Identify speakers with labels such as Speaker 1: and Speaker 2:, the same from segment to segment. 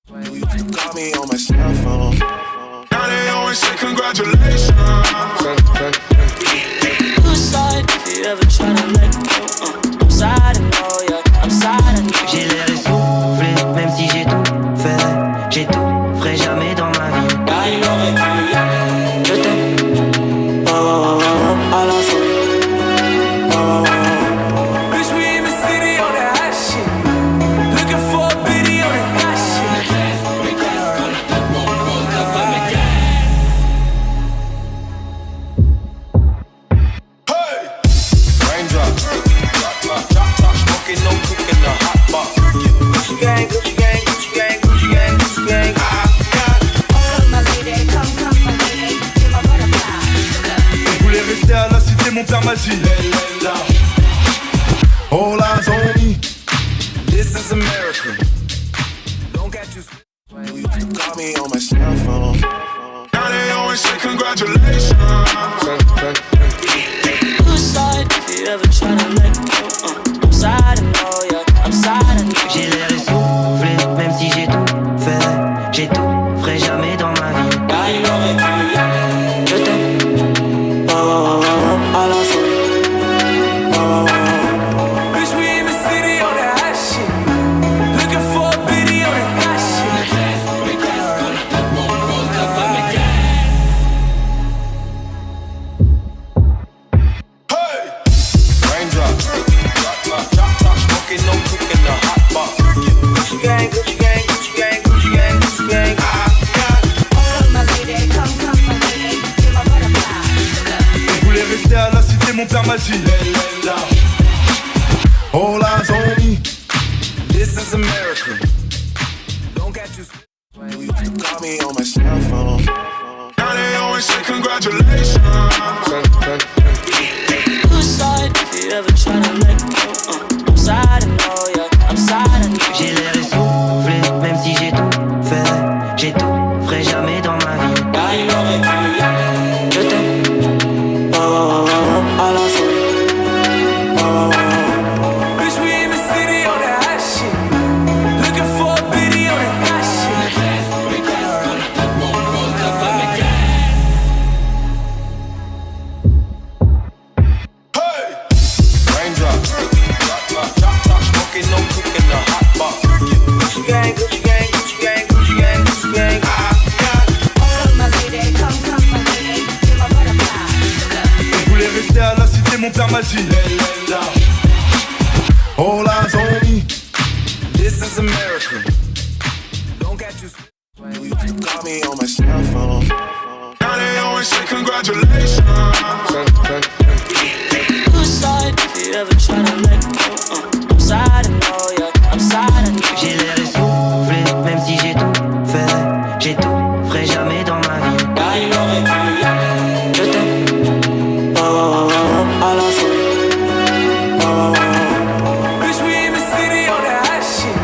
Speaker 1: Call me on my cell phone. Now they always say congratulations.
Speaker 2: Suicide, if you ever try to let go. I'm sad and know, yeah, I'm sad and know.
Speaker 3: J'ai l'air essoufflé, même si j'ai tout fait. J'ai tout, ferai jamais dans ma vie.
Speaker 2: Je t'aime, oh, oh, oh, à la folie. Oh, oh, oh.
Speaker 4: Bitch, we in the city on that hot shit. Looking for a biddy on that hot shit.
Speaker 1: Hey! Raindrops, drop top, smoking, no cooking, the hot pot. Gucci gang, Gucci gang, Gucci gang, Gucci gang, Gucci gang.
Speaker 4: Je voulais rester à la cité, mon père m'a dit.
Speaker 1: All eyes on me.
Speaker 4: This is America. Don't get you.
Speaker 1: Call me on my cell phone. Now they always say congratulations.
Speaker 2: Suicide, if you ever try to let go. I'm sad and know, yeah, I'm sad and know.
Speaker 3: J'ai l'air essoufflé, même si j'ai tout fait. J'ai tout, ferai jamais dans ma vie.
Speaker 2: Je t'aime, oh, oh, oh, à la folie. Oh, oh, oh.
Speaker 4: Bitch, we in the city on that hot shit. Looking for a biddy on that hot shit.
Speaker 1: Hey! Raindrops, drop top, smoking, no cooking, the hot pot. Gucci gang, Gucci gang, Gucci gang, Gucci gang, Gucci gang.
Speaker 4: Je voulais rester à la cité, mon père m'a dit.
Speaker 1: All eyes on me.
Speaker 4: This is America. Don't get you.
Speaker 1: Call me on my cell phone. Now they always say congratulations.
Speaker 2: Suicide, if you ever try to let go. I'm sad and know, yeah, I'm sad and know.
Speaker 3: J'ai l'air essoufflé, même si j'ai tout fait. J'ai tout, ferai jamais dans ma vie.
Speaker 2: Je t'aime, oh, oh, oh, à la folie. Oh, oh, oh.
Speaker 4: Bitch, we in the city on that hot shit. Looking for a biddy on that hot shit.
Speaker 1: Hey! Raindrops, drop top, smoking, no cooking, the hot pot. Gucci gang, Gucci gang, Gucci gang, Gucci gang, Gucci gang.
Speaker 4: Je voulais rester à la cité, mon père m'a dit.
Speaker 1: All eyes on me.
Speaker 4: This is America. Don't get you.
Speaker 1: Call me on my cell phone. Now they always say congratulations.
Speaker 2: Suicide, if you ever try to let go. I'm sad and know, yeah, I'm sad and know.
Speaker 3: J'ai l'air essoufflé, même si j'ai tout fait. J'ai tout, ferai jamais dans ma vie.
Speaker 2: Je t'aime, oh, oh, oh, à la folie. Oh, oh, oh.
Speaker 4: Bitch, we in the city on that hot shit.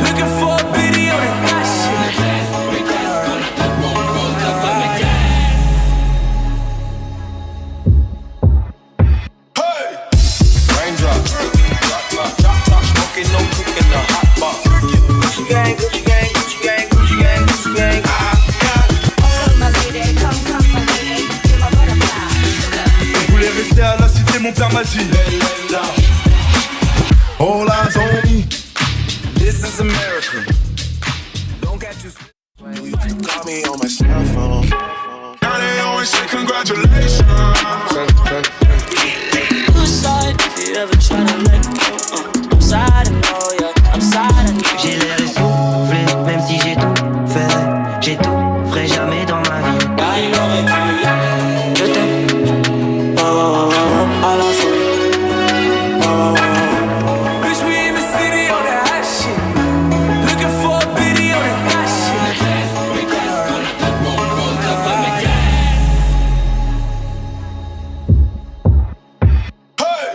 Speaker 4: Looking for a biddy on that hot shit.
Speaker 1: Hey! Raindrops, drop top, smoking, no cooking, the hot pot. Gucci gang, Gucci gang, Gucci gang, Gucci gang, Gucci gang.
Speaker 4: Je voulais rester à la cité, mon père m'a dit.
Speaker 1: All eyes on me.
Speaker 4: This is America. Don't get you.
Speaker 1: Call me on my cell phone. Now they always say congratulations.
Speaker 2: Suicide, if you ever try to let go. I'm sad and know, yeah, I'm sad and know.
Speaker 3: J'ai l'air essoufflé, même si j'ai tout fait. J'ai tout, ferai jamais dans ma vie.
Speaker 2: Je t'aime, oh, oh, oh, à la folie. Oh, oh, oh.
Speaker 4: Bitch, we in the city on that hot shit. Looking for a biddy on that hot shit.
Speaker 1: Hey!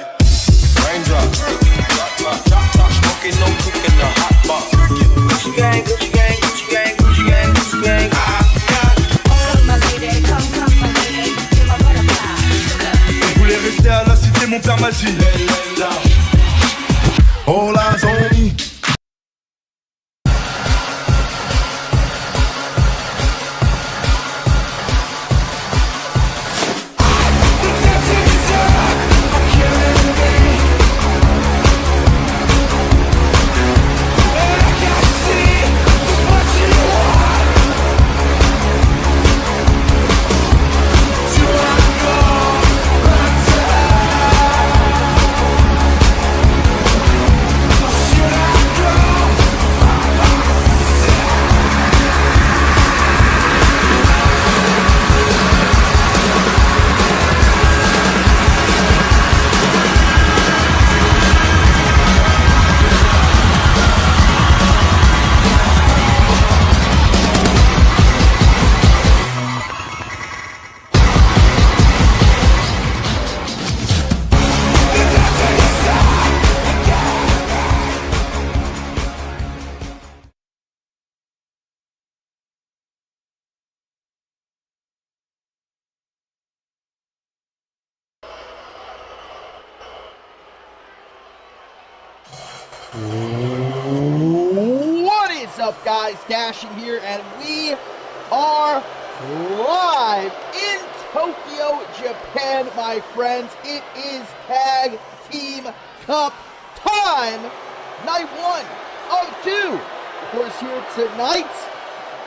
Speaker 1: Raindrops, drop top, smoking, no cooking, the hot pot. Gucci gang, Gucci gang, Gucci gang, Gucci gang, Gucci gang.
Speaker 4: Je voulais rester à la cité, mon père m'a dit.
Speaker 1: All eyes on me.
Speaker 5: What is up, guys? Dashing here, and we are live in Tokyo, Japan, my friends. It is Tag Team Cup time. Night 1 of 2. Of course, here tonight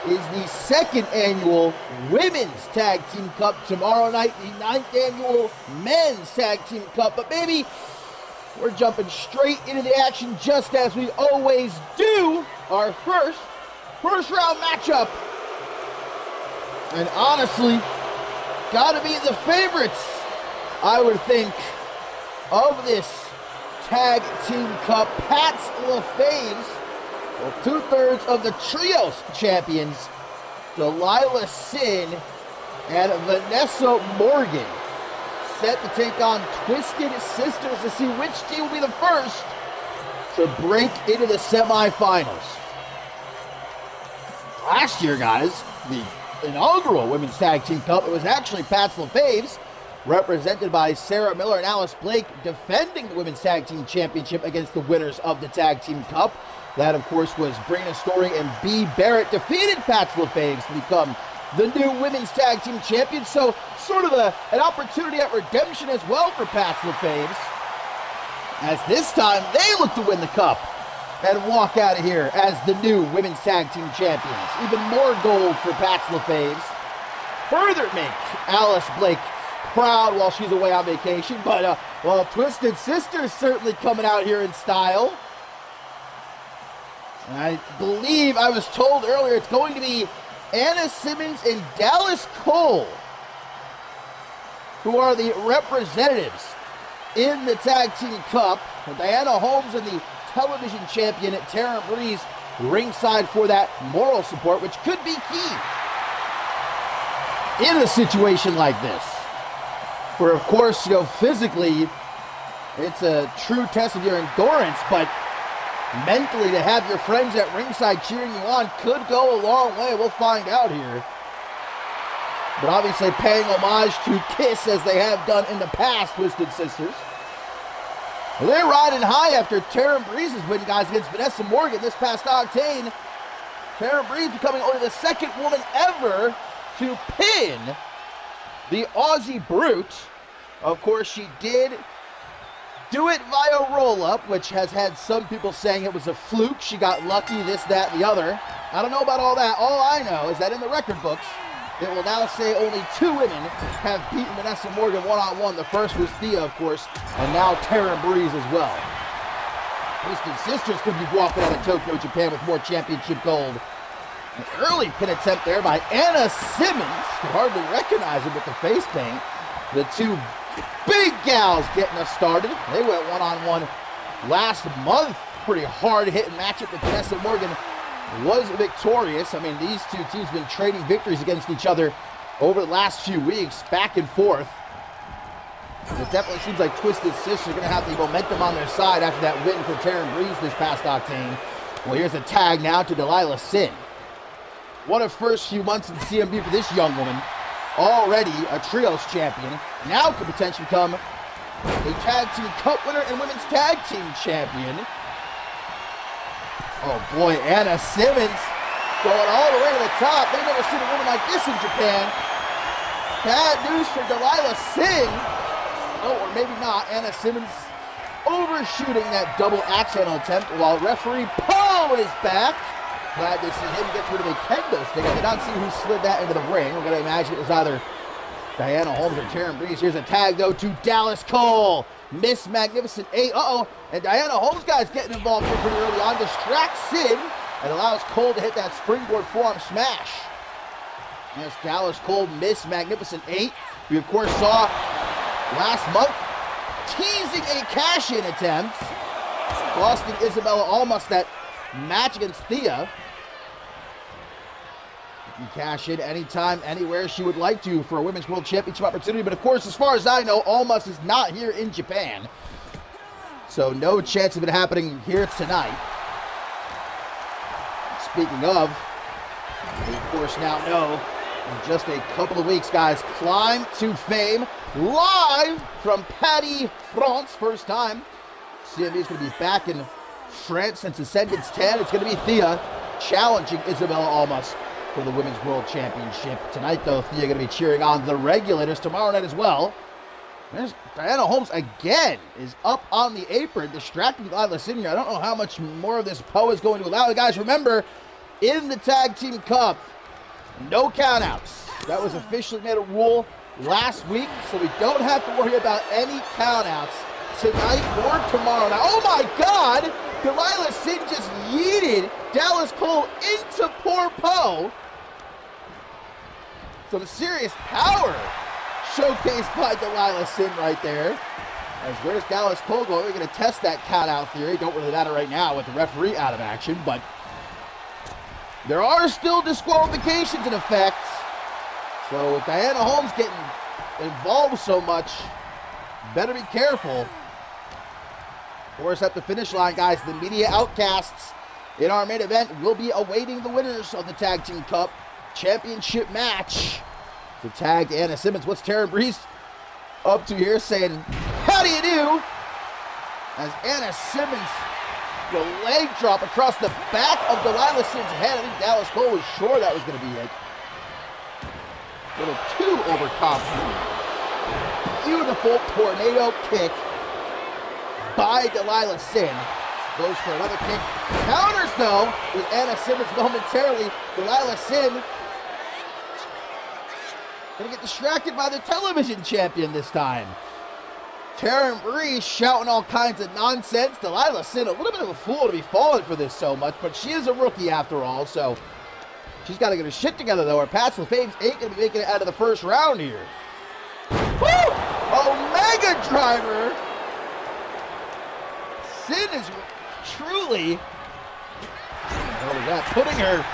Speaker 5: is the 2nd annual Women's Tag Team Cup. Tomorrow night, the 9th annual Men's Tag Team Cup. But baby, we're jumping straight into the action just as we always do. Our first round matchup. And honestly, gotta be the favorites, I would think, of this Tag Team Cup. Pat's LaFaves, well, 2/3 of the Trios champions, Delilah Sin and Vanessa Morgan, set to take on Twisted Sisters to see which team will be the first to break into the semifinals. Last year, guys, the inaugural Women's Tag Team Cup, it was actually Pat's LaFaves, represented by Sarah Miller and Alice Blake, defending the Women's Tag Team Championship against the winners of the Tag Team Cup. That, of course, was Brina Story and B. Barrett, defeated Pat's LaFaves to become the new Women's Tag Team Champions. So, sort of an opportunity at redemption as well for Pat's LaFaves, as this time they look to win the Cup and walk out of here as the new Women's Tag Team Champions. Even more gold for Pat's LaFaves. Further make Alice Blake proud while she's away on vacation. But, well, Twisted Sisters certainly coming out here in style. And I believe I was told earlier it's going to be Anna Simmons and Dallas Cole who are the representatives in the Tag Team Cup. Diana Holmes and the television champion Tara Breeze ringside for that moral support, which could be key in a situation like this, where, of course, physically it's a true test of your endurance, but mentally to have your friends at ringside cheering you on could go a long way. We'll find out here. But obviously paying homage to Kiss as they have done in the past, Twisted Sisters. Well, they're riding high after Tara Breeze's win, guys, against Vanessa Morgan this past Octane. Tara Breeze becoming only the 2nd woman ever to pin the Aussie Brute. Of course, she did do it via roll-up, which has had some people saying it was a fluke. She got lucky, this, that, and the other. I don't know about all that. All I know is that in the record books, it will now say only 2 women have beaten Vanessa Morgan one-on-one. The first was Thea, of course, and now Tara Breeze as well. Twisted Sisters could be walking out of Tokyo, Japan with more championship gold. An early pin attempt there by Anna Simmons. Could hardly recognize him with the face paint. The two big gals getting us started. They went one-on-one last month. Pretty hard-hitting matchup, but Vanessa Morgan was victorious. I mean, these two teams have been trading victories against each other over the last few weeks, back and forth. It definitely seems like Twisted Sisters are going to have the momentum on their side after that win for Tara Breeze this past Octane. Well, here's a tag now to Delilah Sin. What a first few months in CMV for this young woman. Already a Trios champion. Now could potentially become a Tag Team Cup winner and Women's Tag Team champion. Oh boy, Anna Simmons going all the way to the top. They've never seen a woman like this in Japan. Bad news for Delilah Sin. Oh, or maybe not. Anna Simmons overshooting that double axe handle attempt while referee Poe is back. Glad to see him get rid of a kendo stick. I did not see who slid that into the ring. We're going to imagine it was either Diana Holmes or Tara Breeze. Here's a tag, though, to Dallas Cole. Miss Magnificent 8. And Diana Holmes, guys, getting involved here pretty early on. Distracts Sid and allows Cole to hit that springboard forearm smash. As Dallas Cole, Miss Magnificent 8. We, of course, saw last month teasing a cash-in attempt, costing Isabella Almas that match against Thea. You can cash in anytime, anywhere she would like to for a Women's World Championship opportunity. But of course, as far as I know, Almas is not here in Japan. So no chance of it happening here tonight. Speaking of, we of course now know in just a couple of weeks, guys, Climb to Fame live from Paris, France. First time CMV is going to be back in France since Ascendance 10. It's going to be Thea challenging Isabella Almas for the Women's World Championship. Tonight, though, Thea going to be cheering on the Regulators tomorrow night as well. There's Diana Holmes again is up on the apron, distracting Lila Sin here. I don't know how much more of this Poe is going to allow. Guys, remember, in the Tag Team Cup, no countouts. That was officially made a rule last week, so we don't have to worry about any countouts tonight or tomorrow. Now, oh my God! Delilah Sin just yeeted Dallas Cole into poor Poe. Some serious power showcased by Delilah Sin right there. As where's Dallas Cole going? We're going to test that count-out theory. Don't really matter right now with the referee out of action, but there are still disqualifications in effect. So with Diana Holmes getting involved so much, better be careful. Of course, at the finish line, guys, the media outcasts in our main event will be awaiting the winners of the Tag Team Cup Championship match. To tag Anna Simmons. What's Taryn Breeze up to here saying, how do you do? As Anna Simmons, the leg drop across the back of Delilah Sin's head. I think Dallas Cole was sure that was going to be it. Little too overconfident. Beautiful tornado kick by Delilah Sin. Goes for another kick. Counters, though, with Anna Simmons momentarily. Delilah Sin gonna get distracted by the television champion this time. Taryn Breeze shouting all kinds of nonsense. Delilah Sin, a little bit of a fool to be falling for this so much, but she is a rookie after all, so she's got to get her shit together, though. Her Pats with Faves ain't gonna be making it out of the first round here. Woo! Omega driver! Sin is truly, what was that? Putting her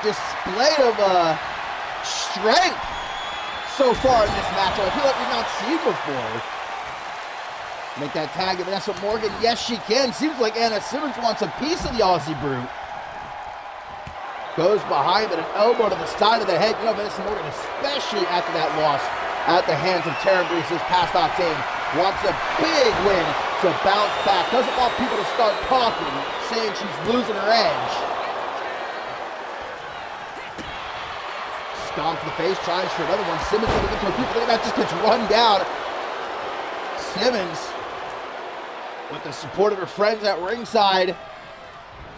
Speaker 5: display of strength so far in this match. I feel like we've not seen before. Make that tag to Vanessa Morgan. Yes, she can. Seems like Anna Simmons wants a piece of the Aussie Brute. Goes behind with an elbow to the side of the head. You know, Vanessa Morgan, especially after that loss at the hands of Taryn Breeze this past Octane, wants a big win to bounce back. Doesn't want people to start talking, saying she's losing her edge. Stomp to the face, tries for another one. Simmons going to get to a feet. Look at that, just gets run down. Simmons, with the support of her friends at ringside,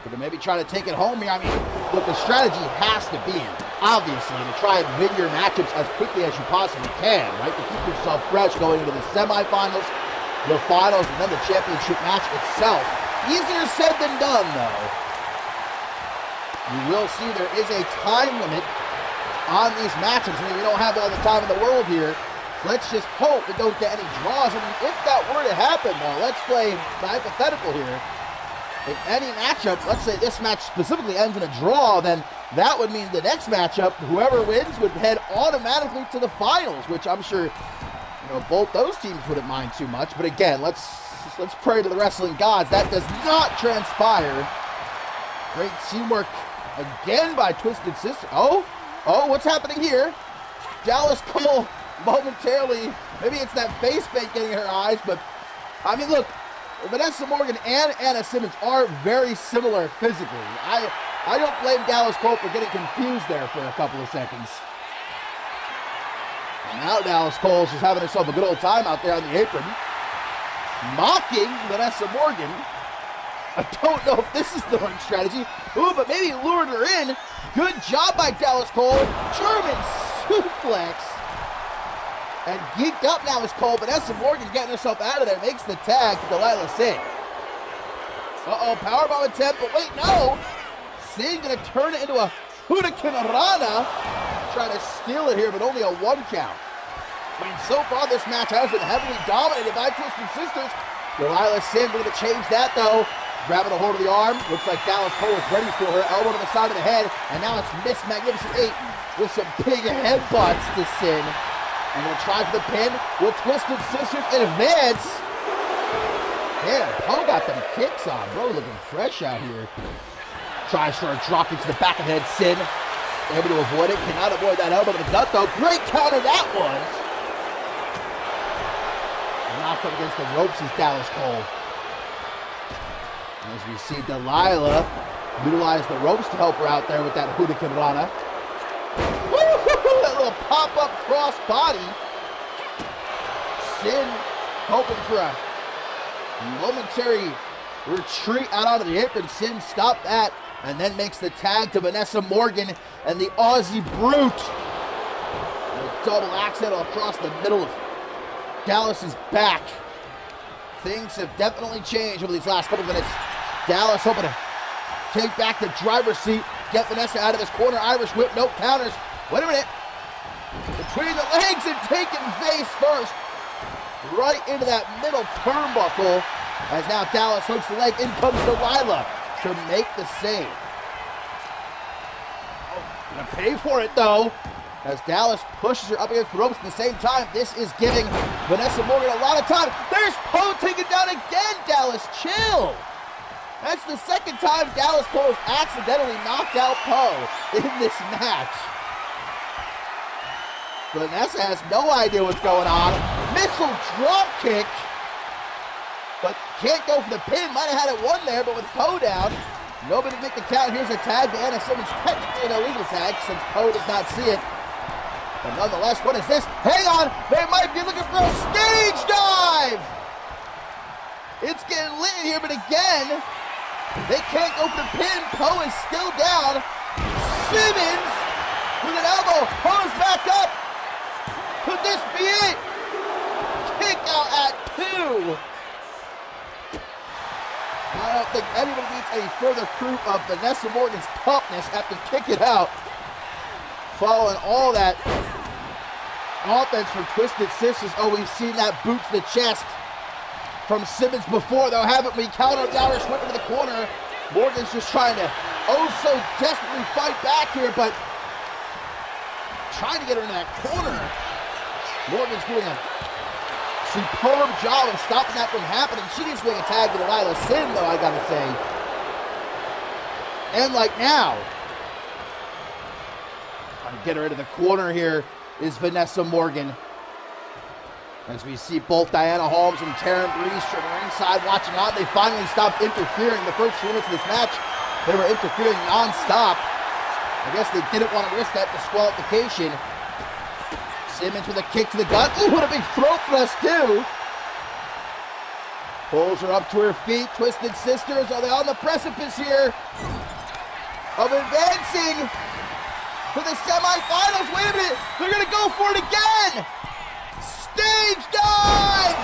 Speaker 5: going to maybe try to take it home here. I mean, look, the strategy has to be, obviously, to try and win your matchups as quickly as you possibly can, right? To keep yourself fresh going into the semifinals, the finals, and then the championship match itself. Easier said than done, though. You will see there is a time limit on these matches. I mean, we don't have all the time in the world here. Let's just hope we don't get any draws. I mean, if that were to happen, though, let's play the hypothetical here. If any matchup, let's say this match specifically ends in a draw, then that would mean the next matchup, whoever wins would head automatically to the finals, which I'm sure, both those teams wouldn't mind too much. But again, let's pray to the wrestling gods. That does not transpire. Great teamwork again by Twisted Sister. Oh, what's happening here? Dallas Cole momentarily, maybe it's that face paint getting her eyes, but I mean, look, Vanessa Morgan and Anna Simmons are very similar physically. I don't blame Dallas Cole for getting confused there for a couple of seconds. And now Dallas Cole's just having herself a good old time out there on the apron, mocking Vanessa Morgan. I don't know if this is the right strategy. Ooh, but maybe lured her in. Good job by Dallas Cole. German suplex. And geeked up now is Cole. Vanessa Morgan getting herself out of there. Makes the tag to Delilah Sin. Uh-oh, powerbomb attempt. But wait, no. Sin going to turn it into a Hurricane Rana. Trying to steal it here, but only a 1 count. I mean, so far this match has been heavily dominated by Twisted Sisters. Delilah Sin going to change that, though. Grabbing a hold of the arm. Looks like Dallas Cole is ready for her. Elbow to the side of the head. And now it's Miss Magnificent 8 with some big headbutts to Sin. And we'll try for the pin. Will Twisted Sisters advance? Yeah, Poe got them kicks on. Bro, looking fresh out here. Tries for a drop into the back of the head. Sin able to avoid it. Cannot avoid that elbow to the gut, though. Great counter that was. Knocked up against the ropes is Dallas Cole. As we see Delilah utilize the ropes to help her out there with that Hurricane Rana. That little pop-up cross body. Sin hoping for a momentary retreat out onto the apron. Sin stopped that and then makes the tag to Vanessa Morgan and the Aussie Brute. A double accidental across the middle of Dallas's back. Things have definitely changed over these last couple minutes. Dallas hoping to take back the driver's seat, get Vanessa out of this corner. Irish whip, no counters. Wait a minute. Between the legs and taking face first. Right into that middle turnbuckle. As now Dallas hooks the leg. In comes Delilah to make the save. Oh, gonna pay for it though. As Dallas pushes her up against the ropes at the same time. This is giving Vanessa Morgan a lot of time. There's Poe taken down again. Dallas, chill. That's the second time Dallas Poe has accidentally knocked out Poe in this match. Vanessa has no idea what's going on. Missile drop kick. But can't go for the pin. Might have had it won there, but with Poe down, nobody can make the count. Here's a tag to Anna Simmons. Technically an illegal tag since Poe does not see it. But nonetheless, what is this? Hang on! They might be looking for a stage dive! It's getting lit in here, but again, they can't go for the pin. Poe is still down. Simmons with an elbow. Poe's back up. Could this be it? Kick out at 2. I don't think anybody needs any further proof of Vanessa Morgan's toughness after kicking out. Following all that offense from Twisted Sisters. Oh, we've seen that boot to the chest from Simmons before, though, haven't we? Counter the Irish whip into the corner. Morgan's just trying to, so desperately fight back here, but trying to get her in that corner. Morgan's doing a superb job of stopping that from happening. She needs to make a tag to Delilah Sin, though, I gotta say. And like now, trying to get her into the corner here is Vanessa Morgan. As we see both Diana Holmes and Taryn Breeze from ringside watching on, they finally stopped interfering. The first few minutes of this match, they were interfering non-stop. I guess they didn't want to risk that disqualification. Simmons with a kick to the gut. Ooh, what a big throat thrust, too. Pulls her up to her feet. Twisted Sisters, are they on the precipice here of advancing to the semifinals? Wait a minute, they're going to go for it again. Stage dive.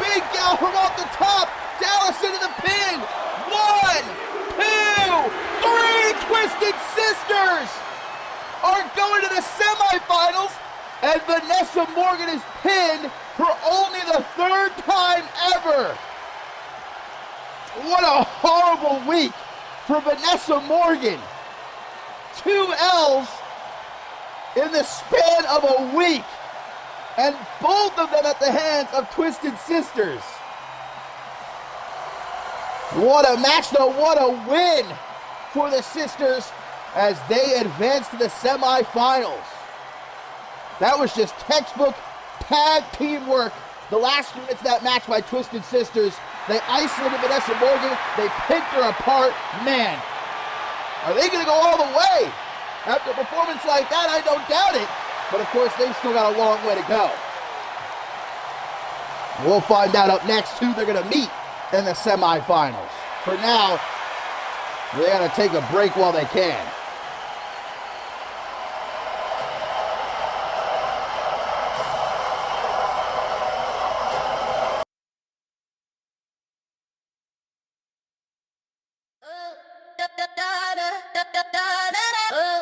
Speaker 5: Big gal from off the top. Dallas into the pin. 1, 2, 3. Twisted Sisters are going to the semifinals, and Vanessa Morgan is pinned for only the 3rd time ever. What a horrible week for Vanessa Morgan. 2 L's in the span of a week, and both of them at the hands of Twisted Sisters. What a match, though. What a win for the Sisters as they advance to the semifinals. That was just textbook tag teamwork. The last few minutes of that match by Twisted Sisters, they isolated Vanessa Morgan, they picked her apart. Man, are they going to go all the way? After a performance like that, I don't doubt it. But of course, they've still got a long way to go. We'll find out up next who they're going to meet in the semifinals. For now, they got to take a break while they can.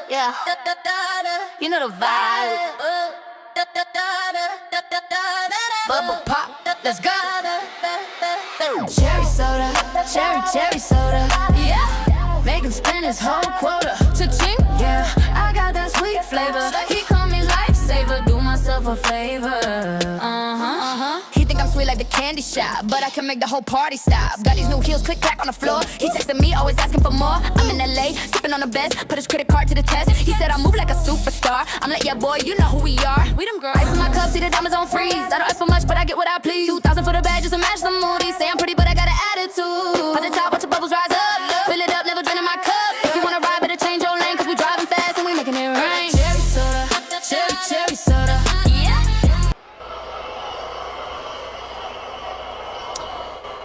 Speaker 6: Yeah, you know the vibe. Bubble pop, let's go. Cherry soda, cherry soda. Yeah, make him spend his whole quota. Cha-ching, yeah, I got that sweet flavor. He call me lifesaver, do myself a favor. He think I'm sweet like the candy shop, but I can make the whole party stop. Got these new heels, click clack on the floor. He texting me, always asking for more. I'm in LA, sipping on the best, put his credit card to the test. He said I move like a superstar. I'm like, yeah boy, you know who we are. We them girls. Ice in my cup, see the diamonds on freeze. I don't ask for much, but I get what I please. 2,000 for the bag, just to match the mood. Say I'm pretty, but I got an attitude.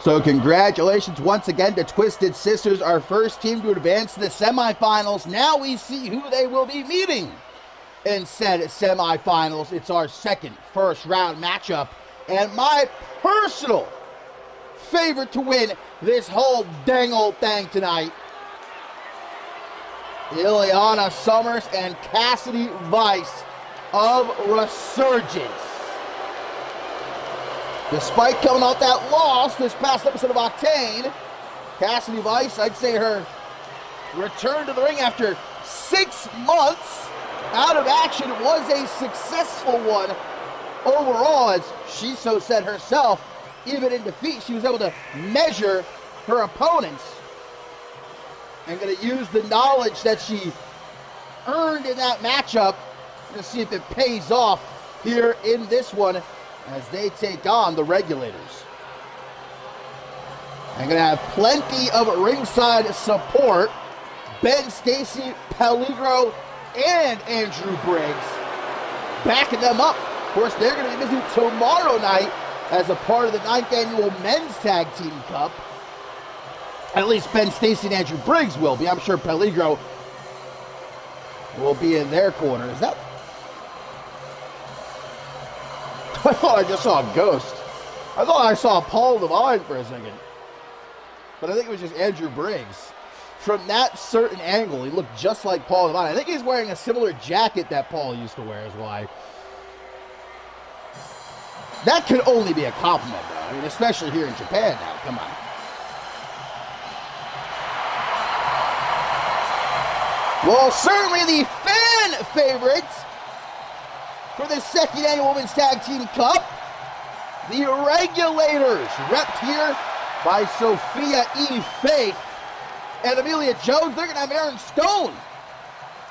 Speaker 5: So congratulations once again to Twisted Sisters, our first team to advance to the semifinals. Now we see who they will be meeting in said semifinals. It's our second first round matchup, and my personal favorite to win this whole dang old thing tonight, Ileana Summers and Cassidy Vice of Resurgence. Despite coming off that loss this past episode of Octane, Cassidy Vice, I'd say her return to the ring after 6 months out of action was a successful one overall, as she so said herself. Even in defeat, she was able to measure her opponents and going to use the knowledge that she earned in that matchup to see if it pays off here in this one as they take on the Regulators. I'm going to have plenty of ringside support. Ben Stacy, Peligro, and Andrew Briggs backing them up. Of course, they're going to be busy tomorrow night as a part of the 9th annual Men's Tag Team Cup. At least Ben Stacy and Andrew Briggs will be. I'm sure Peligro will be in their corner. Is that... I thought I just saw a ghost. I thought I saw Paul Devine for a second. But I think it was just Andrew Briggs. From that certain angle, he looked just like Paul Devine. I think he's wearing a similar jacket that Paul used to wear is why. That could only be a compliment, though. I mean, especially here in Japan now. Come on. Well, certainly the fan favorites for the 2nd annual Women's Tag Team Cup, the Regulators, repped here by Sophia E. Faith and Amelia Jones. They're going to have Aaron Stone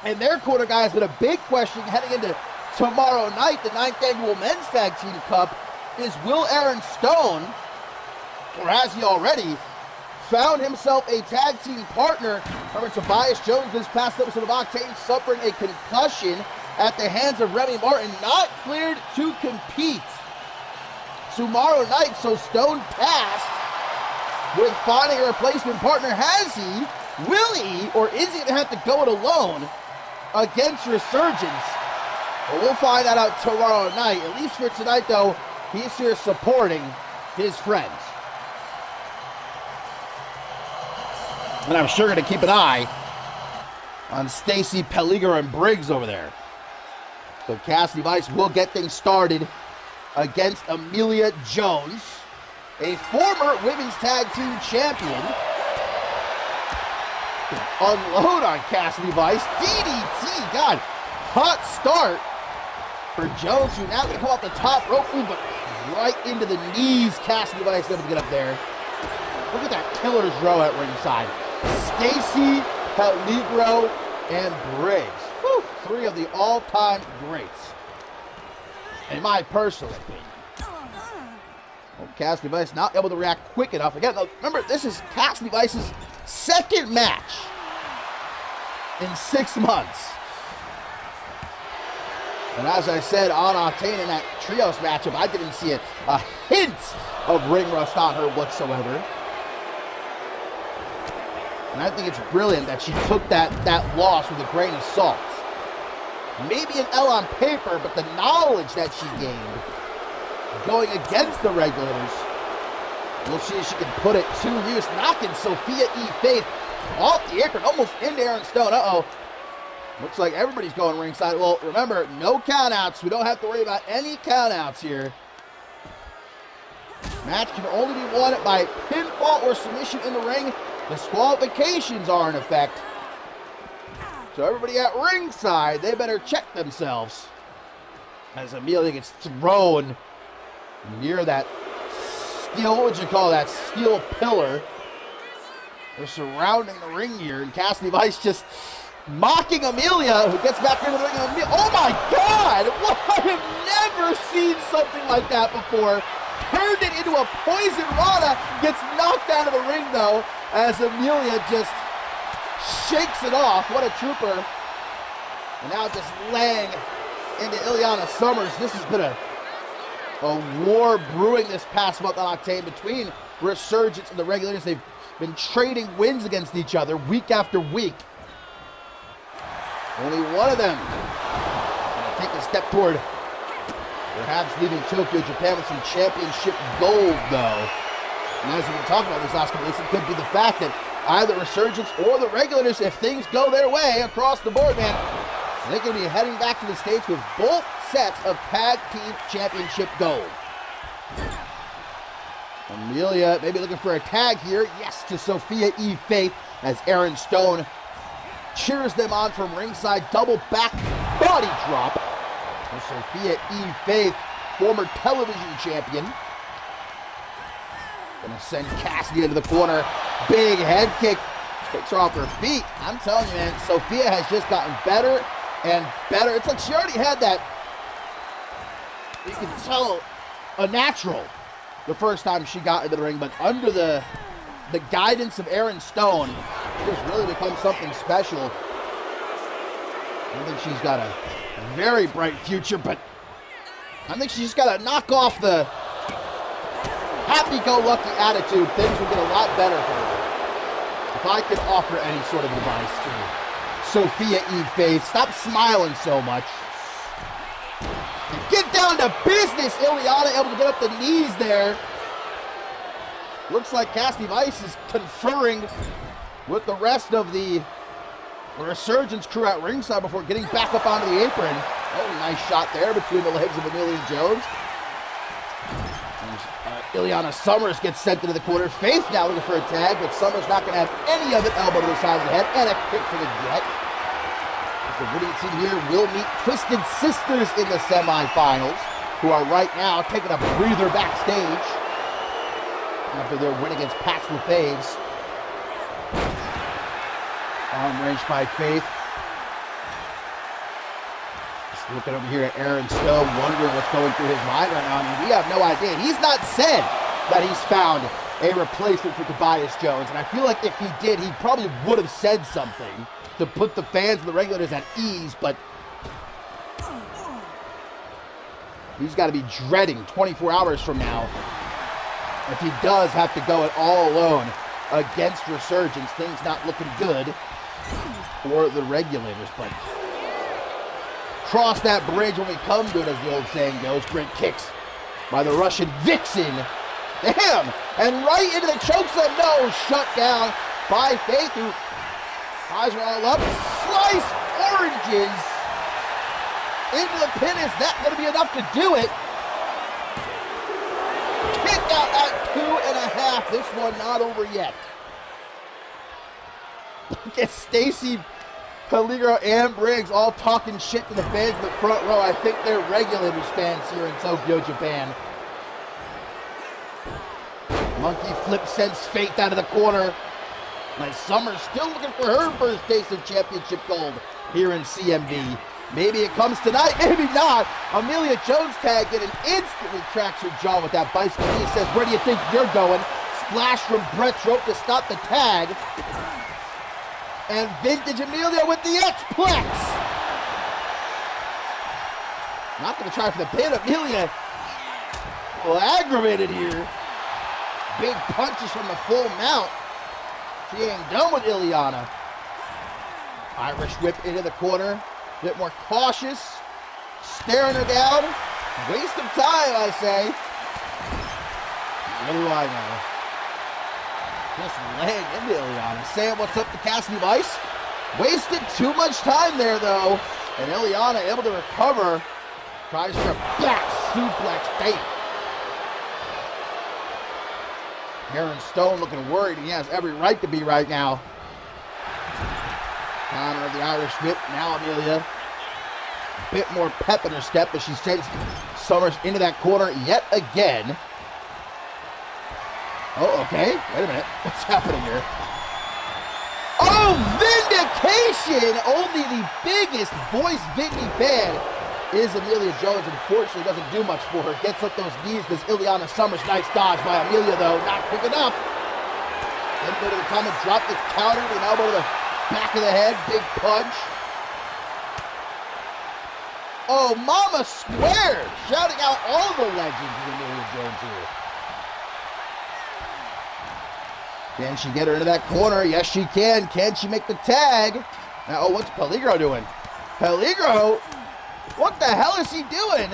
Speaker 5: in their corner, guys. But a big question heading into tomorrow night, the 9th annual Men's Tag Team Cup, is will Aaron Stone, or has he already, found himself a tag team partner? Remember, Tobias Jones this past episode of Octane suffering a concussion at the hands of Remy Martin, not cleared to compete tomorrow night. So Stone tasked with finding a replacement partner. Has he? Will he? Or is he going to have to go it alone against Resurgence? Well, we'll find that out tomorrow night. At least for tonight, though, he's here supporting his friends. And I'm sure going to keep an eye on Stacy, Peligro, and Briggs over there. So Cassidy Vice will get things started against Amelia Jones, a former Women's Tag Team Champion. Unload on Cassidy Vice. DDT, God, hot start for Jones, who now can come off the top rope, but right into the knees. Cassidy Vice able to get up there. Look at that killer's row at ringside. Stacy, Peligro, and Briggs. Whew, 3 of the all-time greats, in my personal opinion. Well, Cassidy Vice not able to react quick enough. Again, remember, this is Cassidy Vice's 2nd match in 6 months. And as I said on Octane in that trios matchup, I didn't see a hint of ring rust on her whatsoever. And I think it's brilliant that she took that loss with a grain of salt. Maybe an L on paper, but the knowledge that she gained going against the Regulators, we'll see if she can put it to use. Knocking Sophia E. Faith off the apron, almost into Aaron Stone. Uh-oh. Looks like everybody's going ringside. Well, remember, no countouts. We don't have to worry about any countouts here. Match can only be won by pinfall or submission in the ring. Disqualifications are in effect. So everybody at ringside, they better check themselves as Amelia gets thrown near that steel, what would you call that, steel pillar. They're surrounding the ring here, and Cassidy Vice just mocking Amelia, who gets back into the ring. Oh my God! I have never seen something like that before. Turned it into a poison rana, gets knocked out of the ring though, as Amelia just shakes it off. What a trooper. And now just laying into Ileana Summers. This has been a war brewing this past month on Octane between Resurgence and the Regulators. They've been trading wins against each other week after week. Only one of them gonna take a step toward perhaps leaving Tokyo, Japan with some championship gold, though. And as we've been talking about this last couple of weeks, it could be the fact that either Resurgence or the Regulators, if things go their way across the board, man, they're going to be heading back to the States with both sets of tag team championship gold. Amelia maybe looking for a tag here. Yes, to Sophia E. Faith as Aaron Stone cheers them on from ringside. Double back body drop. And Sophia E. Faith, former television champion. Gonna send Cassidy into the corner. Big head kick. Takes her off her feet. I'm telling you, man, Sophia has just gotten better and better. It's like she already had that, you can tell, a natural the first time she got into the ring, but under the guidance of Aaron Stone, it has really become something special. I think she's got a very bright future, but I think she's just got to knock off the happy-go-lucky attitude. Things will get a lot better for her. If I could offer any sort of advice to Sophia E. Faith, stop smiling so much. Get down to business. Ileana able to get up the knees there. Looks like Cassidy Vice is conferring with the rest of the Resurgence crew at ringside before getting back up onto the apron. Oh, nice shot there between the legs of Amelia Jones. Ileana Summers gets sent into the corner. Faith now looking for a tag, but Summers not going to have any of it. Elbow to the side of the head and a kick to the gut. The winning team here will meet Twisted Sisters in the semifinals, who are right now taking a breather backstage after their win against Pats LaFaves. Arm wrench by Faith. Just looking over here at Aaron Stone, wondering what's going through his mind right now. I mean, we have no idea. He's not said that he's found a replacement for Tobias Jones, and I feel like if he did, he probably would have said something to put the fans and the Regulators at ease, but he's got to be dreading 24 hours from now if he does have to go it all alone against Resurgence. Things not looking good for the Regulators, but cross that bridge when we come to it, as the old saying goes. Great kicks by the Russian Vixen. Damn! And right into the chokeslam. No, shut down by Faith, who eyes are all up. Slice oranges into the pin. Is that going to be enough to do it? Kick out at 2.5. This one not over yet. Get Stacy, Peligro, and Briggs all talking shit to the fans in the front row. I think they're Regulators fans here in Tokyo, Japan. Monkey flip sends Faith out of the corner. Nice. Summers still looking for her first taste of championship gold here in CMV. Maybe it comes tonight, maybe not. Amelia Jones tagged in and instantly tracks her jaw with that bicycle. He says, "Where do you think you're going?" Splash from Brett's rope to stop the tag. And Vintage Amelia with the X-Plex. Not going to try for the pin. Amelia a little aggravated here. Big punches from the full mount. She ain't done with Ileana. Irish whip into the corner. A bit more cautious. Staring her down. Waste of time, I say. What do I know? Just laying into Ileana. Saying what's up to Cassidy Vice. Wasted too much time there, though. And Ileana able to recover. Tries for a back suplex. Damn. Aaron Stone looking worried. He has every right to be right now. Counter of the Irish whip. Now Amelia. A bit more pep in her step as she sends Summers into that corner yet again. Oh, okay. Wait a minute. What's happening here? Oh, vindication! Only the biggest voice Vindy fan is Amelia Jones. Unfortunately, doesn't do much for her. Gets up those knees, does Ileana Summers. Nice dodge by Amelia, though. Not quick enough. Then go to the time and drop this counter with an elbow to the back of the head. Big punch. Oh, Mama Square! Shouting out all the legends of Amelia Jones here. Can she get her into that corner? Yes, she can. Can she make the tag? Now, oh, what's Peligro doing? Peligro? What the hell is he doing?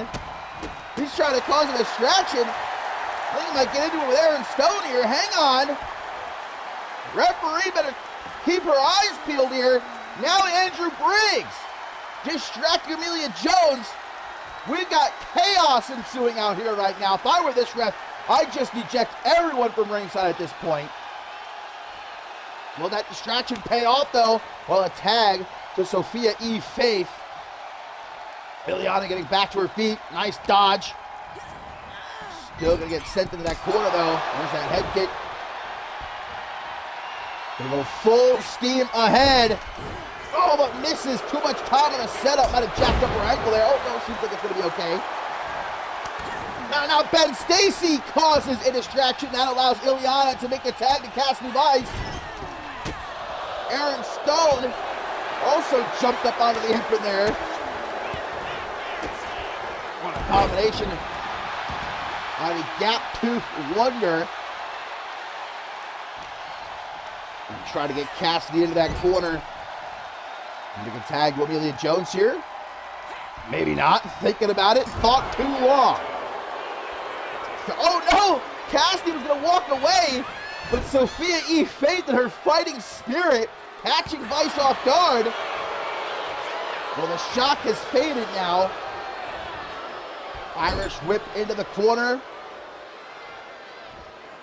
Speaker 5: He's trying to cause a distraction. I think he might get into it with Aaron Stone here. Hang on. Referee better keep her eyes peeled here. Now Andrew Briggs distracting Amelia Jones. We've got chaos ensuing out here right now. If I were this ref, I'd just eject everyone from ringside at this point. Will that distraction pay off, though? Well, a tag to Sophia E. Faith. Ileana getting back to her feet. Nice dodge. Still going to get sent into that corner, though. There's that head kick. Going to go full steam ahead. Oh, but misses. Too much time on a setup. Might have jacked up her ankle there. Oh, no, seems like it's going to be okay. Now Ben Stacy causes a distraction. That allows Ileana to make the tag to Cassidy Vice. Aaron Stone also jumped up onto the apron there. What a combination on a gap-toothed wonder. And try to get Cassidy into that corner. Make a tag with Amelia Jones here. Maybe not. Thinking about it. Thought too long. Oh no! Cassidy was going to walk away, but Sophia E. Faith and her fighting spirit catching Vice off guard. Well, the shock has faded now. Irish whip into the corner.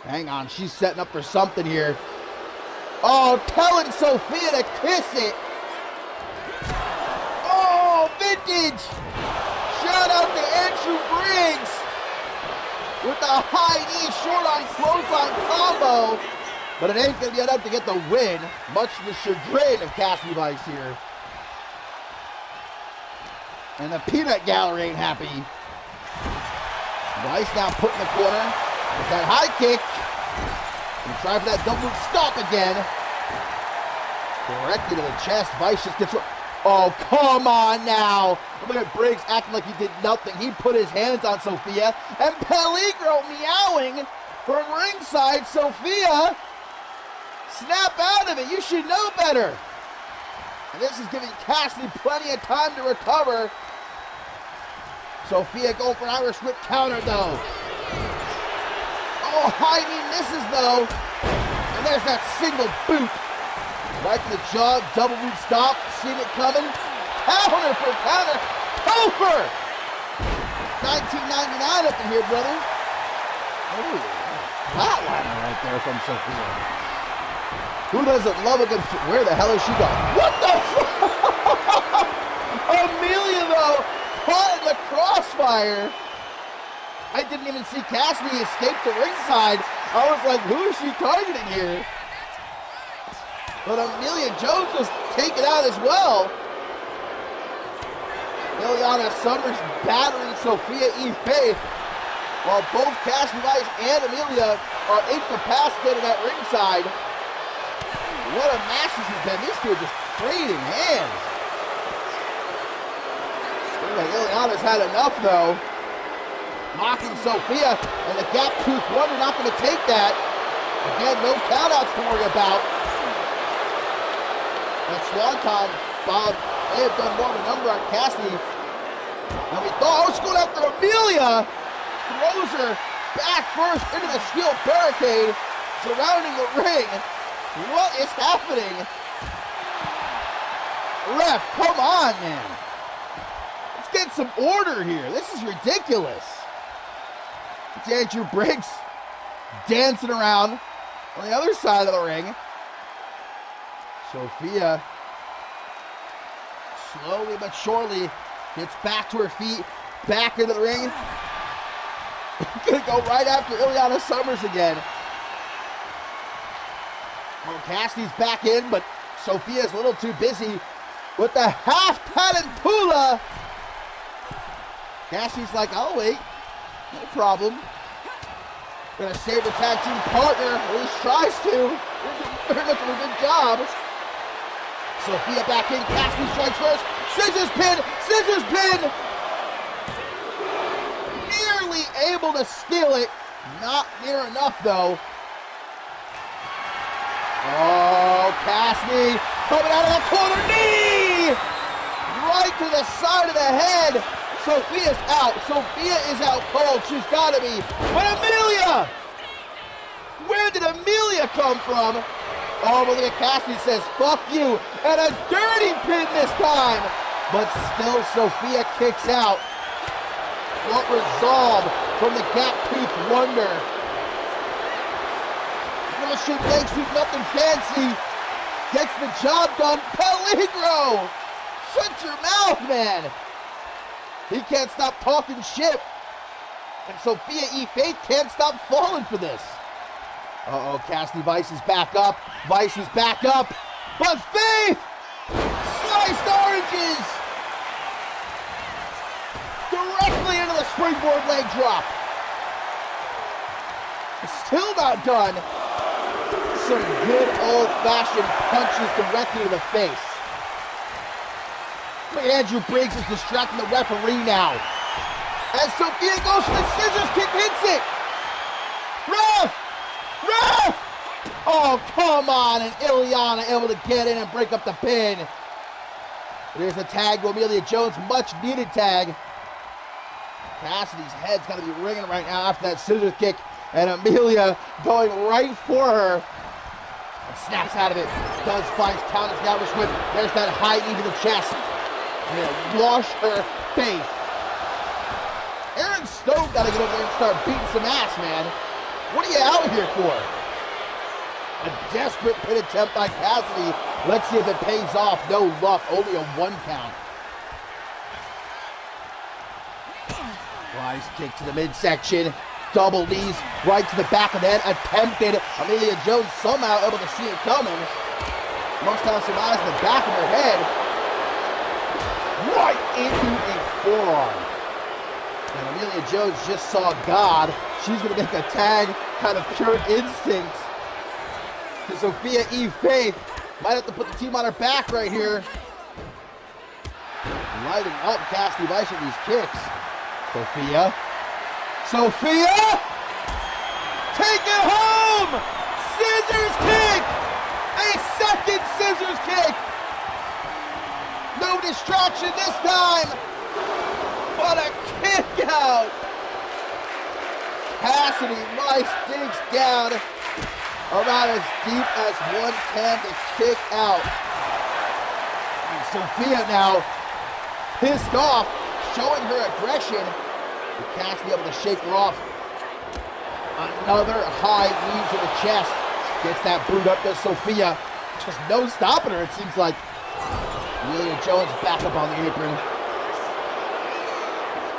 Speaker 5: Hang on, she's setting up for something here. Oh, telling Sophia to kiss it. Oh, vintage. Shout out to Andrew Briggs with the high knee short on clothesline combo. But it ain't going to be enough to get the win, much to the chagrin of Cassidy Vice here. And the peanut gallery ain't happy. Vice now put in the corner. With that high kick. And try for that double stop again. Directly to the chest. Vice just gets... Oh, come on now. Look at Briggs acting like he did nothing. He put his hands on Sophia. And Peligro meowing from ringside. Sophia, snap out of it. You should know better. And this is giving Cassidy plenty of time to recover. Sophia going for an Irish whip counter, though. Oh, high knee misses, though. And there's that single boot. Right to the jaw, double boot stop. Seen it coming. Counter for counter. Topher! 1999 up in here, brother. Oh, flatliner right there from Sophia. Who doesn't love a good... Where the hell is she going? What the fuck? Amelia, though, caught in the crossfire. I didn't even see Cassidy escape the ringside. I was like, who is she targeting here? But Amelia Jones was taken out as well. Ileana Summers battering Sophia E. Faith, while both Cassidy Vice and Amelia are incapacitated at ringside. What a match this has been. These two are just trading hands. Looks like Ileana's had enough, though. Mocking Sophia, and the gap-toothed wonder not going to take that. Again, no countouts to worry about. And Swanton, Bob, may have done more of a number on Cassidy. And we thought, oh, she's going after Amelia. Throws her back first into the steel barricade surrounding the ring. What is happening? Ref, come on, man. Let's get some order here. This is ridiculous. It's Andrew Briggs dancing around on the other side of the ring. Sophia, slowly but surely, gets back to her feet, back into the ring. Gonna go right after Ileana Summers again. Well, Cassidy's back in, but Sophia's a little too busy with the half-Tarantula. Cassidy's like, I'll wait. No problem. Gonna save the tag team partner, or at least tries to. They're doing a good job. Sophia back in, Cassidy strikes first. Scissors pin, scissors pin. Nearly able to steal it. Not near enough, though. Oh, Cassidy coming out of the corner, knee! Right to the side of the head. Sophia's out. Sophia is out cold. She's got to be. But Amelia! Where did Amelia come from? Oh, but look at Cassidy says, fuck you. And a dirty pin this time. But still, Sophia kicks out. What resolve from the Gap Tooth Wonder. Russian leg sweep, nothing fancy. Gets the job done. Peligro! Shut your mouth, man. He can't stop talking shit. And Sophia E. Faith can't stop falling for this. Uh-oh, Cassidy Vice is back up. Vice is back up. But Faith! Sliced oranges! Directly into the springboard leg drop. Still not done. Some good old-fashioned punches directly to the face. Look at Andrew Briggs is distracting the referee now. As Sophia goes for the scissors kick, hits it. Ref! Ref! Oh, come on. And Ileana able to get in and break up the pin. There's a tag to Amelia Jones. Much needed tag. Cassidy's head's got to be ringing right now after that scissors kick. And Amelia going right for her. And snaps out of it. Does find count establishment. There's that high knee to the chest. And it'll wash her face. Aaron Stone got to get over there and start beating some ass, man. What are you out here for? A desperate pin attempt by Cassidy. Let's see if it pays off. No luck. Only a 1 count. Rise kick to the midsection. Double knees right to the back of the head. Attempted. Amelia Jones somehow able to see it coming. Must have some eyes in the back of her head. Right into a forearm. And Amelia Jones just saw God. She's going to make a tag out of pure instinct. And Sophia E. Faith might have to put the team on her back right here. Lighting up Cassidy Vice with these kicks. Sophia. Sophia! Take it home! Scissors kick! A second scissors kick! No distraction this time! What a kick out! Cassidy Vice digs down about as deep as one can to kick out. And Sophia now pissed off, showing her aggression. And Cassidy able to shake her off. Another high knee to the chest. Gets that boot up to Sophia. Just no stopping her, it seems like. Amelia Jones back up on the apron.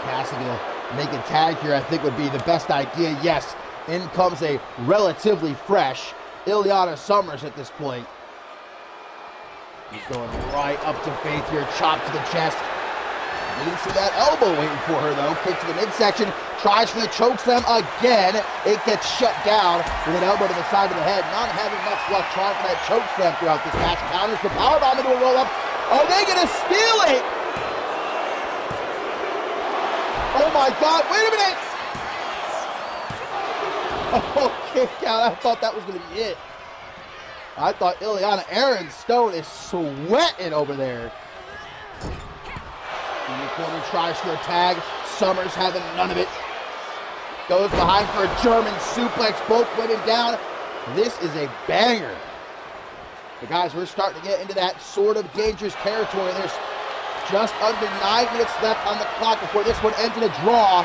Speaker 5: Cassidy to make a tag here, I think would be the best idea. Yes, in comes a relatively fresh Ileana Summers at this point. He's going right up to Faith here, chop to the chest. Didn't see that elbow waiting for her though. Kick to the midsection, tries for the chokeslam again. It gets shut down with an elbow to the side of the head. Not having much luck trying for that chokeslam throughout this match. Counters the powerbomb into a roll-up. Are they gonna steal it? Oh my God, wait a minute! Oh, kick out. I thought that was gonna be it. I thought Ileana Aaron Stone is sweating over there. In the corner, tries for a tag. Summers having none of it. Goes behind for a German suplex. Both women down. This is a banger. But guys, we're starting to get into that sort of dangerous territory. There's just under 9 minutes left on the clock before this one ends in a draw.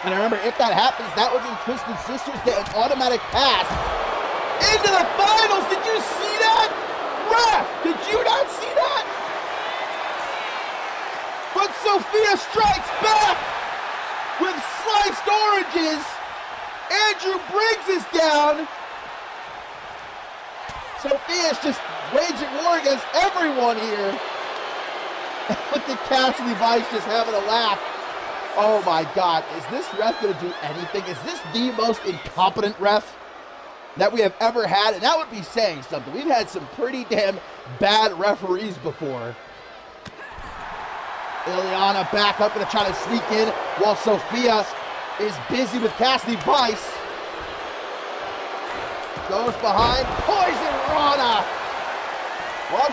Speaker 5: And remember, if that happens, that would mean Twisted Sisters get an automatic pass into the finals. Did you see that? Ref, did you not see that? But Sophia strikes back with sliced oranges. Andrew Briggs is down. Sophia's just waging war against everyone here. Look at Cassidy Vice just having a laugh. Oh my God, is this ref going to do anything? Is this the most incompetent ref that we have ever had? And that would be saying something. We've had some pretty damn bad referees before. Ileana back up, going to try to sneak in while Sophia is busy with Cassidy Vice. Goes behind, poison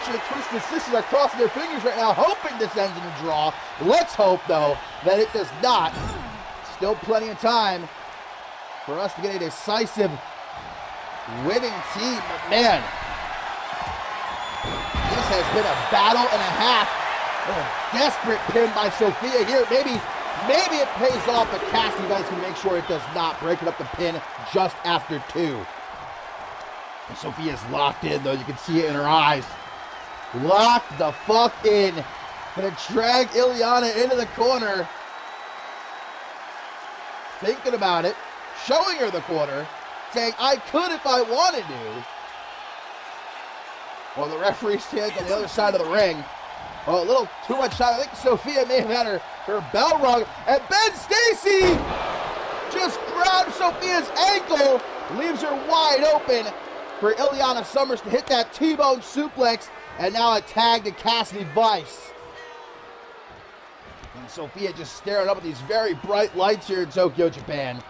Speaker 5: bunch of Twisted Sisters are crossing their fingers right now, hoping this ends in a draw. Let's hope, though, that it does not. Still plenty of time for us to get a decisive winning team. But man, this has been a battle and a half. A desperate pin by Sophia here. Maybe it pays off, but Cassidy Vice can make sure it does not, breaking up the pin just after 2. And Sophia's locked in, though. You can see it in her eyes. Locked the fuck in. Gonna drag Ileana into the corner. Thinking about it. Showing her the corner. Saying, I could if I wanted to. Well, the referee stands on the other side of the ring. Oh, a little too much time. I think Sophia may have had her bell rung. And Ben Stacy just grabs Sophia's ankle. Leaves her wide open for Ileana Summers to hit that T-bone suplex. And now a tag to Cassidy Vice. And Sophia just staring up at these very bright lights here in Tokyo, Japan.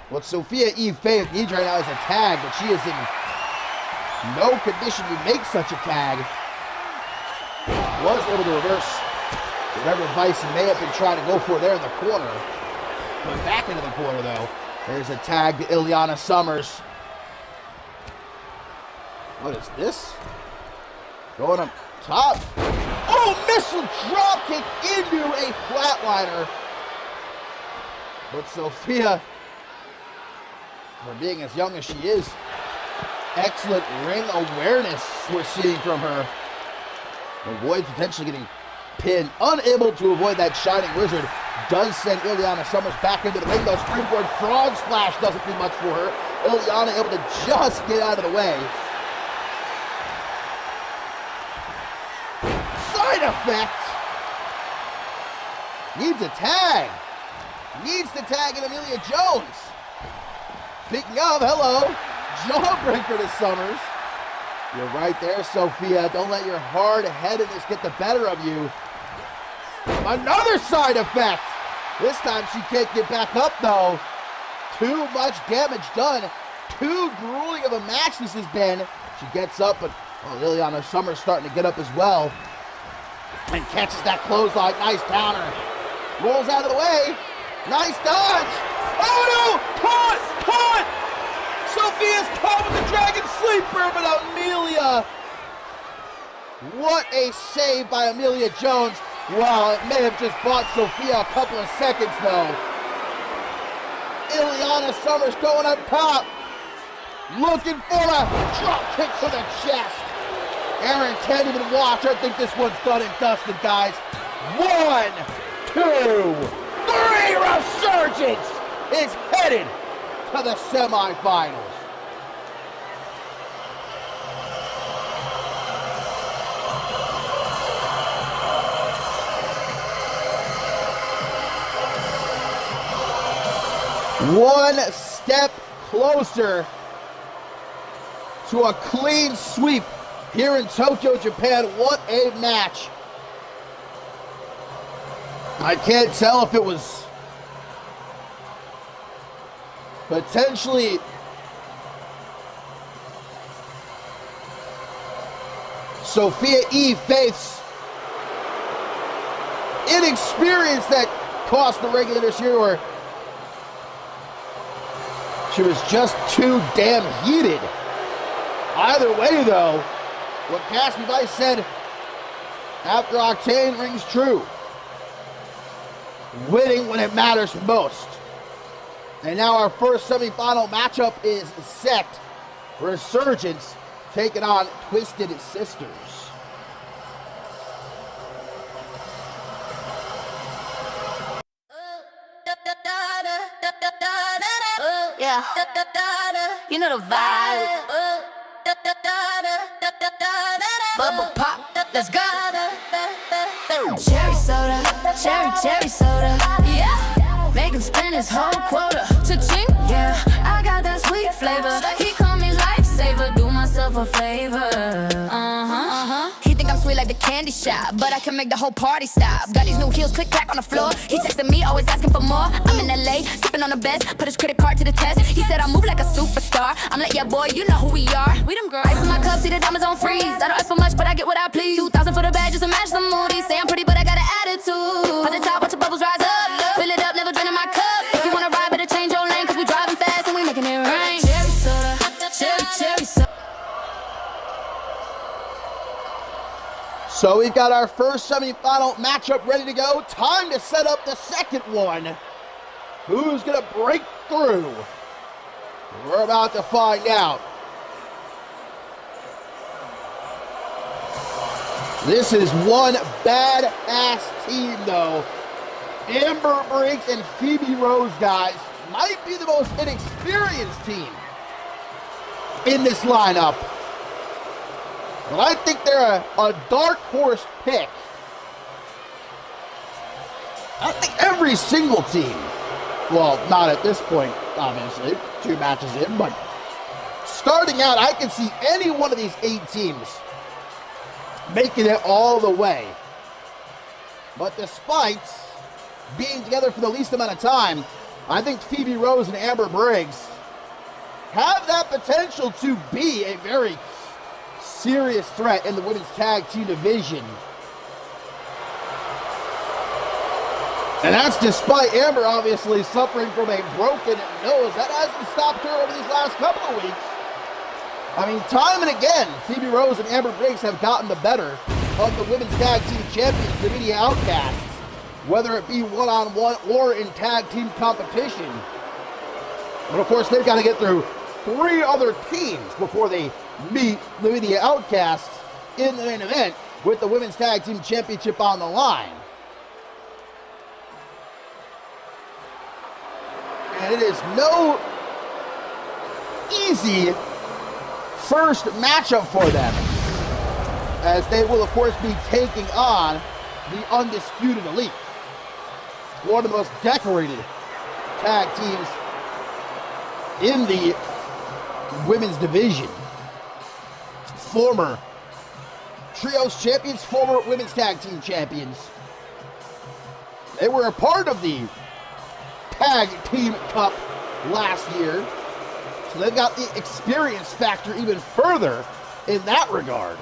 Speaker 5: What Sophia E. Faith needs right now is a tag, but she is in no condition to make such a tag. Was able to reverse whatever Vice may have been trying to go for there in the corner. But back into the corner, though. There's a tag to Ileana Summers. What is this? Going up top. Oh, missile drop kick into a flatliner. But Sophia, for being as young as she is, excellent ring awareness we're seeing from her. Avoids potentially getting pinned. Unable to avoid that Shining Wizard. Does send Ileana Summers back into the ring, though. Springboard frog splash doesn't do much for her. Ileana able to just get out of the way. Side effect. Needs a tag. Needs to tag in Amelia Jones. Speaking of, hello. Jawbreaker to Summers. You're right there, Sophia. Don't let your hard-headedness get the better of you. Another side effect. This time she can't get back up, though. Too much damage done. Too grueling of a match this has been. She gets up, but Ileana Summers starting to get up as well. And catches that clothesline. Nice downer. Rolls out of the way. Nice dodge. Oh, no! Caught! Sophia's caught with the Dragon Sleeper, but Amelia. What a save by Amelia Jones. Wow, it may have just bought Sophia a couple of seconds, though. Ileana Summers going up top. Looking for a drop kick to the chest. Aaron can't even watch. I think this one's done and dusted, guys. 1, 2, 3. Resurgence is headed to the semifinals. One step closer to a clean sweep here in Tokyo, Japan. What a match. I can't tell if it was potentially Sophia E. Faith's inexperience that cost the regulators here, or she was just too damn heated. Either way, though, what Cassidy Vice said after Octane rings true. Winning when it matters most. And now our first semifinal matchup is set. Resurgence taking on Twisted Sisters.
Speaker 6: Yeah, you know the vibe. Bubble pop, let's go. Cherry soda, cherry soda. Yeah, make him spend his whole quota. Cha-ching, yeah, I got that sweet flavor. He call me lifesaver, do myself a favor. He think I'm sweet like the candy. candy shop, but I can make the whole party stop. Got these new heels, click clack on the floor. He texting me, always asking for more. I'm in LA, sipping on the best, put his credit card to the test. He said I move like a superstar. I'm like, yeah, boy, you know who we are. We them girls. Ice in my cup, see the diamonds on freeze. I don't ask for much, but I get what I please. 2,000 for the bag, just to match the moody. Say I'm pretty, but I got an attitude. At the top, watch the bubbles rise up. Fill it up, never draining my cup. If you wanna ride, better change your lane, cause we driving fast and we making it rain. Cherry soda, cherry soda.
Speaker 5: So we've got our first semifinal matchup ready to go. Time to set up the second one. Who's going to break through? We're about to find out. This is one badass team, though. Amber Briggs and Phoebe Rose, guys, might be the most inexperienced team in this lineup. But I think they're a dark horse pick. I think every single team, well, not at this point, obviously, 2 matches in, but starting out, I can see any one of these 8 teams making it all the way. But despite being together for the least amount of time, I think Phoebe Rose and Amber Briggs have that potential to be a very serious threat in the women's tag team division. And that's despite Amber obviously suffering from a broken nose. That hasn't stopped her over these last couple of weeks. I mean, time and again, Phoebe Rose and Amber Briggs have gotten the better of the women's tag team champions, the Media Outcasts, whether it be one-on-one or in tag team competition. But of course, they've got to get through 3 other teams before they meet the Media Outcasts in the main event with the Women's Tag Team Championship on the line. And it is no easy first matchup for them, as they will of course be taking on the Undisputed Elite, one of the most decorated tag teams in the women's division. Former Trios champions, former women's tag team champions. They were a part of the Tag Team Cup last year, so they've got the experience factor even further in that regard.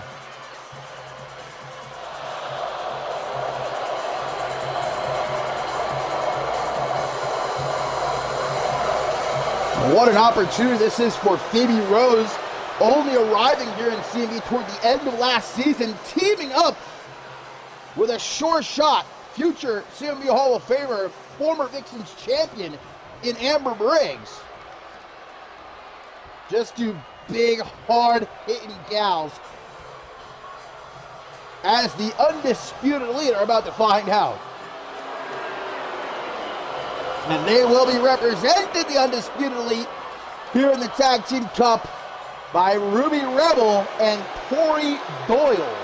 Speaker 5: What an opportunity this is for Phoebe Rose, only arriving here in CMV toward the end of last season, teaming up with a sure shot future CMV Hall of Famer, former Vixens champion in Amber Briggs. Just 2 big, hard-hitting gals, as the Undisputed Elite are about to find out. And they will be represented, the Undisputed Elite, here in the Tag Team Cup by Ruby Rebel and Tori Doyle.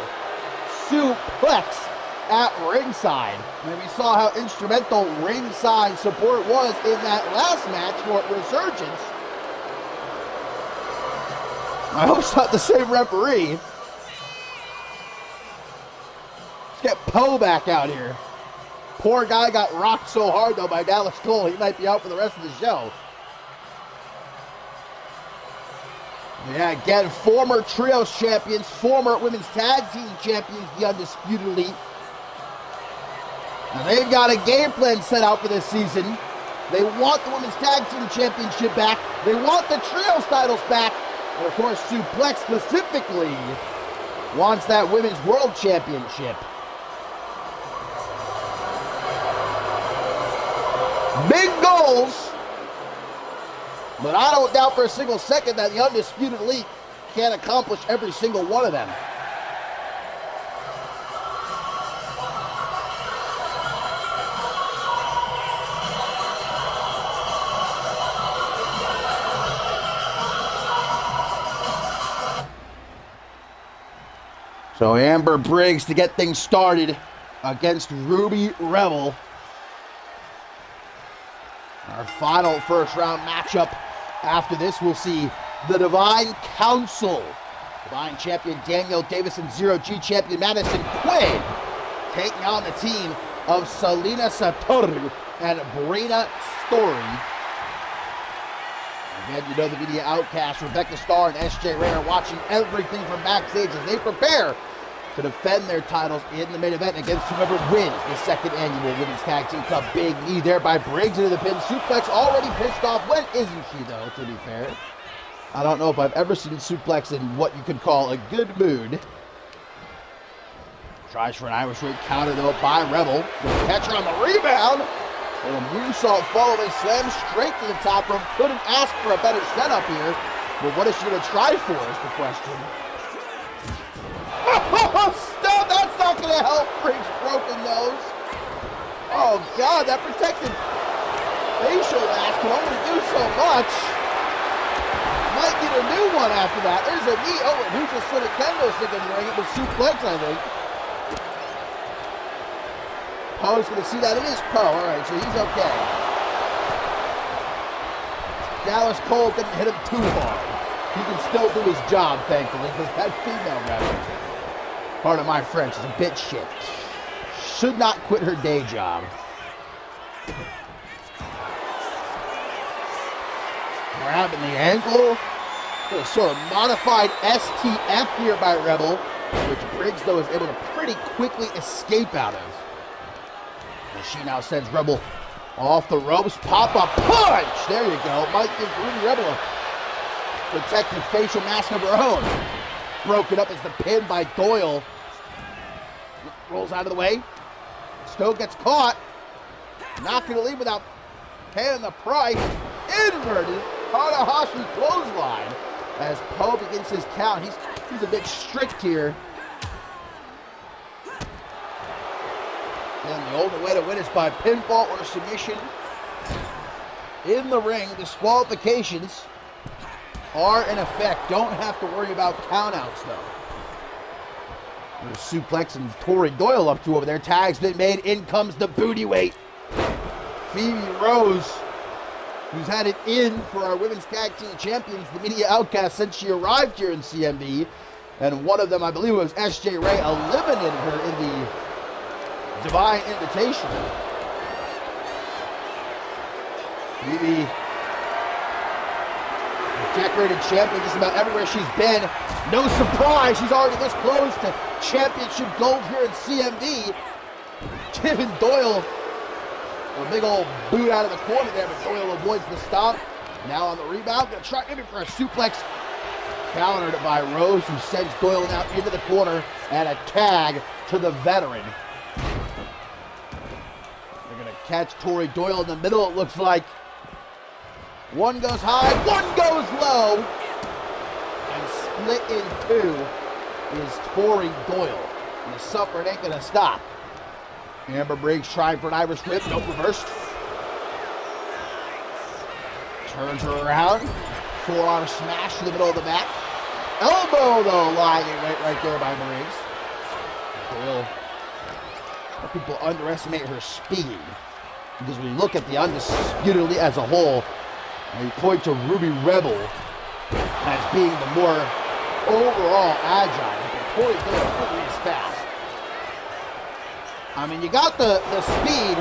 Speaker 5: Suplex at ringside. And we saw how instrumental ringside support was in that last match for Resurgence. I hope it's not the same referee. Let's get Poe back out here. Poor guy got rocked so hard, though, by Dallas Cole, he might be out for the rest of the show. Yeah, again, former Trios champions, former Women's Tag Team champions, the Undisputed Elite. And they've got a game plan set out for this season. They want the Women's Tag Team Championship back. They want the Trios titles back. And, of course, Suplex specifically wants that Women's World Championship. Big goals, but I don't doubt for a single second that the Undisputed Elite can accomplish every single one of them. So Amber Briggs to get things started against Ruby Rebel. Our final first round matchup. After this, we'll see the Divine Council Divine champion Daniel Davison, Zero G champion Madison Quinn taking on the team of Selena Satoru and Brina Story. Again, you know the media outcast Rebecca Starr and SJ Ray are watching everything from backstage as they prepare to defend their titles in the main event against whoever wins the second annual Women's Tag Team Cup. Big knee there by Briggs into the pin. Suplex already pissed off. When isn't she, though, to be fair? I don't know if I've ever seen Suplex in what you could call a good mood. Tries for an Irish whip counter, though, by Rebel. With catcher on the rebound. And a moonsault following slam straight to the top rope. Couldn't ask for a better setup here. But what is she going to try for is the question. Oh, stop! That's not going to help Briggs' broken nose. Oh, God, that protected facial mask can only do so much. Might get a new one after that. There's a knee. Oh, and who just sort of kendo stick in the ring? It was Suplex, I think. Poe's going to see that. It is Poe. All right, so he's okay. Dallas Cole didn't hit him too hard. He can still do his job, thankfully, because that female wrestler, pardon my French, is a bitch shit. Should not quit her day job. Grabbing the ankle. A sort of modified STF here by Rebel, which Briggs, though, is able to pretty quickly escape out of. And she now sends Rebel off the ropes. Pop-up punch! There you go. Might give Ruby Rebel a protective facial mask of her own. Broken up as the pin by Doyle. Rolls out of the way. Still gets caught. Not going to leave without paying the price. Inverted Tanahashi clothesline as Poe begins his count. He's a bit strict here. And the only way to win is by pinfall or submission. In the ring, disqualifications are in effect. Don't have to worry about countouts, though. There's Suplex and Tori Doyle up to over there. Tag's been made. In comes the booty weight. Phoebe Rose, who's had it in for our Women's Tag Team Champions, the media outcast, since she arrived here in CMV. And one of them, I believe it was SJ Ray, eliminated her in the Divine Invitation. Phoebe, decorated champion just about everywhere she's been. No surprise, she's already this close to championship gold here in CMV. Giving Doyle a big old boot out of the corner there, but Doyle avoids the stomp. Now on the rebound, gonna try maybe for a suplex. Countered by Rose, who sends Doyle now into the corner, and a tag to the veteran. They're gonna catch Tori Doyle in the middle, it looks like. One goes high, one goes low. And split in two is Tori Doyle. And the suffering ain't gonna stop. Amber Briggs trying for an Irish whip, no reversed. Turns her around. Forearm smash to the middle of the mat. Elbow, though, lying right there by Briggs. Doyle. People underestimate her speed. Because when you look at the Undisputedly as a whole, you point to Ruby Rebel as being the more overall agile. But Tori Doyle really is fast. I mean, you got the speed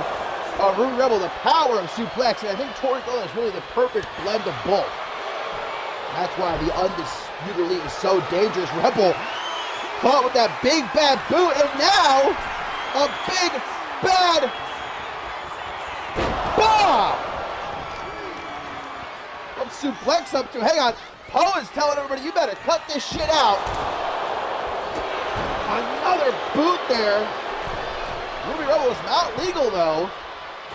Speaker 5: of Ruby Rebel, the power of Suplex, and I think Tori Doyle is really the perfect blend of both. That's why the Undisputedly is so dangerous. Rebel caught with that big bad boot, and now a big bad bomb! What's Suplex up to? Hang on. Poe is telling everybody, you better cut this shit out. Another boot there. Ruby Rebel is not legal, though.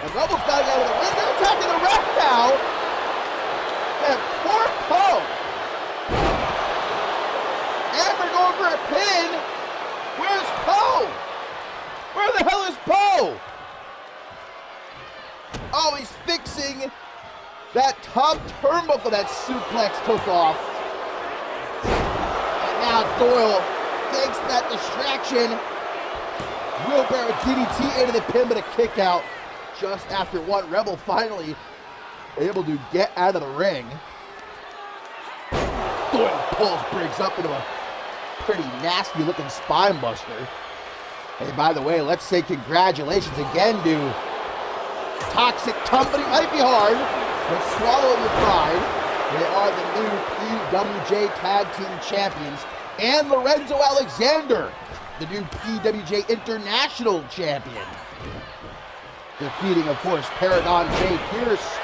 Speaker 5: And Rebel's got to get out of the ring. They're attacking the ref now. And poor Poe. Amber going for a pin. Where's Poe? Where the hell is Poe? Oh, he's fixing that top turnbuckle that Suplex took off. And now Doyle takes that distraction. Wheelbarrow DDT into the pin, but a kick out just after one. Rebel finally able to get out of the ring. Doyle pulls Briggs up into a pretty nasty looking spine buster. Hey, by the way, let's say congratulations again to Toxic Company. Might be hard, but swallow your pride. They are the new PWJ Tag Team Champions. And Lorenzo Alexander, the new PWJ International Champion. Defeating, of course, Paragon J. Pierce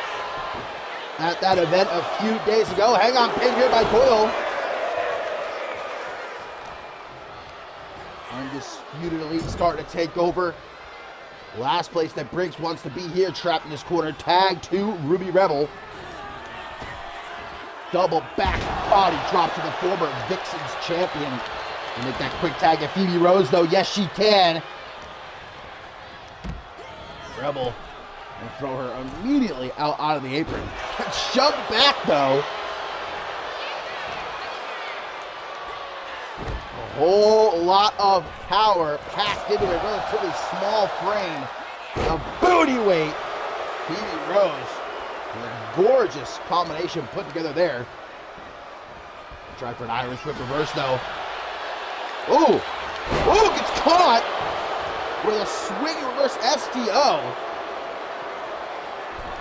Speaker 5: at that event a few days ago. Hang on, pin here by Doyle. Undisputed Elite starting to take over. Last place that Briggs wants to be here, trapped in this corner. Tag to Ruby Rebel. Double back body drop to the former Vixens champion. And make that quick tag to Phoebe Rose, though. Yes, she can. Rebel will throw her immediately out of the apron. Shoved back, though. A whole lot of power packed into a relatively small frame. A booty weight. Phoebe Rose. A gorgeous combination put together there. Try for an Irish whip reverse, though. Ooh! Ooh, gets caught with a swing reverse STO.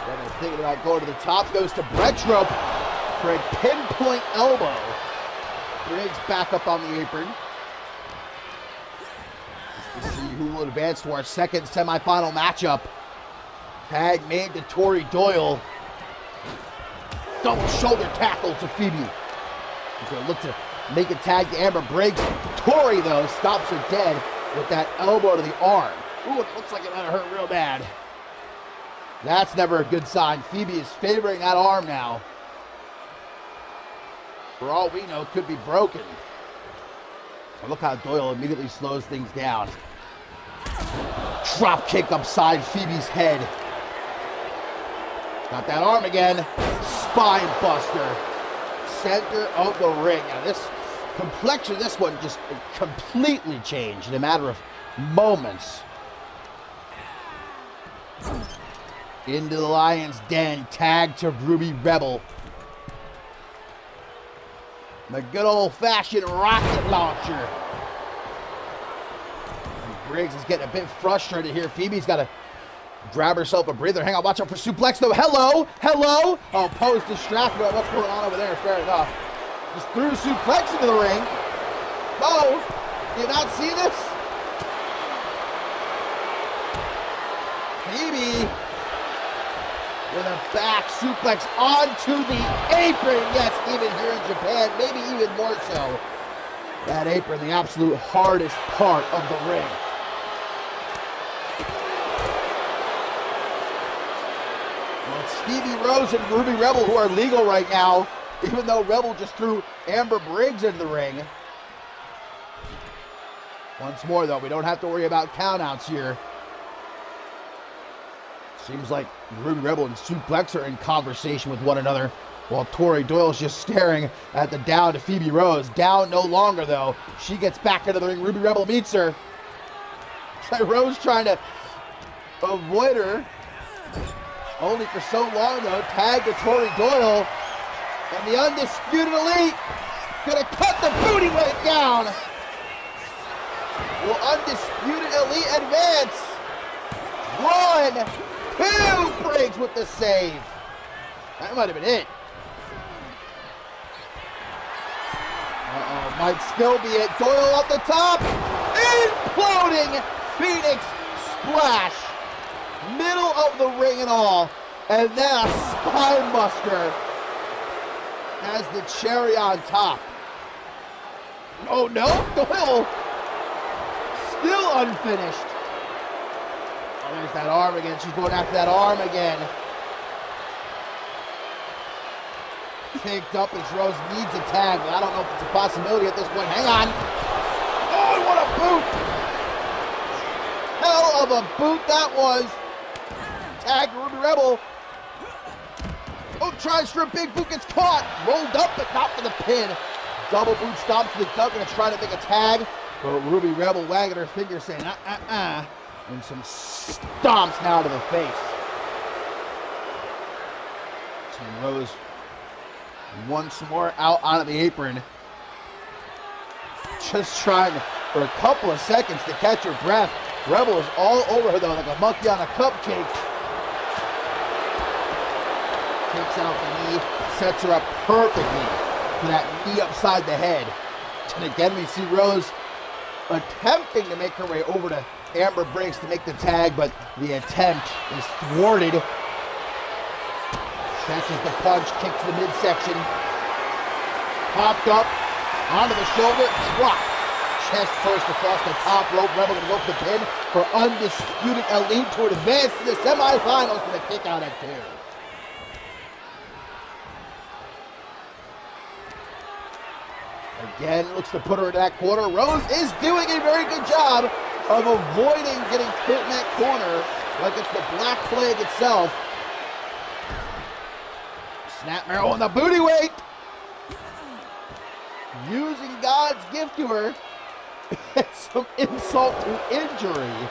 Speaker 5: Then thinking about going to the top, goes to Brett's rope for a pinpoint elbow. Briggs back up on the apron. Just to see who will advance to our second semifinal matchup. Tag made to Tori Doyle. Double shoulder tackle to Phoebe. He's going to look to make a tag to Amber Briggs. Tori, though, stops her dead with that elbow to the arm. Ooh, it looks like it might have hurt real bad. That's never a good sign. Phoebe is favoring that arm now. For all we know, could be broken. And look how Doyle immediately slows things down. Drop kick upside Phoebe's head. Got that arm again. Spine buster. Center of the ring. Now this complexion, this one just completely changed in a matter of moments. Into the Lion's Den. Tag to Ruby Rebel. The good old-fashioned rocket launcher. And Briggs is getting a bit frustrated here. Phoebe's got to grab herself a breather. Hang on, watch out for suplex, though. Hello, hello. Oh, Poe's distracted about what's going on over there. Fair enough. Just threw suplex into the ring. Poe, do you not see this? Phoebe with a back suplex onto the apron. Yes, even here in Japan, maybe even more so. That apron, the absolute hardest part of the ring. Well, it's Phoebe Rose and Ruby Rebel who are legal right now, even though Rebel just threw Amber Briggs into the ring. Once more, though, we don't have to worry about countouts here. Seems like Ruby Rebel and Suplex are in conversation with one another, while Tori Doyle's just staring at the down to Phoebe Rose. Down no longer, though. She gets back into the ring. Ruby Rebel meets her. Rose trying to avoid her. Only for so long, though. Tag to Tori Doyle. And the Undisputed Elite gonna cut the booty weight down. Will Undisputed Elite advance? 1, 2, Briggs with the save. That might have been it. Uh-oh, might still be it. Doyle up the top. Imploding Phoenix Splash. Middle of the ring and all. And then a spine buster as the cherry on top. Oh no, Doyle still unfinished. Oh, there's that arm again. She's going after that arm again. Picked up as Rose needs a tag, but I don't know if it's a possibility at this point. Hang on. Oh, what a boot! Hell of a boot that was. Tag Ruby Rebel. Oh, tries for a big boot, gets caught. Rolled up, but not for the pin. Double boot stomp to the gut, gonna try to make a tag. But Ruby Rebel wagging her finger saying, and some stomps now to the face. Team Rose once more out onto the apron. Just trying for a couple of seconds to catch her breath. Rebel is all over her though, like a monkey on a cupcake. Takes out the knee, sets her up perfectly for that knee upside the head. And again, we see Rose attempting to make her way over to Amber Briggs to make the tag, but the attempt is thwarted. Catches the punch, kick to the midsection. Popped up, onto the shoulder, drop. Chest first across the top rope. Rebel gonna go for the pin for undisputed elite to advance to the semifinals with a kick out at 2. Again, looks to put her in that corner. Rose is doing a very good job of avoiding getting put in that corner like it's the Black Plague itself. Snap marrow on the booty weight. Using God's gift to her. Some insult to injury.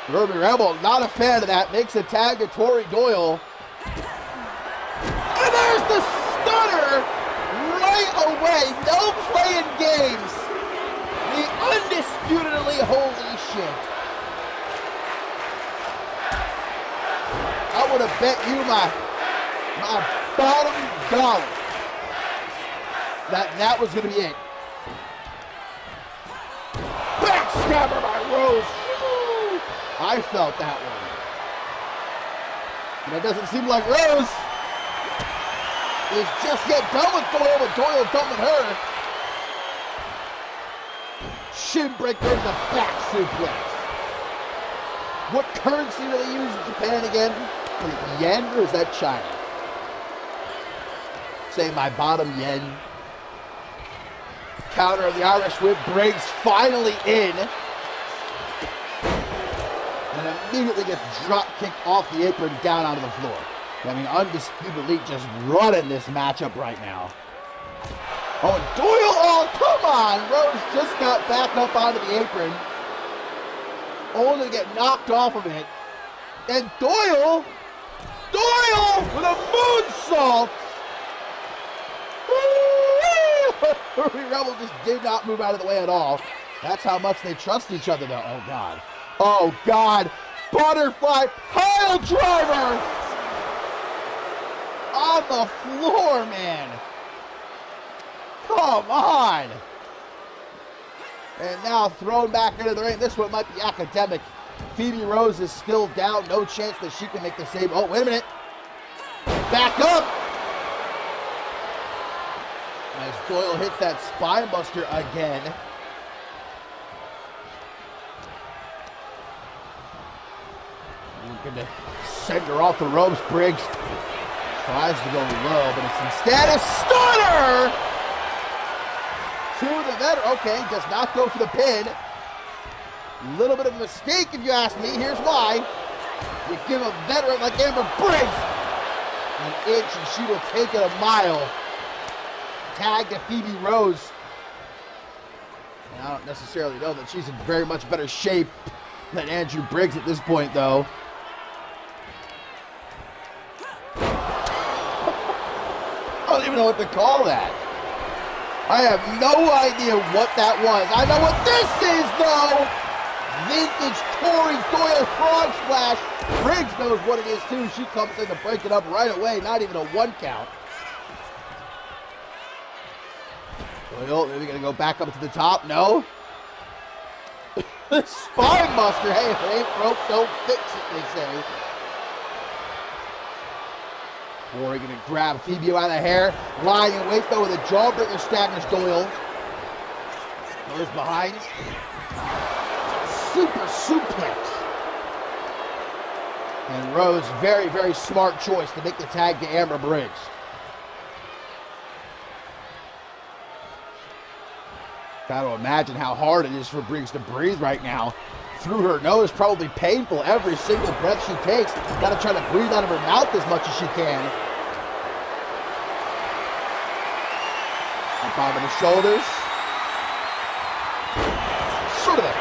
Speaker 5: Ruby Rebel, not a fan of that. Makes a tag to Tori Doyle. And there's the stunner right away. No playing games. The undisputedly holy shit. I would have bet you my bottom dollar that was going to be it. Backstabber by Rose. Woo! I felt that one. And it doesn't seem like Rose is just yet done with Doyle, but Doyle done with her. Shin breaker into the back suplex. What currency do they use in Japan again? Is it yen or is that China? Say my bottom yen. Counter of the Irish Whip. Briggs finally in. And immediately gets drop kicked off the apron down onto the floor. I mean, Undisputed Elite just running this matchup right now. Oh, and Doyle, oh, come on. Rose just got back up onto the apron. Only to get knocked off of it. And Doyle with a moonsault. Ruby Rebel just did not move out of the way at all. That's how much they trust each other, though. Oh, God. Oh, God. Butterfly pile driver on the floor, man. Come on. And now thrown back into the ring. This one might be academic. Phoebe Rose is still down. No chance that she can make the save. Oh, wait a minute. Back up. As Doyle hits that spine buster again. Looking to send her off the ropes. Briggs tries to go low, but it's instead a stunner to the veteran. Okay, does not go for the pin. Little bit of a mistake if you ask me. Here's why. You give a veteran like Amber Briggs an inch and she will take it a mile. Tag to Phoebe Rose. And I don't necessarily know that she's in very much better shape than Andrew Briggs at this point, though. I don't even know what to call that. I have no idea what that was. I know what this is, though. Vintage Tori Doyle frog splash. Briggs knows what it is, too. She comes in to break it up right away. Not even a 1 count. Doyle, maybe gonna go back up to the top. No. Spine buster. Hey, if it ain't broke, don't fix it, they say. Corey gonna grab Phoebe out of the hair. Lying in wait, though, with a jawbreaker staggers Doyle. Goes behind. Super suplex. And Rose, very, very smart choice to make the tag to Amber Briggs. Got to imagine how hard it is for Briggs to breathe right now. Through her nose, probably painful every single breath she takes. Got to try to breathe out of her mouth as much as she can. Up over the shoulders. Sort of a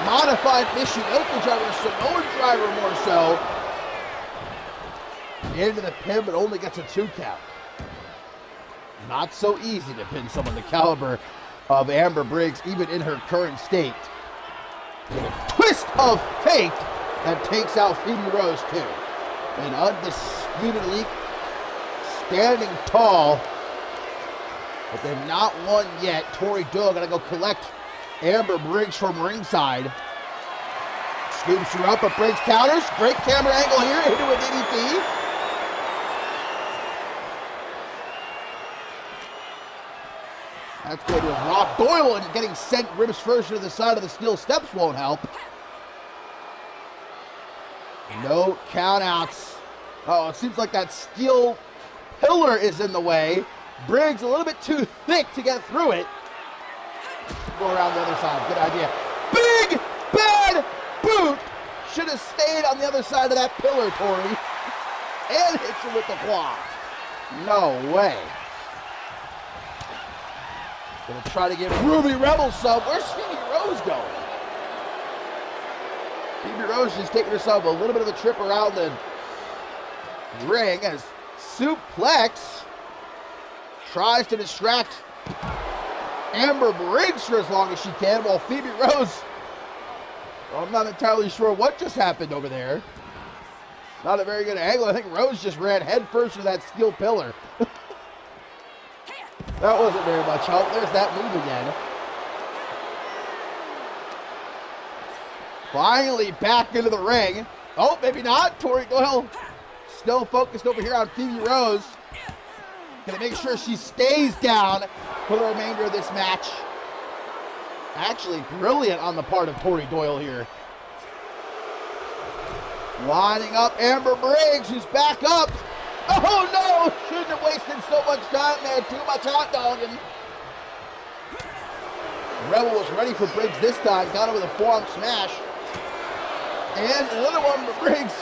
Speaker 5: modified Michinoku driver, Samoan driver more so. Into the pin, but only gets a 2 count. Not so easy to pin someone the caliber of Amber Briggs, even in her current state. With a twist of fate that takes out Phoebe Rose, too. And undisputedly standing tall. But they've not won yet. Tori Doyle gonna go collect Amber Briggs from ringside. Scoops her up, but Briggs counters. Great camera angle here, hit it with DDT. That's going to rock Doyle, and getting sent ribs first to the side of the steel steps won't help. No countouts. Oh, it seems like that steel pillar is in the way. Briggs a little bit too thick to get through it. Go around the other side. Good idea. Big bad boot. Should have stayed on the other side of that pillar, Tori. And hits him with the claw. No way. Gonna try to get Ruby Rebel sub. Where's Phoebe Rose going? Phoebe Rose just taking herself a little bit of a trip around the ring as Suplex tries to distract Amber Briggs for as long as she can, while Phoebe Rose, well, I'm not entirely sure what just happened over there. Not a very good angle. I think Rose just ran headfirst into that steel pillar. That wasn't very much help. There's that move again. Finally back into the ring. Oh, maybe not. Tori Doyle still focused over here on Phoebe Rose. Gonna make sure she stays down for the remainder of this match. Actually, brilliant on the part of Tori Doyle here. Lining up Amber Briggs, who's back up. Oh no! Shouldn't have wasted so much time there. Too much hot dogging. Rebel was ready for Briggs this time. Got her with a forearm smash. And another one for Briggs.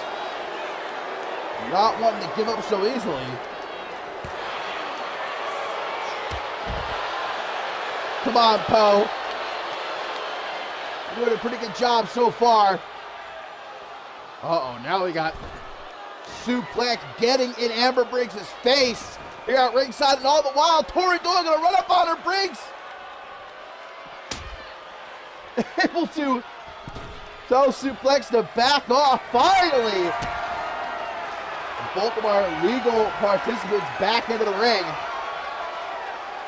Speaker 5: Not wanting to give up so easily. Come on, Poe. You're doing a pretty good job so far. Uh-oh, now we got Suplex getting in Amber Briggs' face here at ringside, and all the while, Tori Doyle gonna run up on her. Briggs able to tell Suplex to back off, finally. Both of our legal participants back into the ring.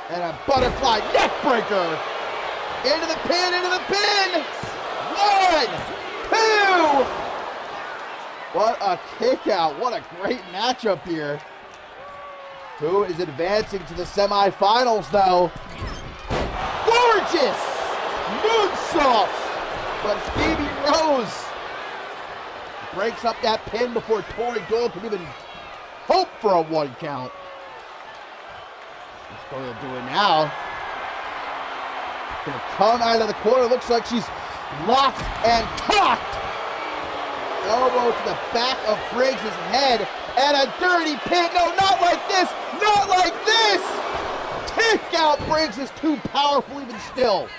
Speaker 5: And a butterfly neck breaker. Into the pin, into the pin. 1, 2. What a kick out. What a great matchup here. Who is advancing to the semifinals, though? Gorgeous moonsault. But Phoebe Rose breaks up that pin before Tori Doyle can even hope for a 1 count. What's Doyle doing now? Gonna come out of the corner. Looks like she's locked and cocked. Elbow to the back of Briggs' head. And a dirty pin. No, not like this. Not like this. Kick out. Briggs is too powerful even still.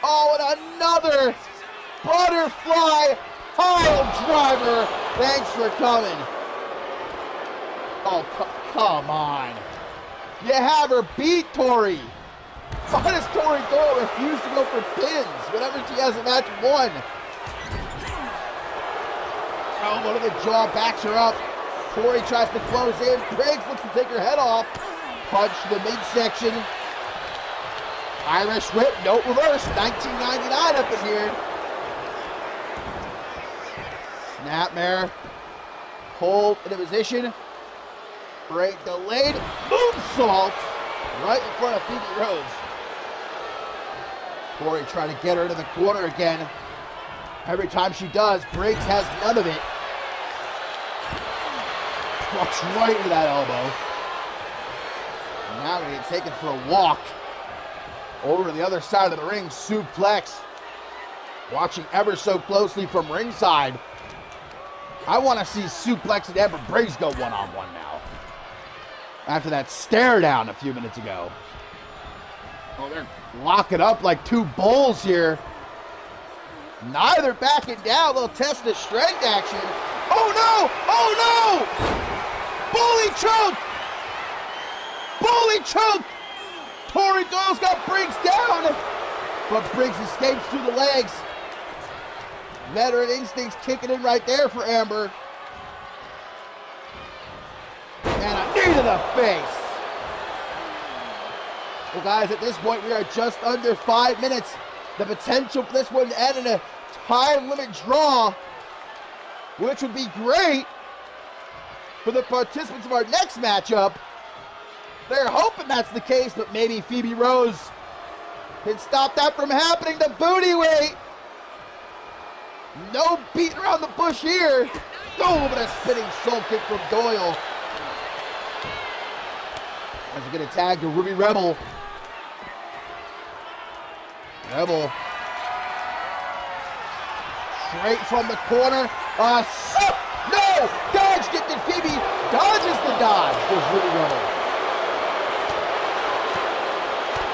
Speaker 5: Oh, and another butterfly pile driver. Thanks for coming. Oh, come on. You have her beat, Tori. Why does Tori Doyle refuse to go for pins whenever she has a match won? Elbow to the jaw, backs her up. Tori tries to close in. Briggs looks to take her head off. Punch to the midsection. Irish whip, no reverse. 1999 up in here. Snapmare. Hold into position. Break delayed. Moonsault. Right in front of Phoebe Rose. Tori trying to get her into the corner again. Every time she does, Briggs has none of it. Walks right into that elbow. Now gonna get taken for a walk. Over to the other side of the ring, Suplex. Watching ever so closely from ringside. I want to see Suplex and Amber Briggs go one-on-one now. After that stare down a few minutes ago. Oh, they're locking up like two bulls here. Neither backing down. They'll test the strength action. Oh no! Oh no! Bully choke! bully choke. Tori Doyle's got Briggs down, but Briggs escapes through the legs. Veteran instincts kicking in right there for Amber. And a knee to the face. Well, guys, at this point, we are just under 5 minutes. The potential for this one to end in a time limit draw, which would be great for the participants of our next matchup. They're hoping that's the case, but maybe Phoebe Rose can stop that from happening. The booty weight. No beating around the bush here. Oh, but a spinning soul kick from Doyle. As we get a tag to Ruby Rebel. Rebel. Straight from the corner. No! Dodge get to Phoebe. Dodges the dodge for Ruby Rebel.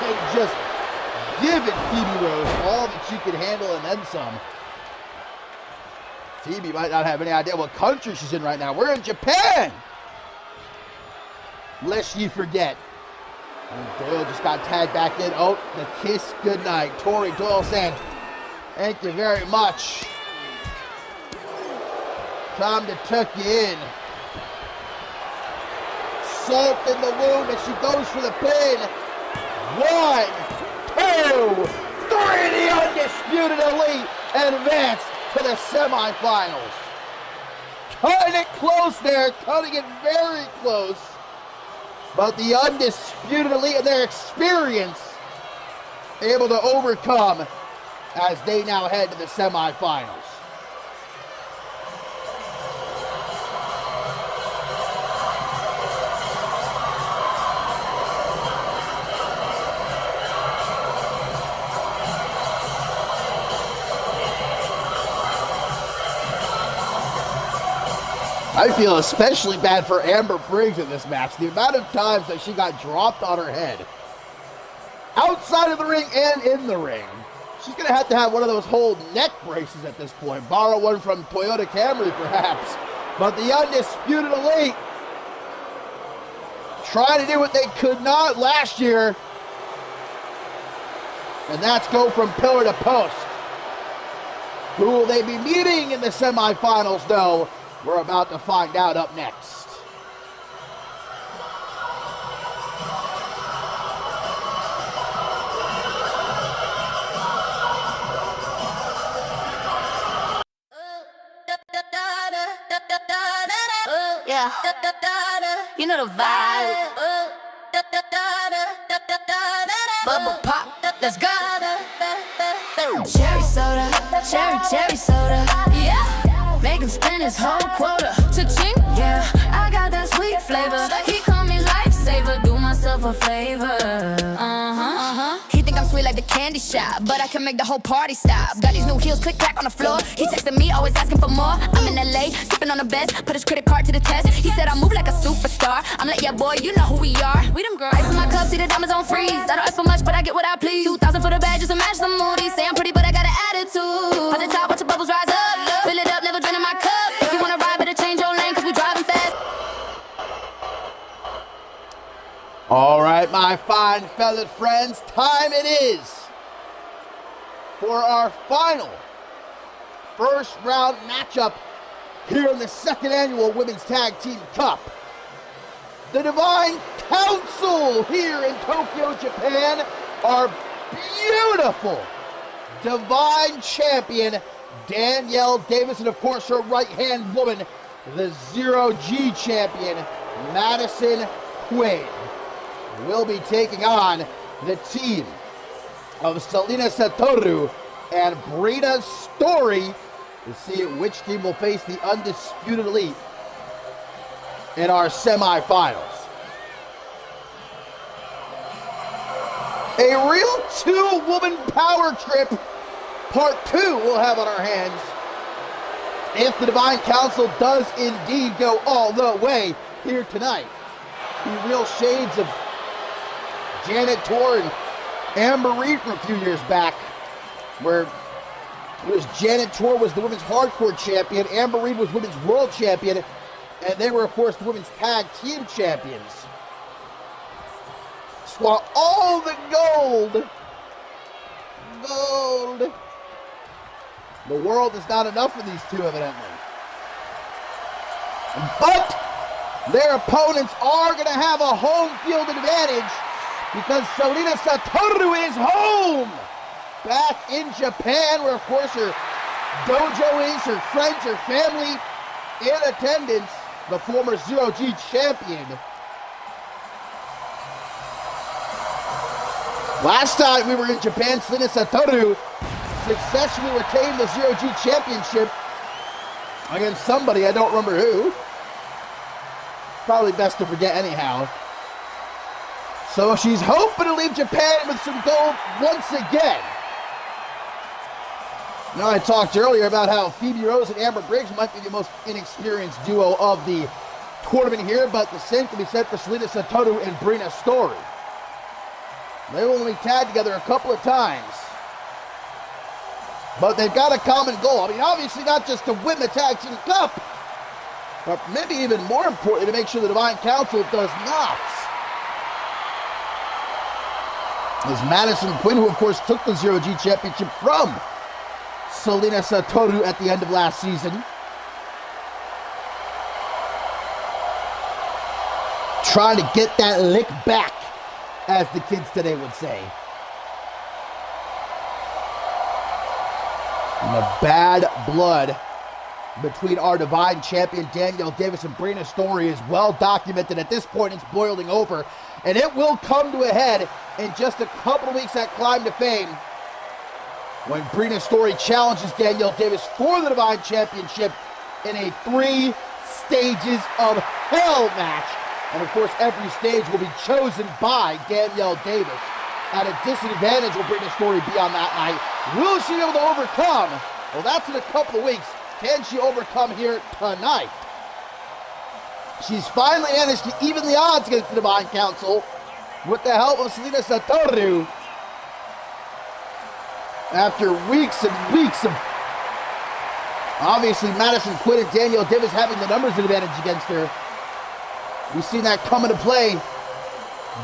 Speaker 5: And just giving Phoebe Rose all that she can handle and then some. Phoebe might not have any idea what country she's in right now. We're in Japan! Lest you forget. And Doyle just got tagged back in. Oh, the kiss goodnight. Tori Doyle saying, thank you very much. Time to tuck you in. Salt in the wound as she goes for the pin. 1, 2, 3, the Undisputed Elite advance to the semifinals. Cutting it close there, cutting it very close. But the Undisputed Elite and their experience able to overcome as they now head to the semifinals. I feel especially bad for Amber Briggs in this match. The amount of times that she got dropped on her head, outside of the ring and in the ring. She's going to have one of those whole neck braces at this point. Borrow one from Toyota Camry, perhaps. But the Undisputed Elite trying to do what they could not last year. And that's go from pillar to post. Who will they be meeting in the semifinals, though? We're about to find out up next.
Speaker 6: Yeah, you know the vibe. Bubble pop, let's go. Cherry soda, cherry soda. Yeah, make him spend his whole quota. Cha-ching, yeah, I got that sweet flavor. He call me lifesaver, do myself a favor. He think I'm sweet like the candy shop, but I can make the whole party stop. Got these new heels, click clack on the floor. He texting me, always asking for more. I'm in LA, sipping on the best, put his credit card to the test. He said I move like a superstar. I'm like, yeah, boy, you know who we are. We them girls. Ice in my cup, see the diamonds on freeze. I don't ask for much, but I get what I please. 2,000 for the bag, just to match the moody. Say I'm pretty, but I got an attitude. At the top, watch the bubbles rise up. Fill it up, never draining my cup. If you wanna ride, better change your lane, cause we driving fast.
Speaker 5: All right, my fine feathered friends, time it is for our final first round matchup here in the second annual Women's Tag Team Cup. The Divine Council here in Tokyo, Japan, our beautiful Divine Champion, Danielle Davis, and of course her right-hand woman, the Zero G Champion, Madison Quaid, will be taking on the team of Selena Satoru and Brina Story to see which team will face the Undisputed Elite in our semifinals. A real two-woman power trip, part 2, we'll have on our hands if the Divine Council does indeed go all the way here tonight. The real shades of Janet Tor and Amber Reed from a few years back, where it was Janet Tor was the women's hardcore champion, Amber Reed was women's world champion, and they were, of course, the women's tag team champions. want all the gold. Gold. The world is not enough for these two, evidently. But their opponents are going to have a home field advantage because Selena Satoru is home. Back in Japan, where, of course, her dojo is, her friends, her family in attendance. The former Zero-G champion. Last time we were in Japan, Selena Satoru successfully retained the Zero-G championship against somebody, I don't remember who. Probably best to forget anyhow. So she's hoping to leave Japan with some gold once again. Now, I talked earlier about how Phoebe Rose and Amber Briggs might be the most inexperienced duo of the tournament here, but the same can be said for Selena Satoru and Brina Story. They've only tagged together a couple of times, but they've got a common goal. I mean, obviously not just to win the Tag Team Cup, but maybe even more importantly, to make sure the Divine Council does not. As Madison Quinn, who of course took the Zero-G championship from Selena Satoru at the end of last season, trying to get that lick back, as the kids today would say. And the bad blood between our Divine Champion Danielle Davis and Brina Story is well documented. At this point, it's boiling over, and it will come to a head in just a couple of weeks at Climb to Fame, when Brina Story challenges Danielle Davis for the Divine Championship in a 3 stages of hell match. And of course, every stage will be chosen by Danielle Davis. At a disadvantage will Brina Story be on that night. Will she be able to overcome? Well, that's in a couple of weeks. Can she overcome here tonight? She's finally managed to even the odds against the Divine Council with the help of Selena Satoru. After weeks and weeks of obviously Madison Quinn and Danielle Davis having the numbers advantage against her, we've seen that come into play.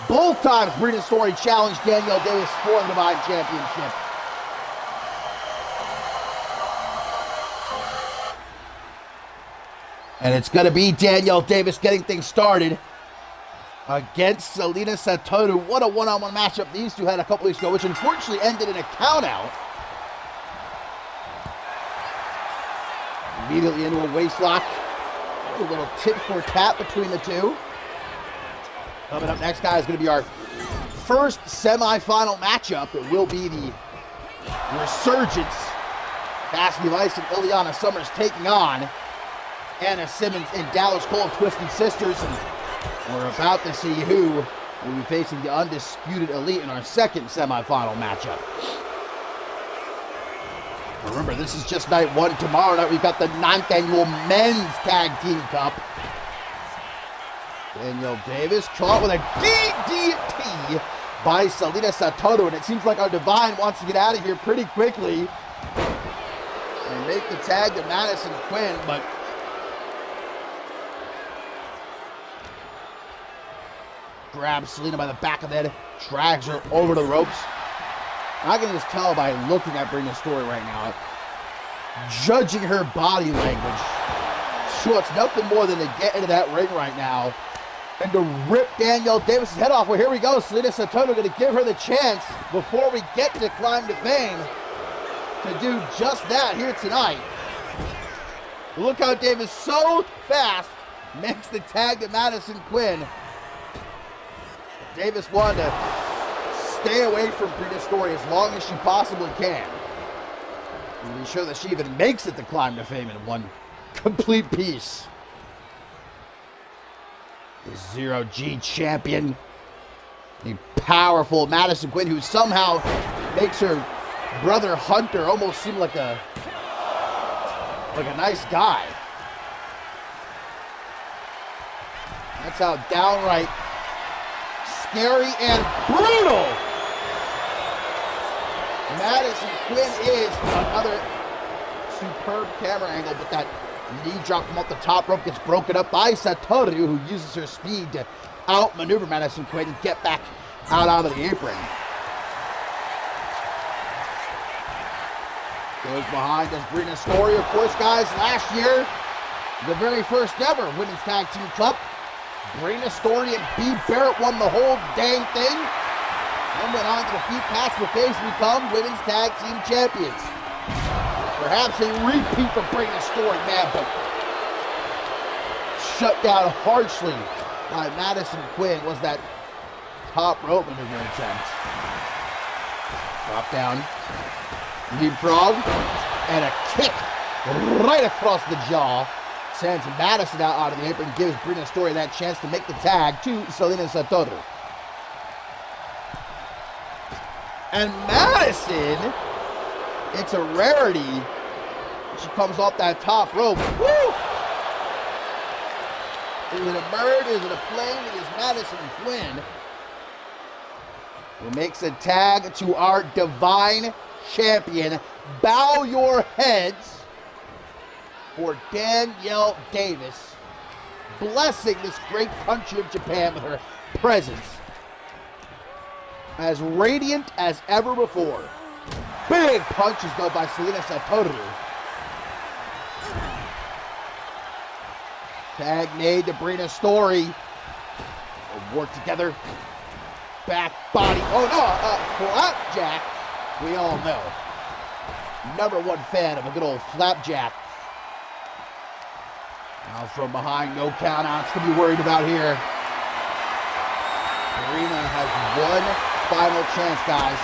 Speaker 5: Both times Brina Story challenged Danielle Davis for the Divine Championship. And it's going to be Danielle Davis getting things started against Selena Satoru. What a one-on-one matchup these two had a couple weeks ago, which unfortunately ended in a count-out. Immediately into a waist lock. A little tit-for-tat between the two. Coming up next, guys, is going to be our first semifinal matchup. It will be the Resurgence. Cassidy Vice and Ileana Summers taking on Anna Simmons and Dallas Cole, Twisted Sisters. And we're about to see who will be facing the Undisputed Elite in our second semifinal matchup. Remember, this is just night 1. Tomorrow night, we've got the 9th annual Men's Tag Team Cup. Danielle Davis caught with a DDT by Selena Satoru, and it seems like our Divine wants to get out of here pretty quickly and make the tag to Madison Quinn, but grabs Selena by the back of the head, drags her over the ropes. I can just tell by looking at Brina Story right now, judging her body language, she wants nothing more than to get into that ring right now and to rip Danielle Davis' head off. Well, here we go. Selena Satoru going to give her the chance before we get to Climb to Fame to do just that here tonight. Look how Davis so fast makes the tag to Madison Quinn. Davis wanted to stay away from Brina Story as long as she possibly can. And be sure that she even makes it to Climb to Fame in one complete piece. The Zero-G champion, the powerful Madison Quinn, who somehow makes her brother Hunter almost seem like a nice guy. That's how downright scary and brutal Madison Quinn is. Another superb camera angle, but that knee drop from off the top rope gets broken up by Satoru, who uses her speed to outmaneuver Madison Quinn and get back out onto the apron. Goes behind as Brina Story. Of course, guys, last year, the very first ever Women's Tag Team Cup, Brina Story and B. Barrett won the whole dang thing and went on to defeat Pat LaFace to become Women's Tag Team Champions. Perhaps a repeat for Brina Story, man, but shut down harshly by Madison Quinn was that top rope maneuver attempt. Drop down. Leapfrog, and a kick right across the jaw. Sends Madison out onto the apron, gives Brina Story that chance to make the tag to Selena Satoru. And Madison, it's a rarity. She comes off that top rope. Woo! Is it a bird? Is it a plane? It is Madison Quinn who makes a tag to our Divine Champion. Bow your heads for Danielle Davis, blessing this great country of Japan with her presence. As radiant as ever before. Big punches though by Selena Satoru. Tag made to Brina Story. They'll work together. Back body. Oh no, flapjack. We all know. Number one fan of a good old flapjack. Now from behind, no countouts to be worried about here. Brina has one final chance, guys.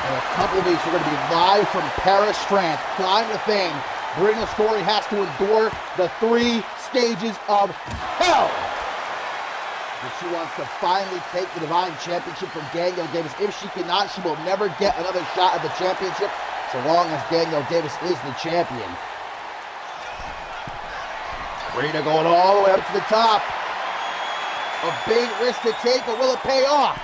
Speaker 5: In a couple of weeks, we're going to be live from Paris, France. Climb to fame. Brina Story has to endure the 3 stages of hell. If she wants to finally take the Divine Championship from Danielle Davis. If she cannot, she will never get another shot at the championship so long as Danielle Davis is the champion. Brina going all the way up to the top. A big risk to take, but will it pay off?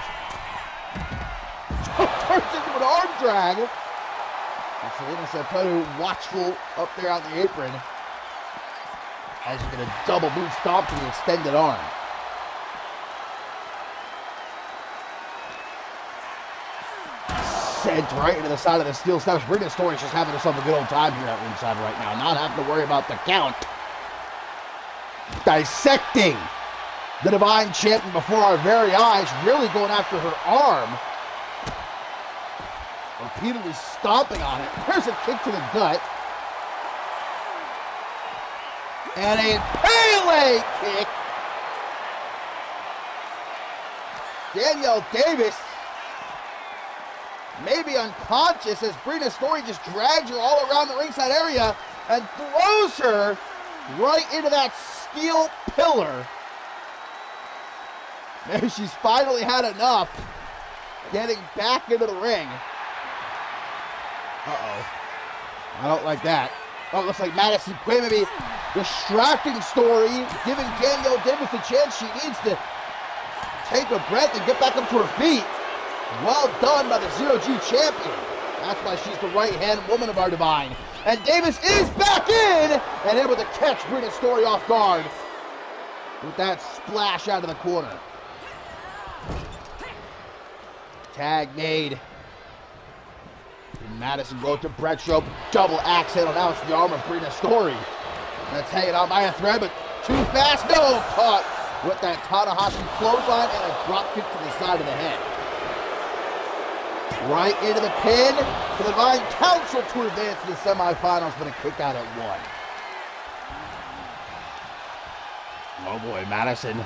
Speaker 5: Turns into an arm drag. And Selena Satoru watchful up there on the apron as you get a double boot stomp to the extended arm. Sent right into the side of the steel steps. Brina Story's just having herself a good old time here at ringside right now. Not having to worry about the count. Dissecting the Divine Champion before our very eyes. Really going after her arm. Repeatedly stomping on it. There's a kick to the gut. And a Pele kick. Danielle Davis may be unconscious as Brina Story just drags her all around the ringside area and throws her right into that steel pillar. Maybe she's finally had enough getting back into the ring. Uh-oh. I don't like that. Oh, it looks like Madison Quinn maybe distracting Story, giving Danielle Davis the chance she needs to take a breath and get back up to her feet. Well done by the Zero G champion. That's why she's the right-hand woman of our Divine. And Davis is back in and able to catch Brina Story off guard with that splash out of the corner. Tag made. And Madison goes to Brett Rope. Double axe handle. Now it's the arm of Brina Story. That's hanging on by a thread, but too fast. No, caught with that Tanahashi clothesline and a drop kick to the side of the head. Right into the pin for the Divine Council to advance to the semifinals, but a kick out at 1. Oh boy, Madison